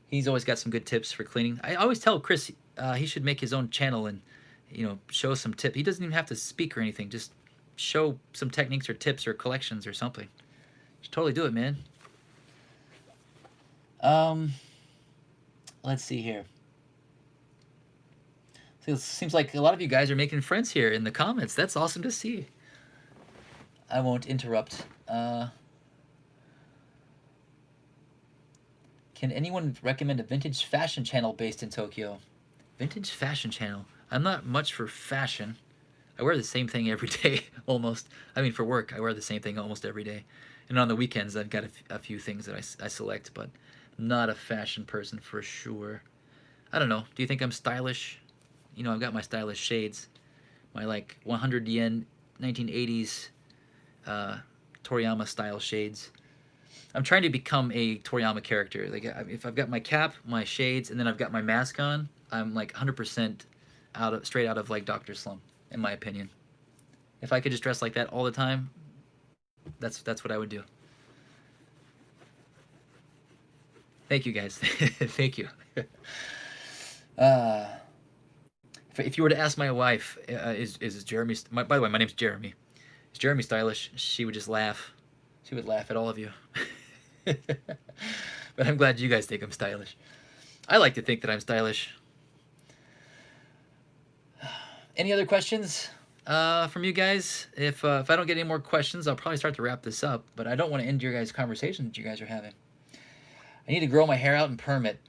He's always got some good tips for cleaning. I always tell Chris he should make his own channel and, you know, show some tips. He doesn't even have to speak or anything. Just show some techniques or tips or collections or something. You should totally do it, man. Let's see here. So it seems like a lot of you guys are making friends here in the comments. That's awesome to see. I won't interrupt. Can anyone recommend a vintage fashion channel based in Tokyo? Vintage fashion channel? I'm not much for fashion. I wear the same thing every day, almost. I mean, for work, I wear the same thing almost every day. And on the weekends, I've got a few things that I select, but not a fashion person for sure. I don't know. Do you think I'm stylish? You know, I've got my stylish shades. My, like, 100 yen, 1980s Toriyama style shades. I'm trying to become a Toriyama character. Like, if I've got my cap, my shades, and then I've got my mask on, I'm like 100% straight out of like Dr. Slump, in my opinion. If I could just dress like that all the time, that's what I would do. Thank you, guys. Thank you. If you were to ask my wife, is Jeremy? By the way, my name's Jeremy. Is Jeremy stylish? She would just laugh. She would laugh at all of you. But I'm glad you guys think I'm stylish. I like to think that I'm stylish. Any other questions from you guys? If I don't get any more questions, I'll probably start to wrap this up. But I don't want to end your guys' conversation that you guys are having. I need to grow my hair out and perm it.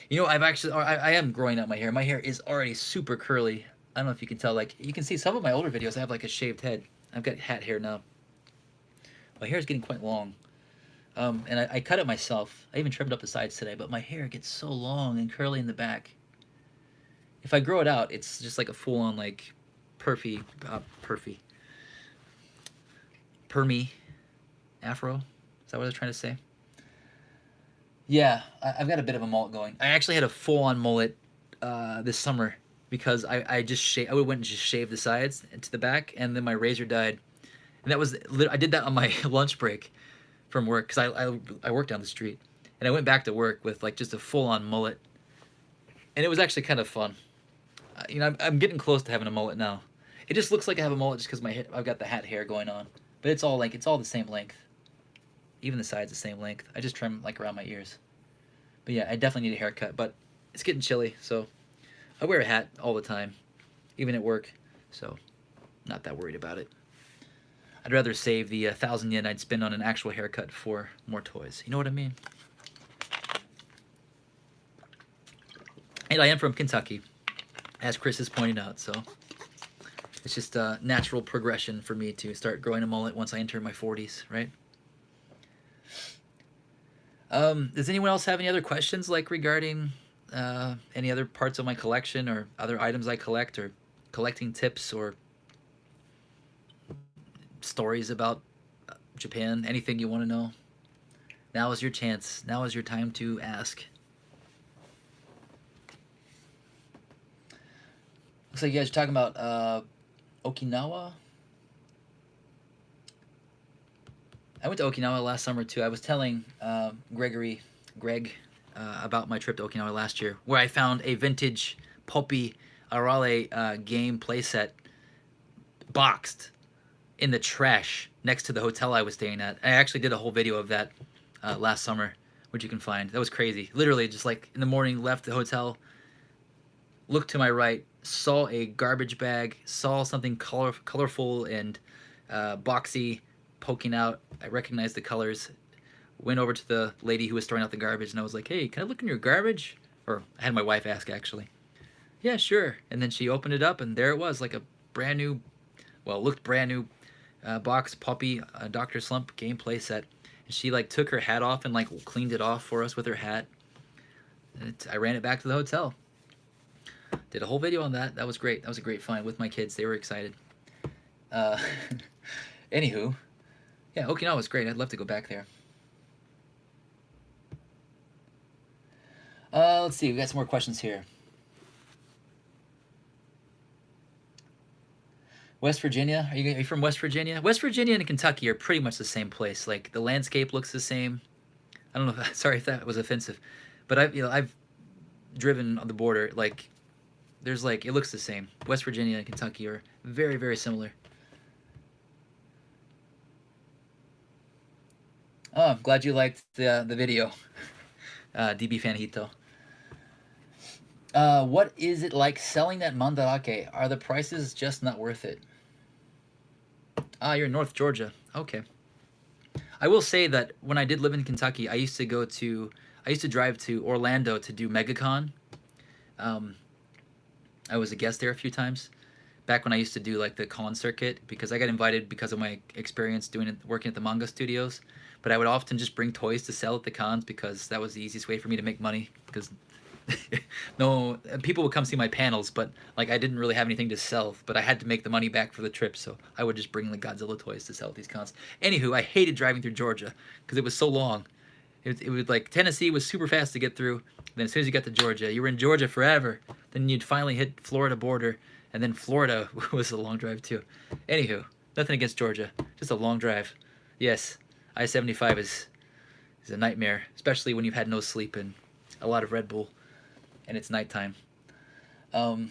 You know, I am growing out my hair. My hair is already super curly. I don't know if you can tell. Like, you can see some of my older videos, I have like a shaved head. I've got hat hair now. My hair is getting quite long. And I cut it myself. I even trimmed up the sides today, but my hair gets so long and curly in the back. If I grow it out, it's just like a full-on like permy afro. Is that what I was trying to say? Yeah, I've got a bit of a mullet going. I actually had a full-on mullet this summer because I went and just shaved the sides and to the back, and then my razor died, and I did that on my lunch break from work because I work down the street, and I went back to work with like just a full-on mullet, and it was actually kind of fun. I'm getting close to having a mullet now. It just looks like I have a mullet just because I've got the hat hair going on, but it's all the same length. Even the sides the same length. I just trim like around my ears. But yeah, I definitely need a haircut, but it's getting chilly, so I wear a hat all the time, even at work, so not that worried about it. I'd rather save the 1,000 yen I'd spend on an actual haircut for more toys. You know what I mean? And I am from Kentucky, as Chris has pointed out, so it's just a natural progression for me to start growing a mullet once I enter my 40s, right? Does anyone else have any other questions, like regarding any other parts of my collection or other items I collect, or collecting tips or stories about Japan? Anything you want to know? Now is your chance. Now is your time to ask. Looks like you guys are talking about Okinawa. I went to Okinawa last summer too. I was telling Greg about my trip to Okinawa last year, where I found a vintage Poppy Arale game playset boxed in the trash next to the hotel I was staying at. I actually did a whole video of that last summer, which you can find. That was crazy. Literally, just like in the morning, left the hotel, looked to my right, saw a garbage bag, saw something colorful and boxy poking out. I recognized the colors, went over to the lady who was throwing out the garbage, and I was like, hey, can I look in your garbage? Or I had my wife ask, actually. Yeah, sure. And then she opened it up, and there it was, like a brand new, well, it looked brand new box Poppy Dr. Slump gameplay set. And she like took her hat off and like cleaned it off for us with her hat. And I ran it back to the hotel. Did a whole video on that. That was great. That was a great find with my kids. They were excited. Anywho, yeah, Okinawa was great. I'd love to go back there. Let's see. We got some more questions here. West Virginia? Are you from West Virginia? West Virginia and Kentucky are pretty much the same place. Like the landscape looks the same. I don't know. Sorry if that was offensive, but I've driven on the border. Like there's like it looks the same. West Virginia and Kentucky are very, very similar. Oh, I'm glad you liked the video, DB Fanhito. What is it like selling that mandarake? Are the prices just not worth it? Ah, you're in North Georgia. Okay. I will say that when I did live in Kentucky, I used to drive to Orlando to do MegaCon. I was a guest there a few times back when I used to do like the con circuit, because I got invited because of my experience working at the manga studios. But I would often just bring toys to sell at the cons because that was the easiest way for me to make money, because no people would come see my panels, but like I didn't really have anything to sell, but I had to make the money back for the trip, so I would just bring the Godzilla toys to sell at these cons. Anywho, I hated driving through Georgia because it was so long. It was like Tennessee was super fast to get through. Then as soon as you got to Georgia, you were in Georgia forever. Then you'd finally hit Florida border, and then Florida was a long drive too. Anywho, nothing against Georgia, just a long drive. Yes, I-75 is a nightmare, especially when you've had no sleep and a lot of Red Bull, and it's nighttime. Oh,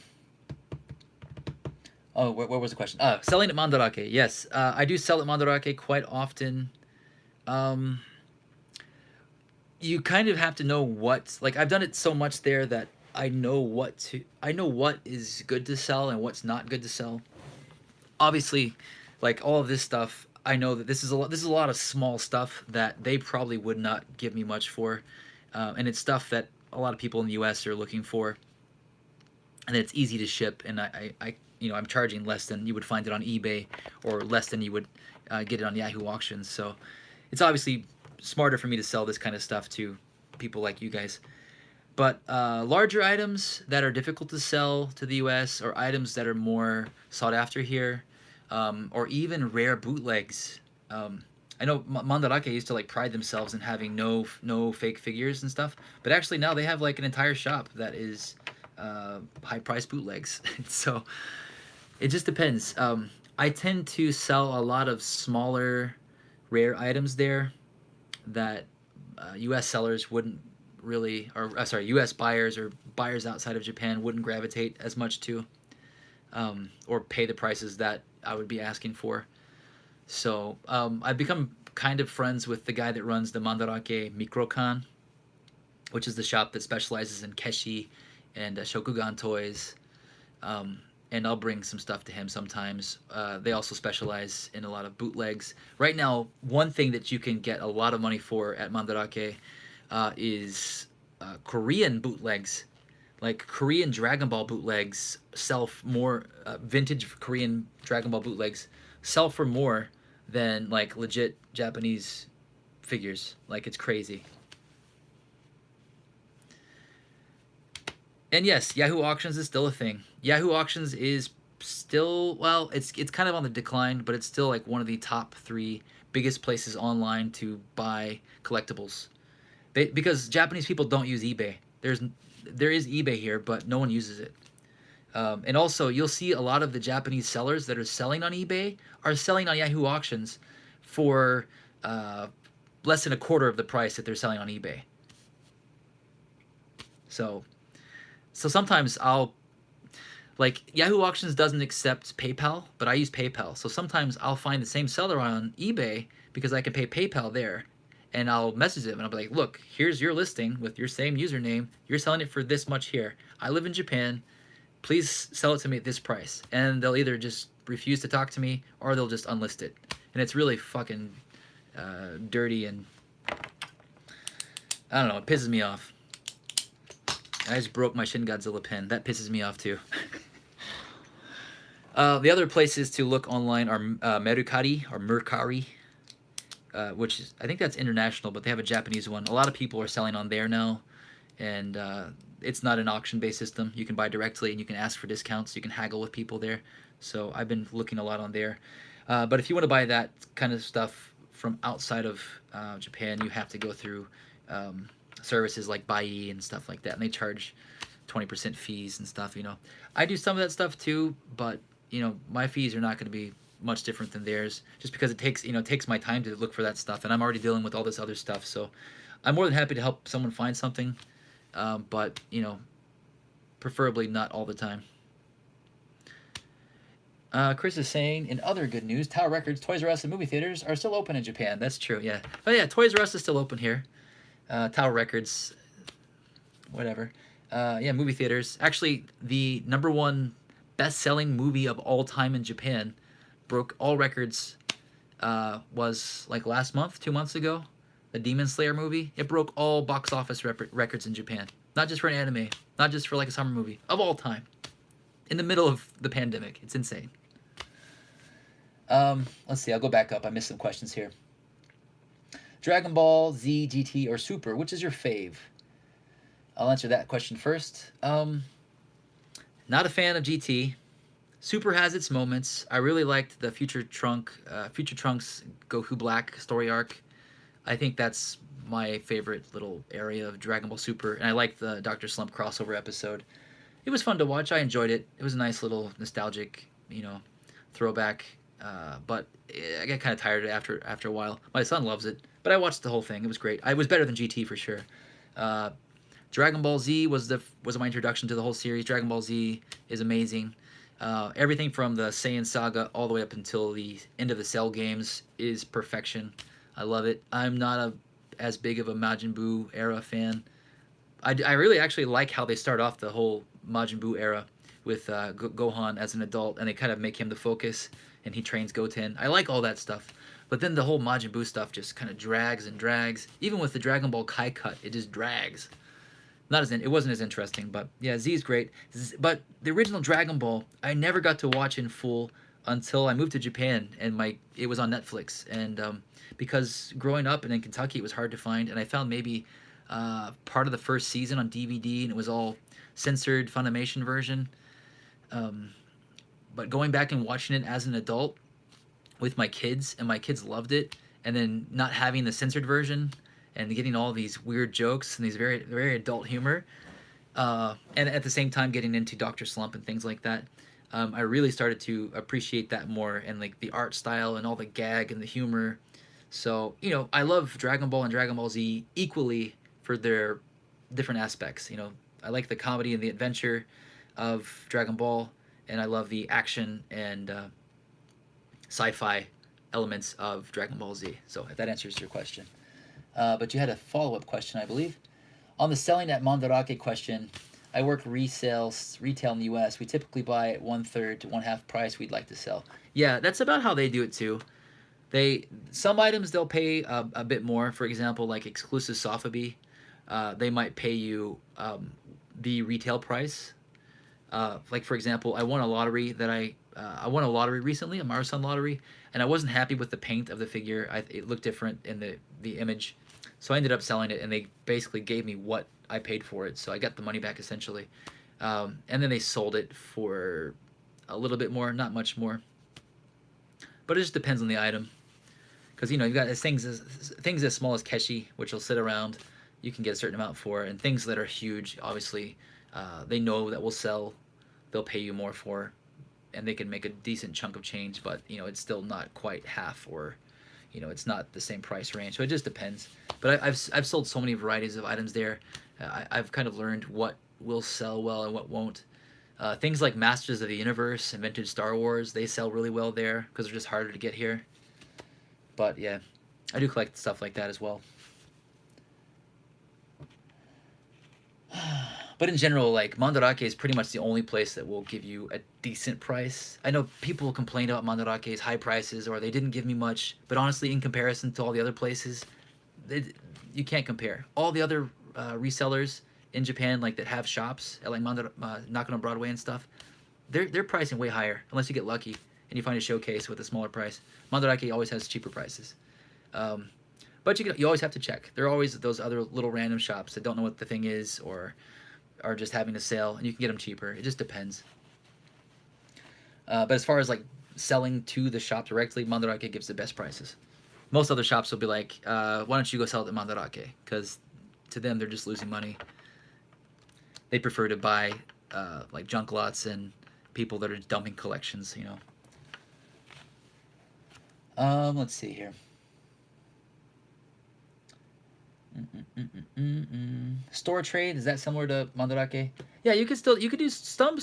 where was the question? Selling at Mandarake. Yes, I do sell at Mandarake quite often. You kind of have to know what, like I've done it so much there that I know what is good to sell and what's not good to sell. Obviously, like all of this stuff, I know that this is a lot of small stuff that they probably would not give me much for, and it's stuff that a lot of people in the U.S. are looking for, and it's easy to ship, and I'm charging less than you would find it on eBay, or less than you would get it on Yahoo Auctions. So it's obviously smarter for me to sell this kind of stuff to people like you guys. But larger items that are difficult to sell to the U.S. or items that are more sought after here, or even rare bootlegs. I know Mandarake used to like pride themselves in having no fake figures and stuff, but actually now they have like an entire shop that is high price bootlegs. So it just depends. I tend to sell a lot of smaller, rare items there that U.S. sellers wouldn't really, or sorry, U.S. buyers or buyers outside of Japan wouldn't gravitate as much to, or pay the prices that I would be asking for. So I've become kind of friends with the guy that runs the Mandarake Mikrokan, which is the shop that specializes in Keshi and Shokugan toys. And I'll bring some stuff to him sometimes. They also specialize in a lot of bootlegs. Right now, one thing that you can get a lot of money for at Mandarake is Korean bootlegs. Like Korean Dragon Ball bootlegs sell more, vintage Korean Dragon Ball bootlegs sell for more than like legit Japanese figures. Like it's crazy. And yes, Yahoo Auctions is still a thing. Yahoo Auctions is still, well, it's kind of on the decline, but it's still like one of the top 3 biggest places online to buy collectibles. Because Japanese people don't use eBay. There is eBay here, but no one uses it. And also, you'll see a lot of the Japanese sellers that are selling on eBay are selling on Yahoo Auctions for less than a quarter of the price that they're selling on eBay. So sometimes I'll, like, Yahoo Auctions doesn't accept PayPal, but I use PayPal. So sometimes I'll find the same seller on eBay because I can pay PayPal there. And I'll message them and I'll be like, look, here's your listing with your same username. You're selling it for this much here. I live in Japan. Please sell it to me at this price. And they'll either just refuse to talk to me or they'll just unlist it. And it's really fucking dirty and I don't know, it pisses me off. I just broke my Shin Godzilla pen. That pisses me off too. The other places to look online are Mercari or Mercari, which is, I think that's international, but they have a Japanese one. A lot of people are selling on there now, and it's not an auction-based system. You can buy directly, and you can ask for discounts. You can haggle with people there. So I've been looking a lot on there. But if you want to buy that kind of stuff from outside of Japan, you have to go through services like Bai and stuff like that, and they charge 20% fees and stuff. You know, I do some of that stuff too, but you know, my fees are not going to be much different than theirs, just because it takes, you know, it takes my time to look for that stuff, and I'm already dealing with all this other stuff. So I'm more than happy to help someone find something, but you know, preferably not all the time. Chris is saying, in other good news, Tower Records, Toys R Us, and movie theaters are still open in Japan. That's true, yeah. Oh yeah, Toys R Us is still open here. Tower Records, whatever. Yeah, movie theaters. Actually, the #1 best-selling movie of all time in Japan broke all records. Was like last month, 2 months ago. The Demon Slayer movie. It broke all box office records in Japan. Not just for an anime. Not just for like a summer movie. Of all time. In the middle of the pandemic. It's insane. Let's see. I'll go back up. I missed some questions here. Dragon Ball, Z, GT, or Super. Which is your fave? I'll answer that question first. Not a fan of GT. Super has its moments. I really liked the Future Trunks Goku Black story arc. I think that's my favorite little area of Dragon Ball Super, and I liked the Dr. Slump crossover episode. It was fun to watch. I enjoyed it. It was a nice little nostalgic, you know, throwback. But I got kind of tired after a while. My son loves it, but I watched the whole thing. It was great. It was better than GT for sure. Dragon Ball Z was my introduction to the whole series. Dragon Ball Z is amazing. Everything from the Saiyan Saga all the way up until the end of the Cell games is perfection. I love it. I'm not as big of a Majin Buu era fan. I really actually like how they start off the whole Majin Buu era with Gohan as an adult, and they kind of make him the focus, and he trains Goten. I like all that stuff. But then the whole Majin Buu stuff just kind of drags and drags. Even with the Dragon Ball Kai cut, it just drags. It wasn't as interesting, but yeah, Z is great. But the original Dragon Ball, I never got to watch in full until I moved to Japan, and it was on Netflix. And because growing up and in Kentucky, it was hard to find, and I found maybe part of the first season on DVD, and it was all censored Funimation version. Um, but going back and watching it as an adult with my kids, and my kids loved it, and then not having the censored version and getting all these weird jokes and these very adult humor, and at the same time getting into Doctor Slump and things like that. I really started to appreciate that more, and like the art style and all the gag and the humor. So I love Dragon Ball and Dragon Ball Z equally for their different aspects. I like the comedy and the adventure of Dragon Ball, and I love the action and sci-fi elements of Dragon Ball Z. So if that answers your question. But you had a follow-up question, I believe. On the selling at Mandarake question, I work retail in the U.S. We typically buy at 1/3 to 1/2 price we'd like to sell. Yeah, that's about how they do it too. Some items they'll pay a bit more. For example, like exclusive Sofubi, they might pay you the retail price. Like for example, I won a lottery recently, a Marusan lottery, and I wasn't happy with the paint of the figure. It looked different in the image, so I ended up selling it, and they basically gave me what I paid for it, so I got the money back essentially. And then they sold it for a little bit more, not much more, but it just depends on the item. Because you've got things as small as Keshi, which will sit around, you can get a certain amount for, and things that are huge, obviously, they know that will sell, they'll pay you more for, and they can make a decent chunk of change, but it's still not quite half, or it's not the same price range. So it just depends. But I've sold so many varieties of items there. I've kind of learned what will sell well and what won't. Things like Masters of the Universe and vintage Star Wars, they sell really well there because they're just harder to get here. But yeah, I do collect stuff like that as well. But in general, like Mandarake is pretty much the only place that will give you a decent price. I know people complain about Mandarake's high prices, or they didn't give me much, but honestly, in comparison to all the other places, you can't compare. All the other resellers in Japan, like that have shops at like Nakano Broadway and stuff, they're pricing way higher unless you get lucky and you find a showcase with a smaller price. Mandarake always has cheaper prices. But you always have to check. There are always those other little random shops that don't know what the thing is, or are just having a sale, and you can get them cheaper. It just depends. But as far as like selling to the shop directly, Mandarake gives the best prices. Most other shops will be like, why don't you go sell it at Mandarake? Because to them, they're just losing money. They prefer to buy like junk lots and people that are dumping collections, Let's see here. Store trade, is that similar to Mandarake? Yeah, you could do some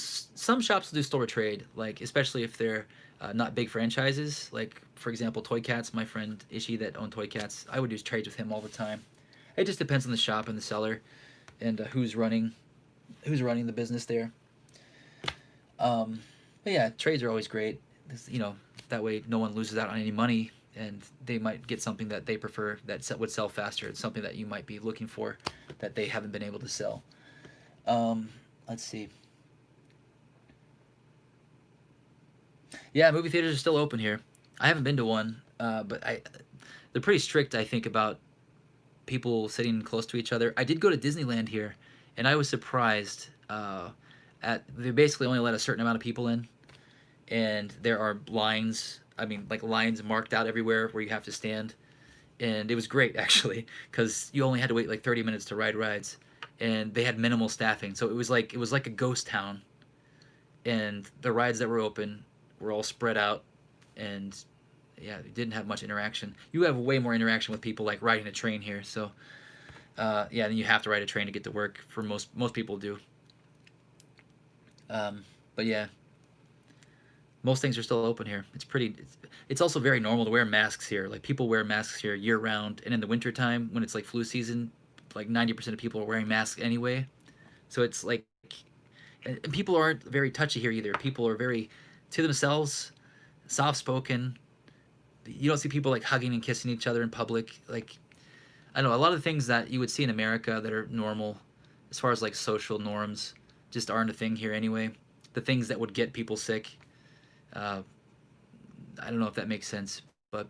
shops will do store trade, like especially if they're not big franchises. Like for example, Toy Cats. My friend Ishii that owned Toy Cats, I would do trades with him all the time. It just depends on the shop and the seller, and who's running the business there. But yeah, trades are always great. That way no one loses out on any money, and they might get something that they prefer that would sell faster. It's something that you might be looking for that they haven't been able to sell. Let's see. Yeah, movie theaters are still open here. I haven't been to one, but they're pretty strict, I think, about people sitting close to each other. I did go to Disneyland here, and I was surprised they basically only let a certain amount of people in, and there are lines. I mean, like lines marked out everywhere where you have to stand, and it was great actually because you only had to wait like 30 minutes to ride rides, and they had minimal staffing, so it was like a ghost town, and the rides that were open were all spread out, and yeah, you didn't have much interaction. You have way more interaction with people like riding a train here, so yeah, then you have to ride a train to get to work. For most people do. But yeah, most things are still open here. It's also very normal to wear masks here. Like people wear masks here year round, and in the winter time when it's like flu season, like 90% of people are wearing masks anyway. So it's like, and people aren't very touchy here either. People are very to themselves, soft spoken. You don't see people like hugging and kissing each other in public. Like, I don't know, a lot of the things that you would see in America that are normal as far as like social norms just aren't a thing here anyway. The things that would get people sick, I don't know if that makes sense, but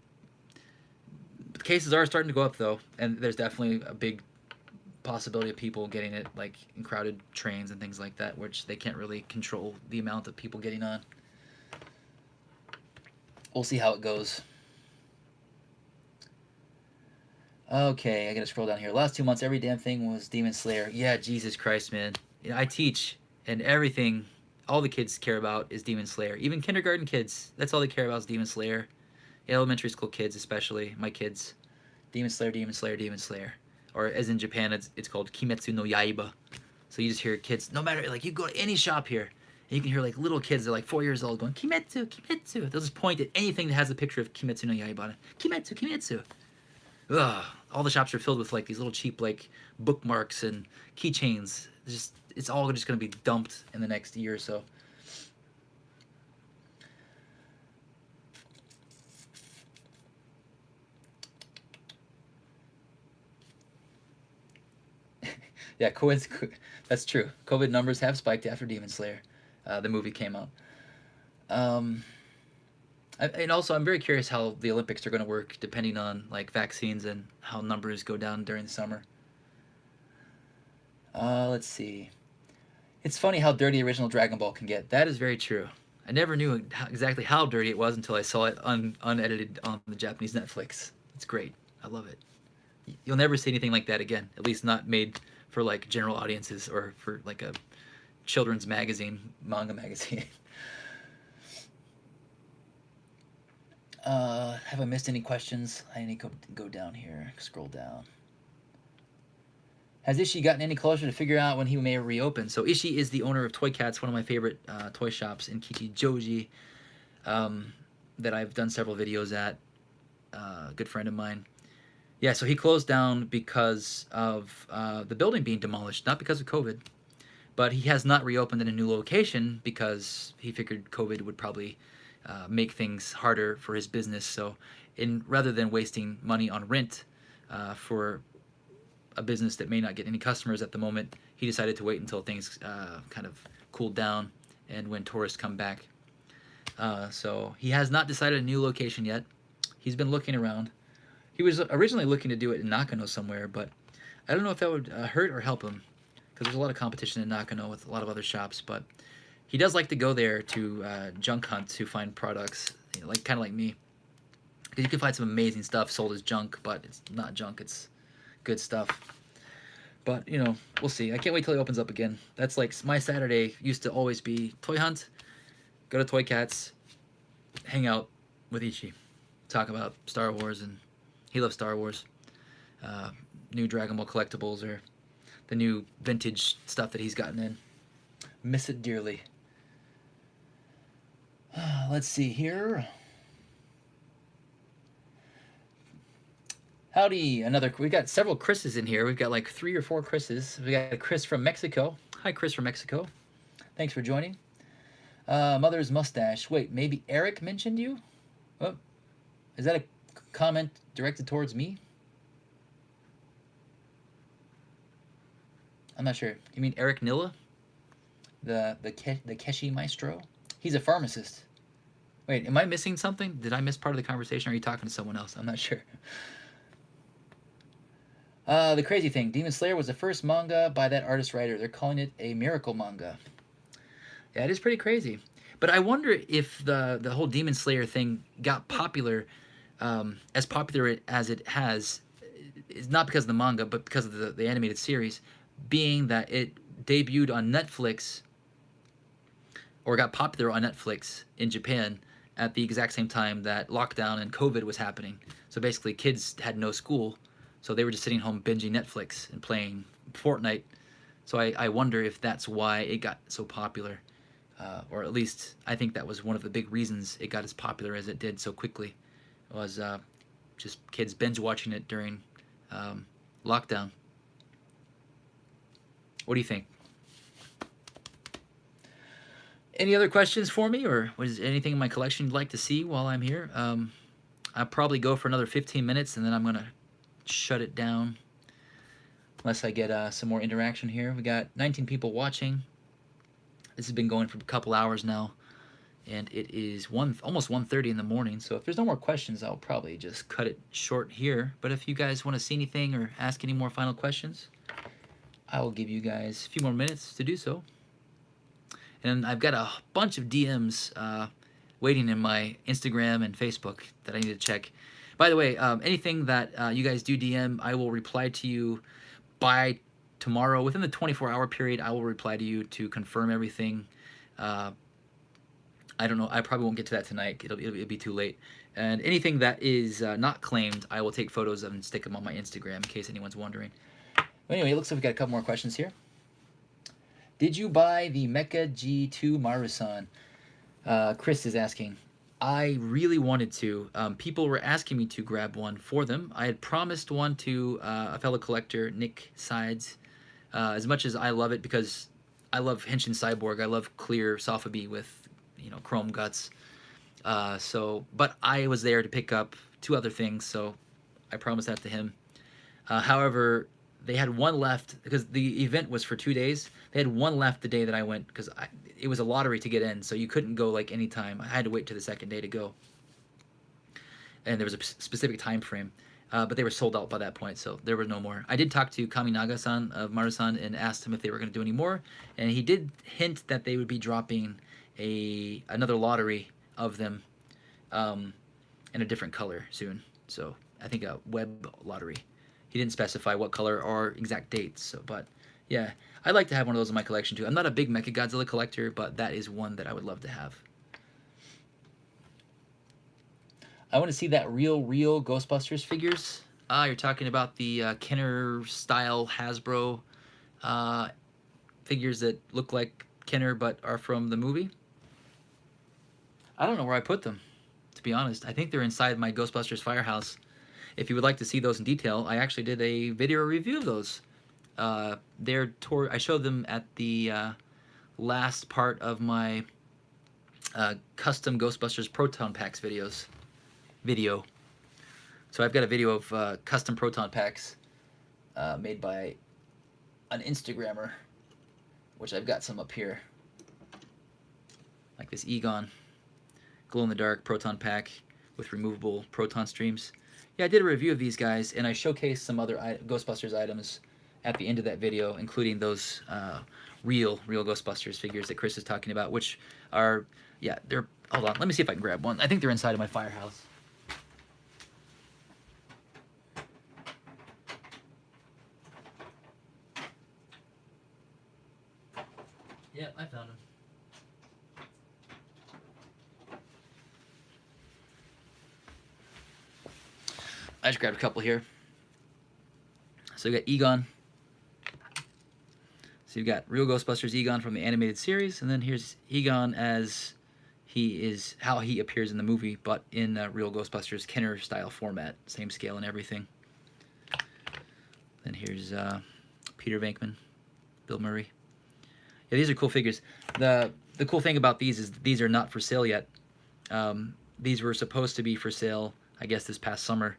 cases are starting to go up though, and there's definitely a big possibility of people getting it like in crowded trains and things like that, which they can't really control the amount of people getting on. We'll see how it goes. Okay, I gotta scroll down here. Last 2 months, every damn thing was Demon Slayer. Yeah, Jesus Christ, man. You know, I teach, and everything, all the kids care about is Demon Slayer. Even kindergarten kids, that's all they care about is Demon Slayer. Elementary school kids, especially, my kids. Demon Slayer, Demon Slayer, Demon Slayer. Or as in Japan, it's called Kimetsu no Yaiba. So you just hear kids, no matter, like, you go to any shop here, and you can hear, like, little kids, they're like 4 years old, going, Kimetsu, Kimetsu. They'll just point at anything that has a picture of Kimetsu no Yaiba on it. Kimetsu, Kimetsu. Ugh, all the shops are filled with like these little cheap like bookmarks and keychains. It's all just gonna be dumped in the next year or so. Yeah, that's true. COVID numbers have spiked after Demon Slayer, the movie came out. And also, I'm very curious how the Olympics are going to work, depending on like vaccines and how numbers go down during the summer. Let's see. It's funny how dirty original Dragon Ball can get. That is very true. I never knew exactly how dirty it was until I saw it unedited on the Japanese Netflix. It's great. I love it. You'll never see anything like that again. At least not made for like general audiences or for like a children's magazine, manga magazine. Have I missed any questions? I need to go down here, scroll down. Has Ishii gotten any closer to figure out when he may reopen? So Ishii is the owner of Toy Cats, one of my favorite toy shops in Kichijoji, that I've done several videos at. A good friend of mine. Yeah, so he closed down because of the building being demolished, not because of COVID. But he has not reopened in a new location because he figured COVID would probably make things harder for his business. So rather than wasting money on rent for a business that may not get any customers at the moment, he decided to wait until things kind of cooled down and when tourists come back. So he has not decided a new location yet. He's been looking around. He was originally looking to do it in Nakano somewhere, but I don't know if that would hurt or help him because there's a lot of competition in Nakano with a lot of other shops. But he does like to go there to junk hunt to find products, you know, like kind of like me. Because you can find some amazing stuff sold as junk, but it's not junk, it's good stuff. But, you know, we'll see. I can't wait till it opens up again. That's like my Saturday used to always be toy hunt, go to Toy Cats, hang out with Ichi, talk about Star Wars, and he loves Star Wars. New Dragon Ball collectibles or the new vintage stuff that he's gotten in. Miss it dearly. Let's see here. Howdy, we got several Chris's in here. We've got like 3 or 4 Chris's. We got a Chris from Mexico. Hi, Chris from Mexico. Thanks for joining. Mother's mustache. Wait, maybe Eric mentioned you? Oh, is that a comment directed towards me? I'm not sure. You mean Eric Nilla? The Keshi Maestro? He's a pharmacist. Wait, am I missing something? Did I miss part of the conversation? Or are you talking to someone else? I'm not sure. The crazy thing, Demon Slayer was the first manga by that artist-writer. They're calling it a miracle manga. Yeah, it is pretty crazy. But I wonder if the whole Demon Slayer thing got popular, as popular as it has, is not because of the manga, but because of the animated series, being that it debuted on Netflix, or got popular on Netflix in Japan at the exact same time that lockdown and COVID was happening. So basically kids had no school, so they were just sitting home binging Netflix and playing Fortnite. So I wonder if that's why it got so popular. Or at least I think that was one of the big reasons it got as popular as it did so quickly. Was just kids binge watching it during lockdown. What do you think? Any other questions for me, or was there anything in my collection you'd like to see while I'm here? I'll probably go for another 15 minutes, and then I'm going to shut it down unless I get some more interaction here. We got 19 people watching. This has been going for a couple hours now, and it is almost 1:30 in the morning, so if there's no more questions, I'll probably just cut it short here. But if you guys want to see anything or ask any more final questions, I will give you guys a few more minutes to do so. And I've got a bunch of DMs waiting in my Instagram and Facebook that I need to check. By the way, anything that you guys do DM, I will reply to you by tomorrow. Within the 24-hour period, I will reply to you to confirm everything. I don't know. I probably won't get to that tonight. It'll be too late. And anything that is not claimed, I will take photos of and stick them on my Instagram in case anyone's wondering. But anyway, it looks like we got a couple more questions here. Did you buy the Mecha G2 Marusan? Chris is asking. I really wanted to. People were asking me to grab one for them. I had promised one to a fellow collector, Nick Sides. As much as I love it, because I love Henshin Cyborg, I love clear Sofubi with chrome guts. But I was there to pick up 2 other things, so I promised that to him. However, they had one left because the event was for 2 days. They had one left the day that I went because it was a lottery to get in, so you couldn't go like any time. I had to wait till the second day to go, and there was a specific time frame. But they were sold out by that point, so there were no more. I did talk to Kaminaga-san of Marusan and asked him if they were going to do any more, and he did hint that they would be dropping another lottery of them in a different color soon. So I think a web lottery. He didn't specify what color or exact dates. So, but yeah, I'd like to have one of those in my collection too. I'm not a big Mechagodzilla collector, but that is one that I would love to have. I want to see that real Ghostbusters figures. You're talking about the Kenner style Hasbro figures that look like Kenner but are from the movie. I don't know where I put them, to be honest. I think they're inside my Ghostbusters Firehouse. If you would like to see those in detail, I actually did a video review of those. I showed them at the last part of my custom Ghostbusters Proton Packs video. So I've got a video of custom Proton Packs made by an Instagrammer, which I've got some up here. Like this Egon glow-in-the-dark Proton Pack with removable proton streams. Yeah, I did a review of these guys, and I showcased some other Ghostbusters items at the end of that video, including those real Ghostbusters figures that Chris is talking about, which are, yeah, they're, hold on, let me see if I can grab one. I think they're inside of my firehouse. Yeah, I found them. I just grabbed a couple here. So you got Egon. So you've got real Ghostbusters Egon from the animated series, and then here's Egon as how he appears in the movie, but in real Ghostbusters Kenner style format, same scale and everything. Then here's Peter Venkman, Bill Murray. Yeah, these are cool figures. The cool thing about these is these are not for sale yet. These were supposed to be for sale, I guess, this past summer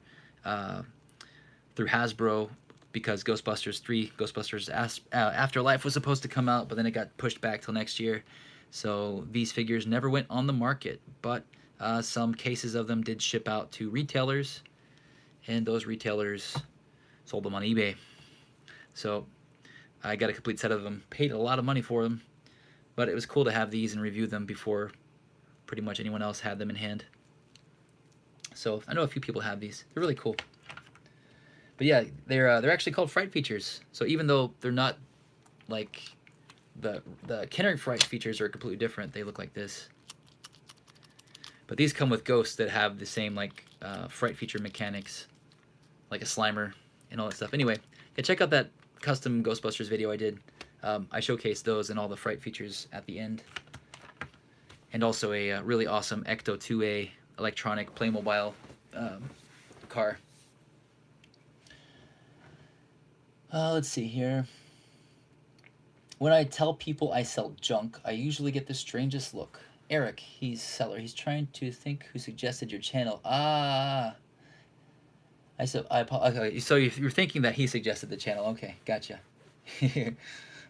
through Hasbro, because Ghostbusters 3, Ghostbusters Afterlife was supposed to come out, but then it got pushed back till next year. So these figures never went on the market, but some cases of them did ship out to retailers, and those retailers sold them on eBay. So I got a complete set of them, paid a lot of money for them, but it was cool to have these and review them before pretty much anyone else had them in hand. So I know a few people have these. They're really cool. But yeah, they're actually called Fright Features. So even though they're not like the Kenner Fright Features are completely different, they look like this. But these come with ghosts that have the same like Fright Feature mechanics, like a Slimer and all that stuff. Anyway, yeah, check out that custom Ghostbusters video I did. I showcased those and all the Fright Features at the end. And also a really awesome Ecto 2A electronic Playmobil car. Let's see here. When I tell people I sell junk, I usually get the strangest look. Eric, he's seller. He's trying to think who suggested your channel. Ah. Okay, so you're thinking that he suggested the channel. Okay, gotcha.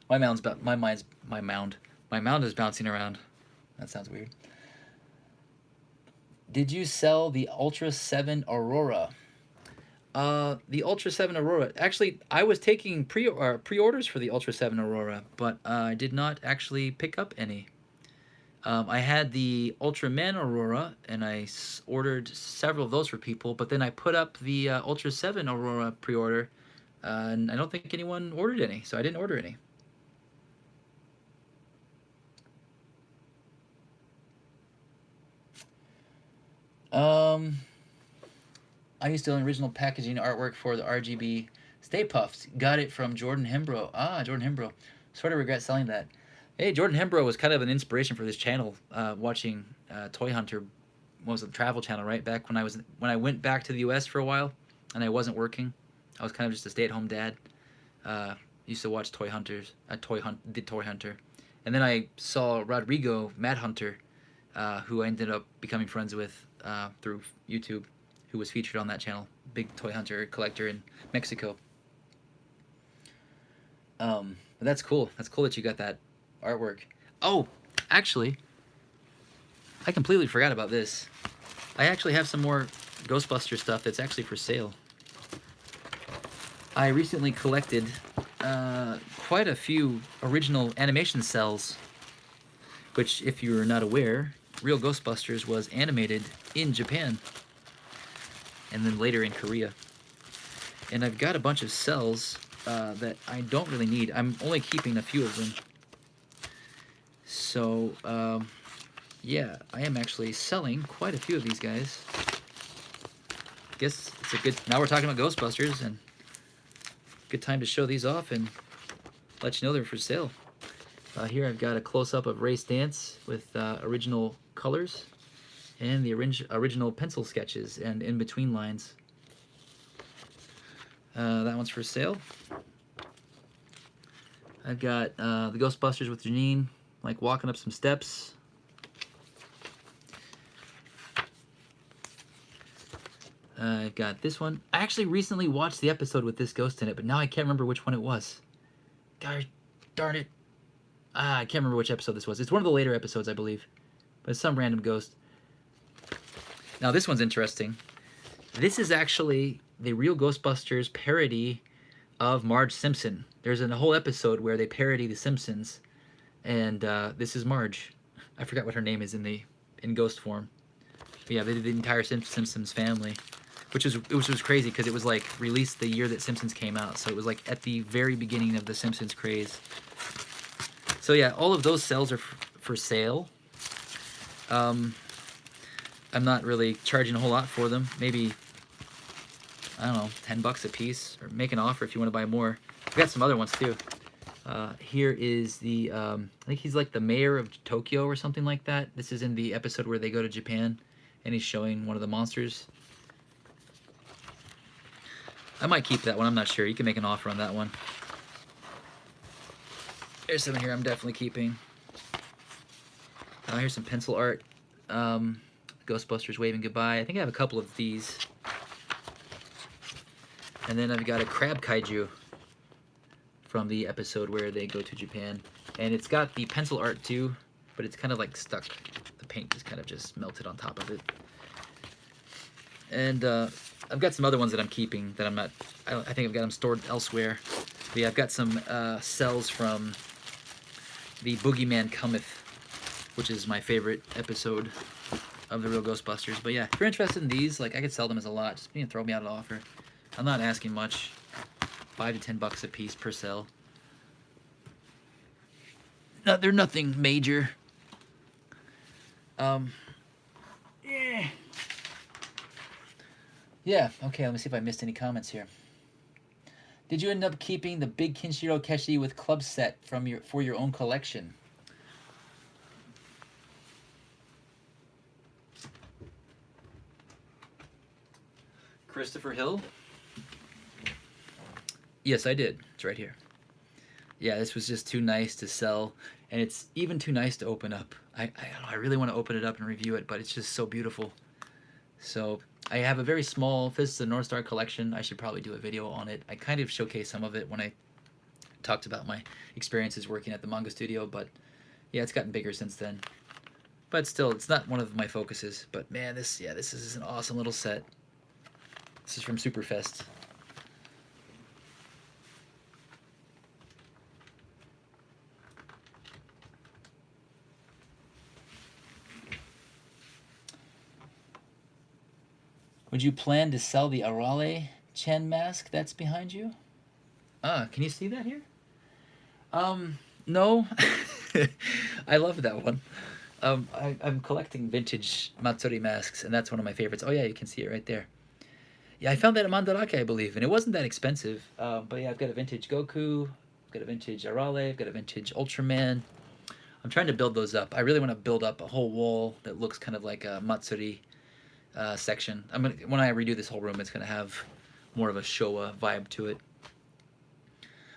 My mound is bouncing around. That sounds weird. Did you sell the Ultra 7 Aurora? The Ultra 7 Aurora. Actually, I was taking pre-orders for the Ultra 7 Aurora, but I did not actually pick up any. I had the Ultraman Aurora, and I ordered several of those for people, but then I put up the Ultra 7 Aurora pre-order, and I don't think anyone ordered any, so I didn't order any. I used to own original packaging artwork for the RGB Stay Puffs. Got it from Jordan Hembro. Ah, Jordan Hembro. Sort of regret selling that. Hey, Jordan Hembro was kind of an inspiration for this channel. Watching Toy Hunter, what was it, the travel channel, right? Back when I went back to the U.S. for a while, and I wasn't working. I was kind of just a stay-at-home dad. Used to watch Toy Hunters. Toy Hunter, and then I saw Rodrigo Mad Hunter, who I ended up becoming friends with through YouTube, who was featured on that channel. Big Toy Hunter collector in Mexico. But that's cool. That's cool that you got that artwork. Oh, actually, I completely forgot about this. I actually have some more Ghostbuster stuff that's actually for sale. I recently collected quite a few original animation cells, which, if you're not aware, Real Ghostbusters was animated in Japan and then later in Korea. And I've got a bunch of cells that I don't really need. I'm only keeping a few of them. So, yeah, I am actually selling quite a few of these guys. Guess it's a good... Now we're talking about Ghostbusters, and good time to show these off and let you know they're for sale. Here I've got a close-up of Ray Stantz with original colors and the original pencil sketches and in-between lines. That one's for sale. I've got the Ghostbusters with Janine, like walking up some steps. I've got this one. I actually recently watched the episode with this ghost in it, but now I can't remember which one it was. God darn it. I can't remember which episode this was. It's one of the later episodes, I believe. But it's some random ghost. Now this one's interesting. This is actually the Real Ghostbusters parody of Marge Simpson. There's a whole episode where they parody The Simpsons, and this is Marge. I forgot what her name is in ghost form. But yeah, they did the entire Simpsons family, which was crazy because it was like released the year that Simpsons came out, so it was like at the very beginning of the Simpsons craze. So yeah, all of those cells are for sale. I'm not really charging a whole lot for them. Maybe, I don't know, $10 a piece, or make an offer if you want to buy more. I've got some other ones too. Here is the, I think he's like the mayor of Tokyo or something like that. This is in the episode where they go to Japan, and he's showing one of the monsters. I might keep that one, I'm not sure. You can make an offer on that one. There's some here I'm definitely keeping. Here's some pencil art. Ghostbusters waving goodbye. I think I have a couple of these. And then I've got a crab kaiju from the episode where they go to Japan. And it's got the pencil art too, but it's kind of like stuck. The paint is kind of just melted on top of it. And I've got some other ones that I'm keeping that I'm not... I think I've got them stored elsewhere. But yeah, I've got some cells from the Boogeyman Cometh, which is my favorite episode of the Real Ghostbusters. But yeah, if you're interested in these, like, I could sell them as a lot. Just throw me out an offer. I'm not asking much. $5 to $10 a piece per cell. No, they're nothing major. Yeah, okay, let me see if I missed any comments here. Did you end up keeping the big Kinshiro Keshi with club set for your own collection? Christopher Hill? Yes, I did. It's right here. Yeah, this was just too nice to sell, and it's even too nice to open up. I don't know, I really want to open it up and review it, but it's just so beautiful. So I have a very small Fists of the North Star collection. I should probably do a video on it. I kind of showcased some of it when I talked about my experiences working at the manga studio, but yeah, it's gotten bigger since then. But still, it's not one of my focuses. But man, this is an awesome little set. This is from Superfest. Would you plan to sell the Arale Chen mask that's behind you? Can you see that here? No. I love that one. I'm collecting vintage Matsuri masks, and that's one of my favorites. Oh yeah, you can see it right there. Yeah, I found that at Mandarake, I believe, and it wasn't that expensive. But yeah, I've got a vintage Goku, I've got a vintage Arale, I've got a vintage Ultraman. I'm trying to build those up. I really want to build up a whole wall that looks kind of like a Matsuri section. When I redo this whole room, it's gonna have more of a Showa vibe to it.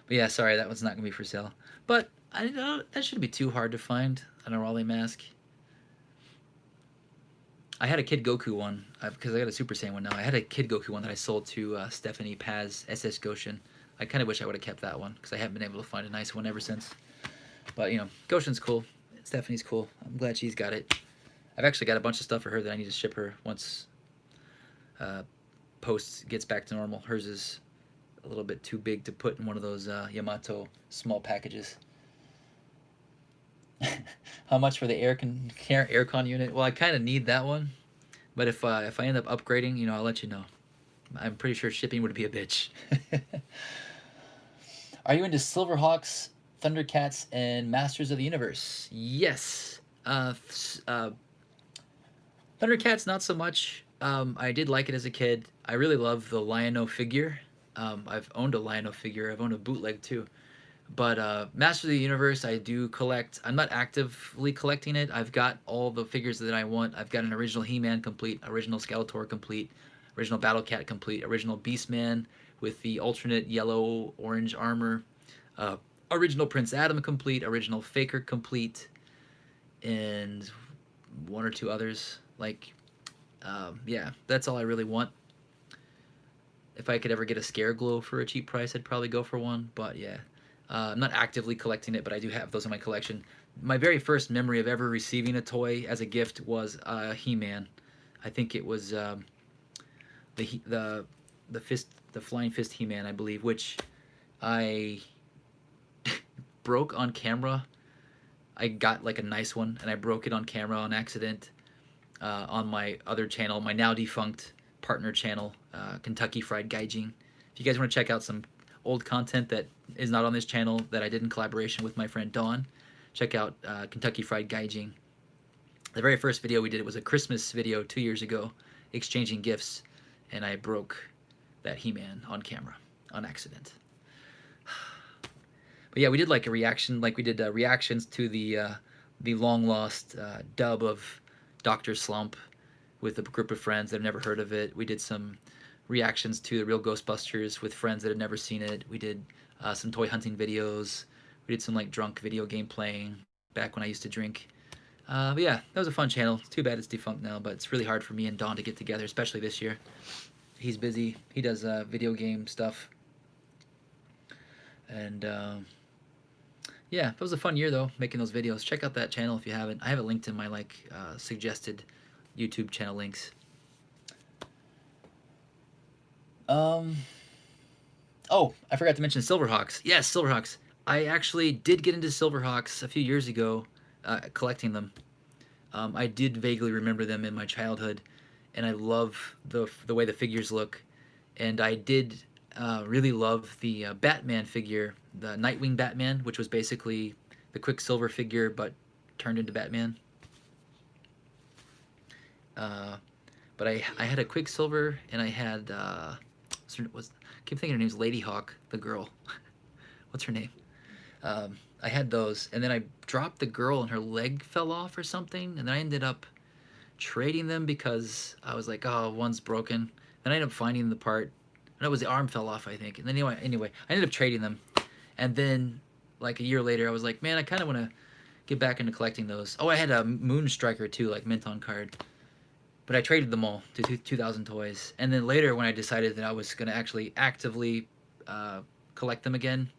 But yeah, sorry, that one's not gonna be for sale. But I don't, that shouldn't be too hard to find, an Arale mask. I had a Kid Goku one, because I got a Super Saiyan one now. I had a Kid Goku one that I sold to Stephanie Paz, SS Goshen. I kind of wish I would have kept that one, because I haven't been able to find a nice one ever since. But, you know, Goshen's cool. Stephanie's cool. I'm glad she's got it. I've actually got a bunch of stuff for her that I need to ship her once Post gets back to normal. Hers is a little bit too big to put in one of those Yamato small packages. How much for the aircon unit? Well, I kind of need that one, but if I end up upgrading, you know, I'll let you know. I'm pretty sure shipping would be a bitch. Are you into Silverhawks, Thundercats, and Masters of the Universe? Yes. Thundercats, not so much. I did like it as a kid. I really love the Lion-O figure. I've owned a Lion-O figure. I've owned a bootleg too. But Masters of the Universe, I do collect. I'm not actively collecting it. I've got all the figures that I want. I've got an original He-Man complete, original Skeletor complete, original Battle Cat complete, original Beastman with the alternate yellow-orange armor, original Prince Adam complete, original Faker complete, and one or two others. Like, yeah, that's all I really want. If I could ever get a Scareglow for a cheap price, I'd probably go for one. But yeah. I'm not actively collecting it, but I do have those in my collection. My very first memory of ever receiving a toy as a gift was He-Man. I think it was the Flying Fist He-Man, I believe, which I broke on camera. I got like a nice one, and I broke it on camera on accident on my other channel, my now defunct partner channel, Kentucky Fried Gaijin. If you guys want to check out some old content that is not on this channel that I did in collaboration with my friend Dawn, check out Kentucky Fried Gaijin. The very first video we did, it was a Christmas video 2 years ago, exchanging gifts, and I broke that He-Man on camera on accident. But yeah, we did like a reaction, like we did reactions to the long lost dub of Dr. Slump with a group of friends that have never heard of it. We did some reactions to the real Ghostbusters with friends that had never seen it. We did some toy hunting videos. We did some like drunk video game playing back when I used to drink. But yeah, that was a fun channel. Too bad it's defunct now, but it's really hard for me and Don to get together, especially this year. He's busy. He does video game stuff. And yeah, it was a fun year though, making those videos. Check out that channel if you haven't. I have it linked in my like suggested YouTube channel links. Oh, I forgot to mention Silverhawks. Yes, Silverhawks. I actually did get into Silverhawks a few years ago, collecting them. I did vaguely remember them in my childhood, and I love the way the figures look. And I did really love the Batman figure, the Nightwing Batman, which was basically the Quicksilver figure, but turned into Batman. But I had a Quicksilver, and I had I keep thinking her name's Lady Hawk, the girl. What's her name? I had those, and then I dropped the girl, and her leg fell off or something, and then I ended up trading them because I was like, oh, one's broken. Then I ended up finding the part. No, it was the arm fell off, I think. And then anyway, I ended up trading them, and then like a year later, I was like, man, I kind of want to get back into collecting those. Oh, I had a Moonstriker too, like mint on card. But I traded them all to 2,000 toys. And then later when I decided that I was going to actually actively collect them again,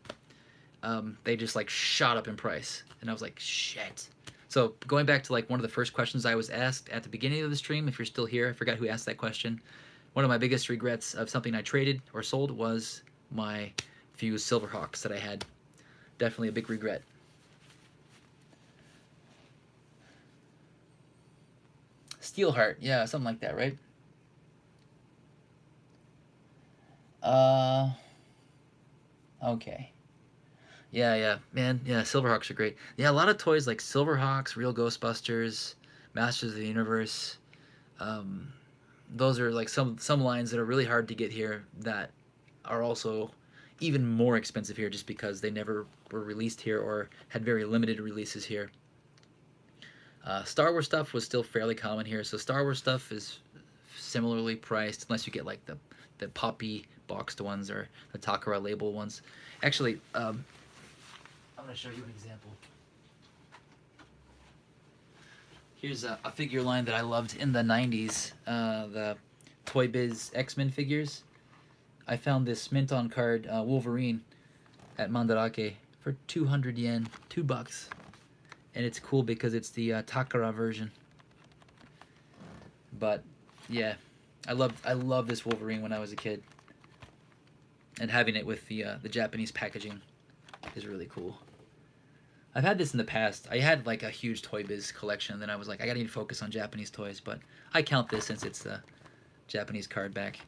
they just like shot up in price. And I was like, shit. So going back to like one of the first questions I was asked at the beginning of the stream, if you're still here, I forgot who asked that question. One of my biggest regrets of something I traded or sold was my few Silverhawks that I had. Definitely a big regret. Steelheart, yeah, something like that, right? Uh, okay. Yeah, yeah, man, yeah. Silverhawks are great. Yeah, a lot of toys like Silverhawks, Real Ghostbusters, Masters of the Universe. Um, those are like some lines that are really hard to get here that are also even more expensive here just because they never were released here or had very limited releases here. Star Wars stuff was still fairly common here, so Star Wars stuff is similarly priced unless you get like the poppy boxed ones or the Takara label ones. Actually, I'm going to show you an example. Here's a figure line that I loved in the 90s, the Toy Biz X-Men figures. I found this mint on card Wolverine at Mandarake for 200 yen, $2. And it's cool because it's the Takara version. But yeah, I loved this Wolverine when I was a kid. And having it with the Japanese packaging is really cool. I've had this in the past. I had like a huge Toy Biz collection, and then I was like, I gotta need to focus on Japanese toys, but I count this since it's the Japanese card back,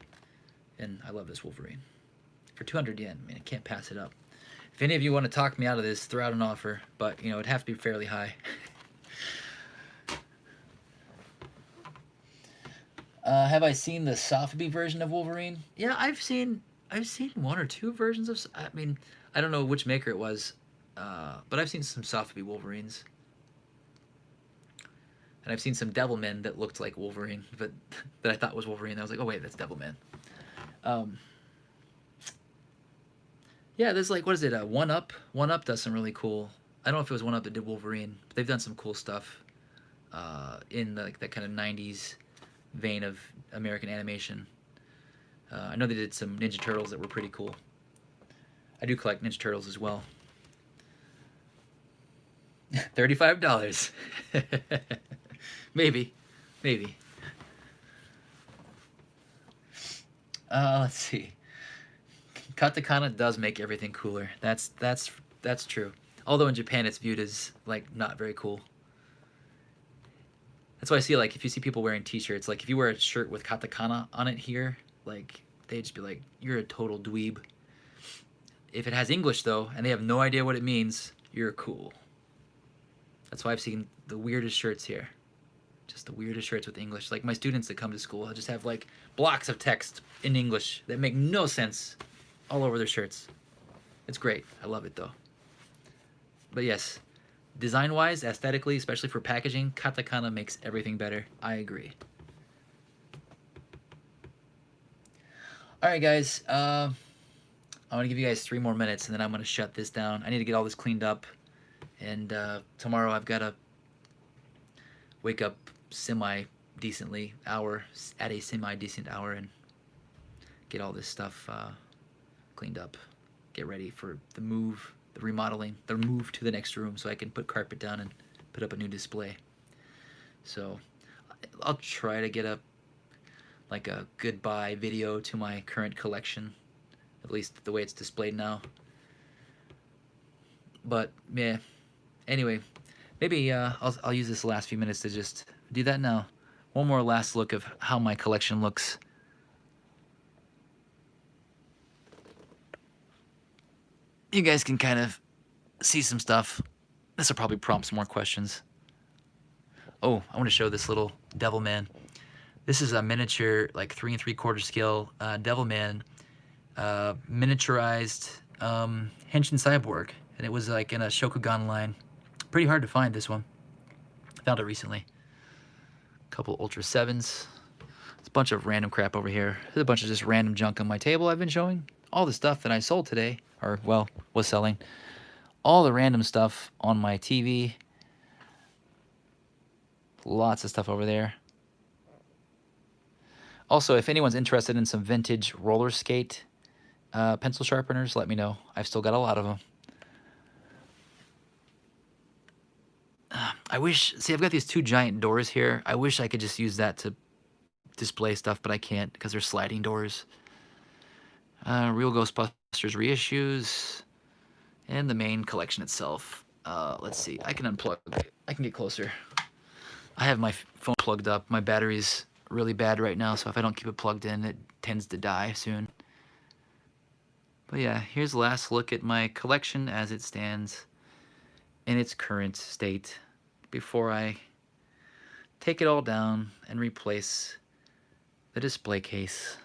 and I love this Wolverine. For 200 yen, I mean, I can't pass it up. If any of you want to talk me out of this, throw out an offer, but, you know, it'd have to be fairly high. Have I seen the Sotheby version of Wolverine? Yeah, I've seen one or two versions of. I mean, I don't know which maker it was, but I've seen some Sotheby Wolverines, and I've seen some Devilman that looked like Wolverine, but that I thought was Wolverine. I was like, oh wait, that's Devilman. Yeah, there's like, what is it? One Up. One Up does some really cool. I don't know if it was One Up that did Wolverine, but they've done some cool stuff in like that kind of '90s vein of American animation. I know they did some Ninja Turtles that were pretty cool. I do collect Ninja Turtles as well. $35. Maybe. Maybe. Let's see. Katakana does make everything cooler. That's true. Although in Japan it's viewed as like not very cool. That's why I see like if you see people wearing t-shirts, like if you wear a shirt with katakana on it here, like they just be like, you're a total dweeb. If it has English though, and they have no idea what it means, you're cool. That's why I've seen the weirdest shirts here. Just the weirdest shirts with English. Like my students that come to school, I just have like blocks of text in English that make no sense all over their shirts. It's great. I love it though. But yes, design-wise, aesthetically, especially for packaging, katakana makes everything better. I agree. All right, guys. I'm gonna give you guys 3 more minutes, and then I'm gonna shut this down. I need to get all this cleaned up, and tomorrow I've gotta wake up semi-decently at a semi-decent hour, and get all this stuff cleaned up. Get ready for the move, the remodeling, the move to the next room, so I can put carpet down and put up a new display. So I'll try to get a goodbye video to my current collection, at least the way it's displayed now. But yeah, anyway, maybe I'll use this last few minutes to just do that now. One more last look of how my collection looks. You guys can kind of see some stuff. This will probably prompt some more questions. Oh, I want to show this little Devilman. This is a miniature, like 3 3/4 scale Devilman, miniaturized Henshin Cyborg, and it was like in a Shokugan line. Pretty hard to find this one. Found it recently. A couple Ultra 7s. There's a bunch of random crap over here. There's a bunch of just random junk on my table I've been showing. All the stuff that I sold today, or well, was selling. All the random stuff on my TV. Lots of stuff over there. Also, if anyone's interested in some vintage roller skate pencil sharpeners, let me know. I've still got a lot of them. I wish, see, I've got these 2 giant doors here. I wish I could just use that to display stuff, but I can't because they're sliding doors. Real Ghostbusters reissues, and the main collection itself. Let's see, I can unplug, I can get closer. I have my phone plugged up. My battery's really bad right now, so if I don't keep it plugged in, it tends to die soon. But yeah, here's the last look at my collection as it stands in its current state before I take it all down and replace the display case.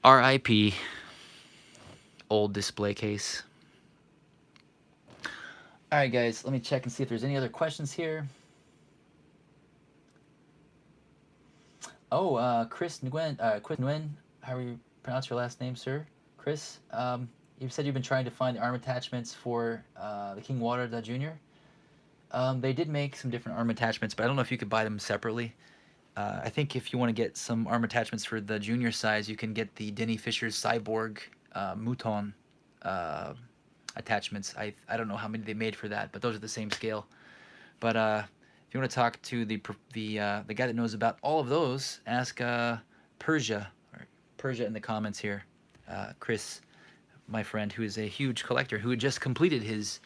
RIP, old display case. Alright guys, let me check and see if there's any other questions here. Oh, Chris Nguyen, how do you pronounce your last name, sir? Chris, you've said you've been trying to find the arm attachments for the King Water Jr. They did make some different arm attachments, but I don't know if you could buy them separately. I think if you want to get some arm attachments for the junior size, you can get the Denny Fisher's Cyborg Mouton attachments. I don't know how many they made for that, but those are the same scale. But if you want to talk to the guy that knows about all of those, ask Persia in the comments here. Chris, my friend, who is a huge collector, who had just completed his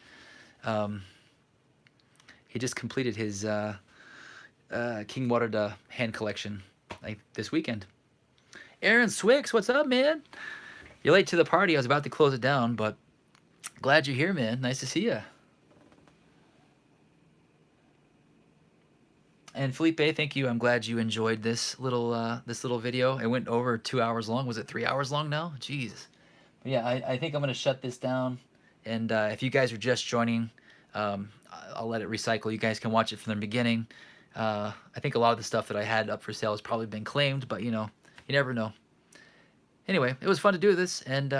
King Water hand collection like this weekend. Aaron Swix, what's up, man? You're late to the party. I was about to close it down, but glad you're here, man. Nice to see you. And Felipe, thank you. I'm glad you enjoyed this little video. It went over 2 hours long. Was it 3 hours long now? Jeez. But yeah, I think I'm gonna shut this down. And if you guys are just joining, I'll let it recycle. You guys can watch it from the beginning. I think a lot of the stuff that I had up for sale has probably been claimed, but you know, you never know. Anyway, it was fun to do this, and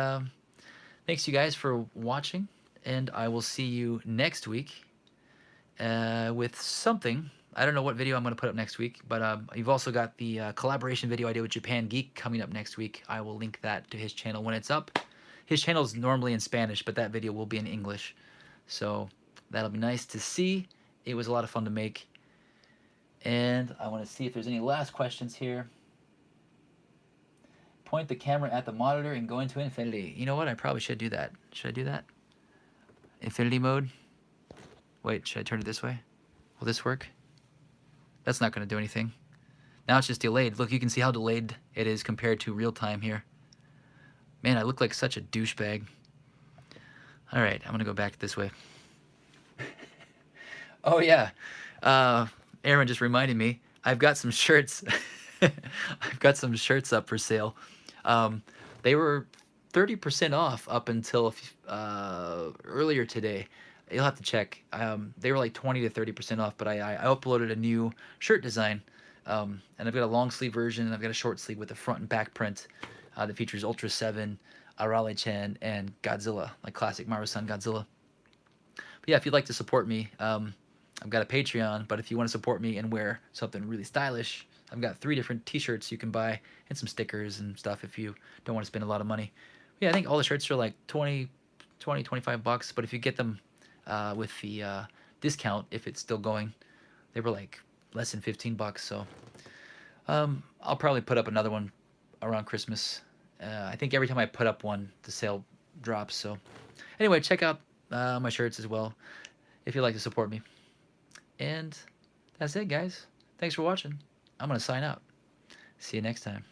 thanks you guys for watching, and I will see you next week with something. I don't know what video I'm going to put up next week, but you've also got the collaboration video I did with Japan Geek coming up next week. I will link that to his channel when it's up. His channel is normally in Spanish, but that video will be in English. So that'll be nice to see. It was a lot of fun to make. And I want to see if there's any last questions here. Point the camera at the monitor and go into infinity. You know what? I probably should do that. Should I do that? Infinity mode? Wait, should I turn it this way? Will this work? That's not going to do anything. Now it's just delayed. Look, you can see how delayed it is compared to real time here. Man, I look like such a douchebag. Alright, I'm going to go back this way. Oh yeah. Aaron just reminded me, I've got some shirts. I've got some shirts up for sale. They were 30% off up until earlier today. You'll have to check. They were like 20 to 30% off, but I uploaded a new shirt design. And I've got a long sleeve version, and I've got a short sleeve with a front and back print that features Ultra 7, Arale-chan, and Godzilla, like classic Maru-san Godzilla. But yeah, if you'd like to support me, I've got a Patreon, but if you want to support me and wear something really stylish, I've got 3 different t-shirts you can buy and some stickers and stuff if you don't want to spend a lot of money. But yeah, I think all the shirts are like 25 bucks, but if you get them with the discount, if it's still going, they were like less than 15 bucks. So I'll probably put up another one around Christmas. I think every time I put up one, the sale drops. So anyway, check out my shirts as well if you'd like to support me. And that's it, guys. Thanks for watching. I'm going to sign out. See you next time.